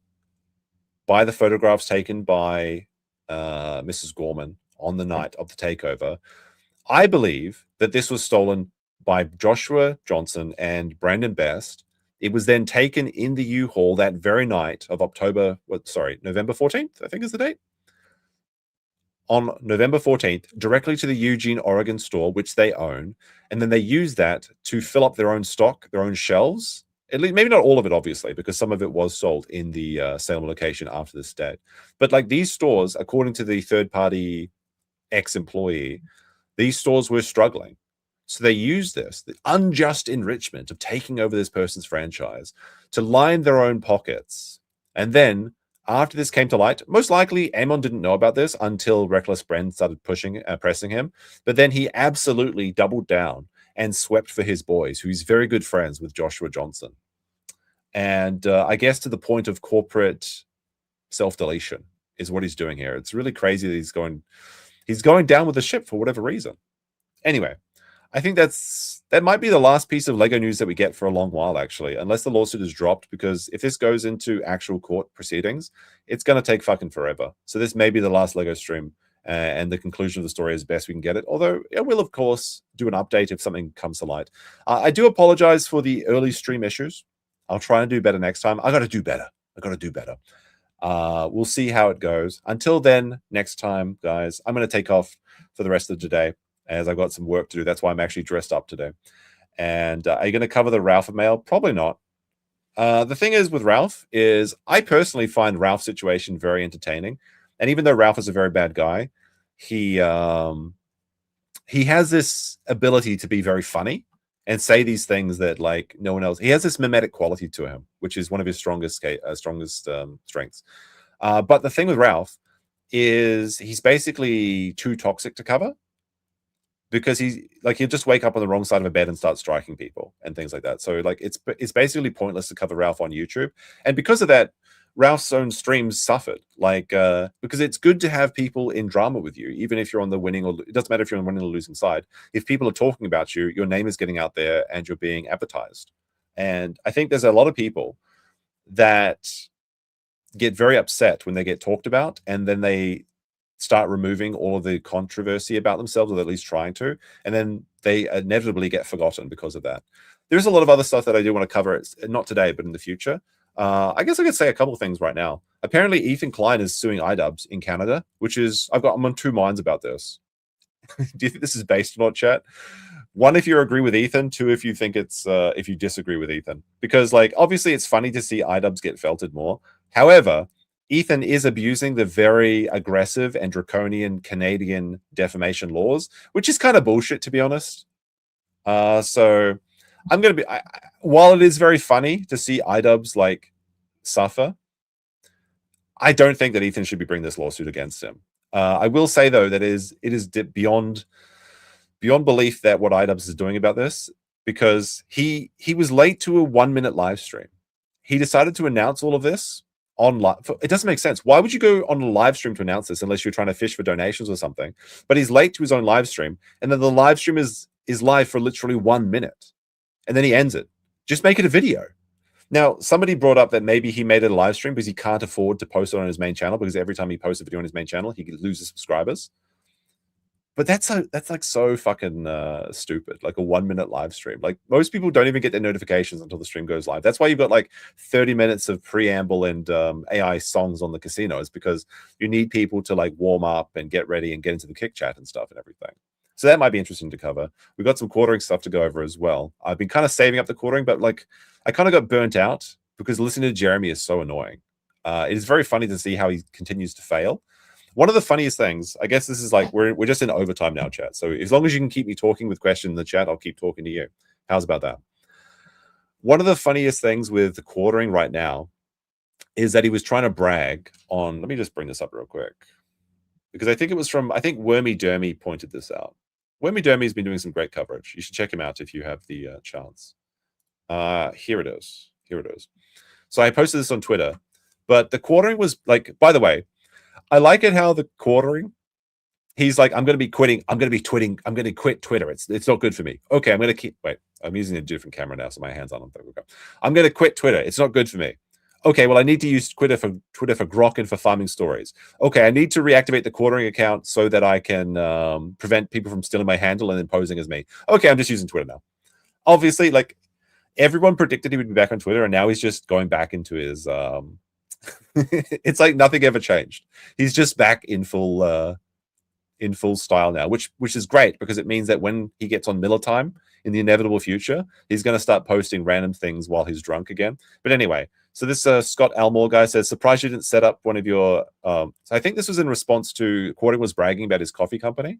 by the photographs taken by Mrs. Gorman on the night of the takeover, I believe that this was stolen by Joshua Johnson and Brandon Best. It was then taken in the U-Haul that very night of November 14th, I think is the date. On November 14th, directly to the Eugene, Oregon store, which they own. And then they use that to fill up their own stock, their own shelves. At least, maybe not all of it, obviously, because some of it was sold in the Salem location after this date. But like these stores, according to the third-party ex-employee, these stores were struggling. So they used this, the unjust enrichment of taking over this person's franchise, to line their own pockets. And then, after this came to light, most likely Amon didn't know about this until Reckless Ben started pressing him. But then he absolutely doubled down and swept for his boys, who he's very good friends with Joshua Johnson. And I guess to the point of corporate self-deletion is what he's doing here. It's really crazy that he's going down with the ship for whatever reason. Anyway, I think that might be the last piece of Lego news that we get for a long while, actually, unless the lawsuit is dropped, because if this goes into actual court proceedings, it's going to take fucking forever. So this may be the last Lego stream, and the conclusion of the story as best we can get it. Although I will, of course, do an update if something comes to light. I do apologize for the early stream issues. I'll try and do better next time. I got to do better. We'll see how it goes. Until then, next time, guys, I'm going to take off for the rest of the day, as I've got some work to do. That's why I'm actually dressed up today. And are you going to cover the Ralph mail? Probably not. The thing is with Ralph is I personally find Ralph's situation very entertaining. And even though Ralph is a very bad guy, he has this ability to be very funny and say these things that like no one else. He has this mimetic quality to him, which is one of his strongest strengths. But the thing with Ralph is he's basically too toxic to cover, because he'll just wake up on the wrong side of a bed and start striking people and things like that. So like it's basically pointless to cover Ralph on YouTube. And because of that, Ralph's own streams suffered, because it's good to have people in drama with you, even if you're on the winning, or it doesn't matter if you're on the winning or losing side. If people are talking about you, your name is getting out there and you're being advertised. And I think there's a lot of people that get very upset when they get talked about, and then they start removing all of the controversy about themselves, or at least trying to, and then they inevitably get forgotten because of that. There's a lot of other stuff that I do want to cover, not today, but in the future. I guess I could say a couple of things right now. Apparently, Ethan Klein is suing iDubbbz in Canada, which is I'm on two minds about this. Do you think this is based or not, chat? One, if you agree with Ethan. Two, if you think it's if you disagree with Ethan, because like obviously it's funny to see iDubbbz get felted more. However, Ethan is abusing the very aggressive and draconian Canadian defamation laws, which is kind of bullshit, to be honest. So I'm going to be, while it is very funny to see iDubbbz like suffer, I don't think that Ethan should be bringing this lawsuit against him. I will say though that it is beyond belief that what iDubbbz is doing about this, because he was late to a 1-minute live stream. He decided to announce all of this on live. It doesn't make sense. Why would you go on a live stream to announce this unless you're trying to fish for donations or something? But he's late to his own live stream, and then the live stream is live for literally 1 minute, and then he ends it. Just make it a video. Now, somebody brought up that maybe he made it a live stream because he can't afford to post it on his main channel, because every time he posts a video on his main channel, he loses subscribers. But that's like so fucking stupid. Like a 1-minute live stream. Like most people don't even get their notifications until the stream goes live. That's why you've got like 30 minutes of preamble and AI songs on the casinos, because you need people to like warm up and get ready and get into the kick chat and stuff and everything. So that might be interesting to cover. We've got some quartering stuff to go over as well. I've been kind of saving up the quartering, but like I kind of got burnt out because listening to Jeremy is so annoying. It is very funny to see how he continues to fail. One of the funniest things, I guess this is like, we're just in overtime now, chat. So as long as you can keep me talking with questions in the chat, I'll keep talking to you. How's about that? One of the funniest things with the quartering right now is that he was trying to brag on, let me just bring this up real quick, because I think it was from, I think Wormy Dermy pointed this out. Wormy Dermy has been doing some great coverage. You should check him out if you have the chance. Here it is. So I posted this on Twitter, but the quartering was like, by the way, I like it how the quartering, he's like, I'm going to be quitting. I'm going to quit Twitter. It's not good for me. Okay, I'm going to keep, wait, I'm using a different camera now, so my hands aren't on there. I'm going to quit Twitter. It's not good for me. Okay, well, I need to use Twitter for grok and for farming stories. Okay, I need to reactivate the quartering account so that I can prevent people from stealing my handle and then posing as me. Okay, I'm just using Twitter now. Obviously, like, everyone predicted he would be back on Twitter, and now he's just going back into his it's like nothing ever changed. He's just back in full style now, which is great, because it means that when he gets on Miller time in the inevitable future, he's going to start posting random things while he's drunk again. But anyway, so this Scott Almore guy says, surprised you didn't set up one of your so I think this was in response to Quartering was bragging about his coffee company.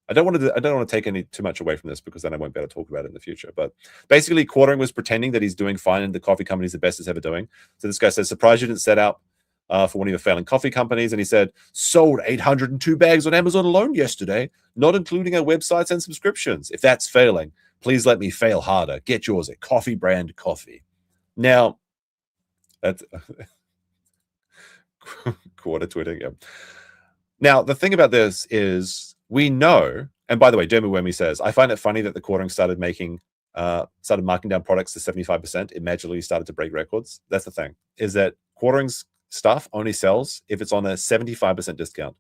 I don't want to take too much away from this, because then I won't be able to talk about it in the future. But basically, Quartering was pretending that he's doing fine and the coffee company is the best it's ever doing. So this guy says, surprised you didn't set up for one of your failing coffee companies. And he said, sold 802 bags on Amazon alone yesterday, not including our websites and subscriptions. If that's failing, please let me fail harder. Get yours at Coffee Brand Coffee. Now, that's quarter tweeting. Yeah. Now, the thing about this is we know, and by the way, Jeremy Wemmy says, I find it funny that the quartering started marking down products to 75%. It magically started to break records. That's the thing, is that quartering's stuff only sells if it's on a 75% discount.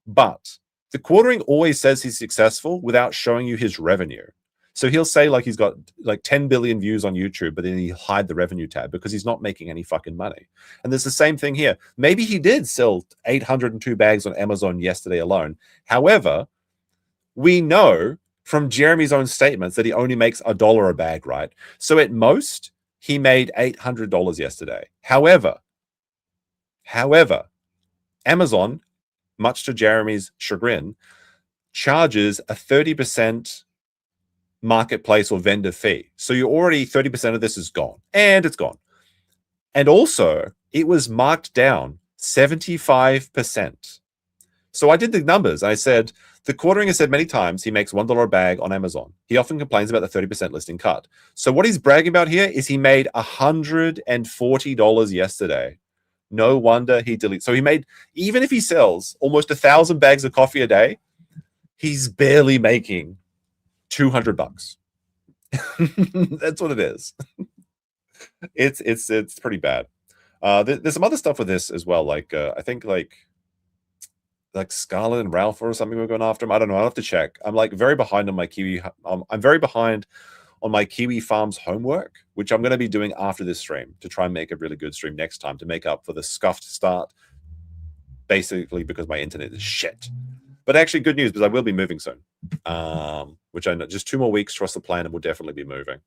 But the quartering always says he's successful without showing you his revenue. So he'll say like he's got like 10 billion views on YouTube, but then he'll hide the revenue tab because he's not making any fucking money. And there's the same thing here. Maybe he did sell 802 bags on Amazon yesterday alone. However, we know from Jeremy's own statements that he only makes $1 a bag, right? So at most, he made $800 yesterday. However, Amazon, much to Jeremy's chagrin, charges a 30% marketplace or vendor fee. So you're already 30% of this is gone, and it's gone. And also, it was marked down 75%. So I did the numbers. I said, the quartering has said many times he makes $1 a bag on Amazon. He often complains about the 30% listing cut. So what he's bragging about here is he made $140 yesterday. No wonder he deletes. So he made, even if he sells almost 1,000 bags of coffee a day, he's barely making $200. That's what it is. It's pretty bad. There's some other stuff with this as well. Like I think like Scarlett and Ralph or something we're going after him. I don't know. I'll have to check. I'm like very behind on my Kiwi. I'm very behind on my Kiwi Farms homework, which I'm going to be doing after this stream to try and make a really good stream next time to make up for the scuffed start. Basically, because my internet is shit. But actually, good news because I will be moving soon. Which I know just 2 more weeks. Trust the plan, and we'll definitely be moving.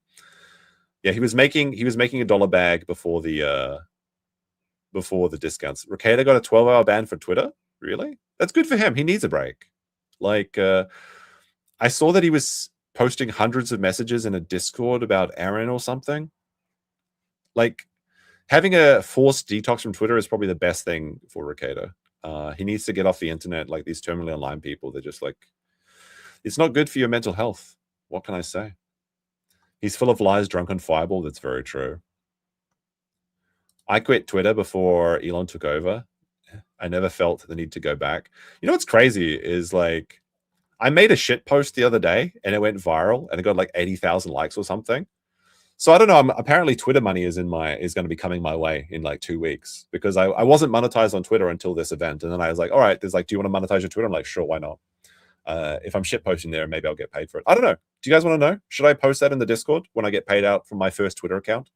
Yeah, he was making $1 bag before the discounts. Ricada got a 12-hour ban for Twitter. Really? That's good for him. He needs a break. Like, I saw that he was posting hundreds of messages in a Discord about Aaron or something. Like, having a forced detox from Twitter is probably the best thing for Ricada. He needs to get off the internet. Like these terminally online people, they're just like, it's not good for your mental health. What can I say? He's full of lies, drunk on Fireball. That's very true. I quit Twitter before Elon took over. I never felt the need to go back. You know what's crazy is like, I made a shit post the other day and it went viral and it got like 80,000 likes or something. So I don't know. Apparently Twitter money is going to be coming my way in like 2 weeks because I wasn't monetized on Twitter until this event. And then I was like, all right, there's like, do you want to monetize your Twitter? I'm like, sure, why not? If I'm shit posting there, maybe I'll get paid for it. I don't know. Do you guys want to know? Should I post that in the Discord when I get paid out from my first Twitter account?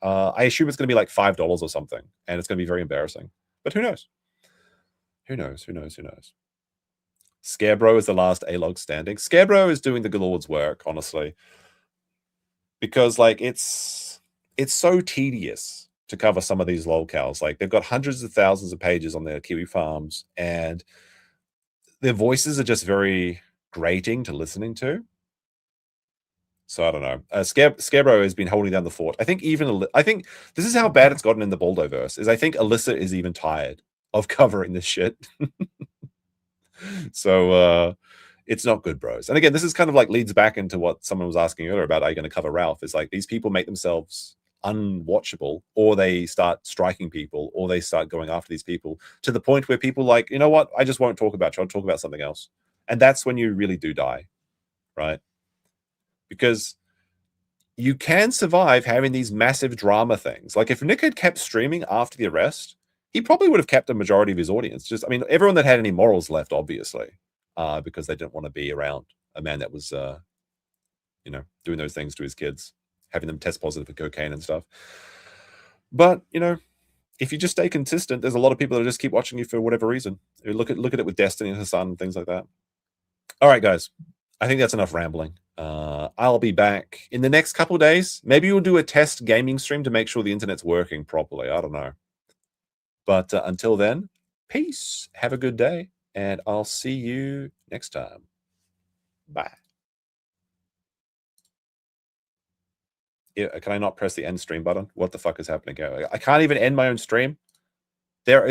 I assume it's going to be like $5 or something, and it's going to be very embarrassing. But who knows? Who knows? Who knows? Who knows? Scarebro is the last A-log standing. Scarebro is doing the good Lord's work, honestly, because like it's so tedious to cover some of these lolcows. Like they've got hundreds of thousands of pages on their Kiwi Farms, and their voices are just very grating to listening to. So I don't know. Scarebro has been holding down the fort. I think this is how bad it's gotten in the Baldoverse. Is I think Alyssa is even tired of covering this shit. So it's not good, bros. And again, this is kind of like leads back into what someone was asking earlier about, are you going to cover Ralph? It's like these people make themselves unwatchable, or they start striking people, or they start going after these people to the point where people like, you know what? I just won't talk about you. I'll talk about something else. And that's when you really do die, right? Because you can survive having these massive drama things. Like if Nick had kept streaming after the arrest, he probably would have kept a majority of his audience. Just, I mean, everyone that had any morals left, obviously, because they didn't want to be around a man that was, you know, doing those things to his kids, having them test positive for cocaine and stuff. But, you know, if you just stay consistent, there's a lot of people that just keep watching you for whatever reason. Look at it with Destiny and Hassan and things like that. All right, guys. I think that's enough rambling. I'll be back in the next couple of days. Maybe we'll do a test gaming stream to make sure the internet's working properly. I don't know. But until then, peace. Have a good day. And I'll see you next time. Bye. Yeah, can I not press the end stream button? What the fuck is happening here? I can't even end my own stream. There is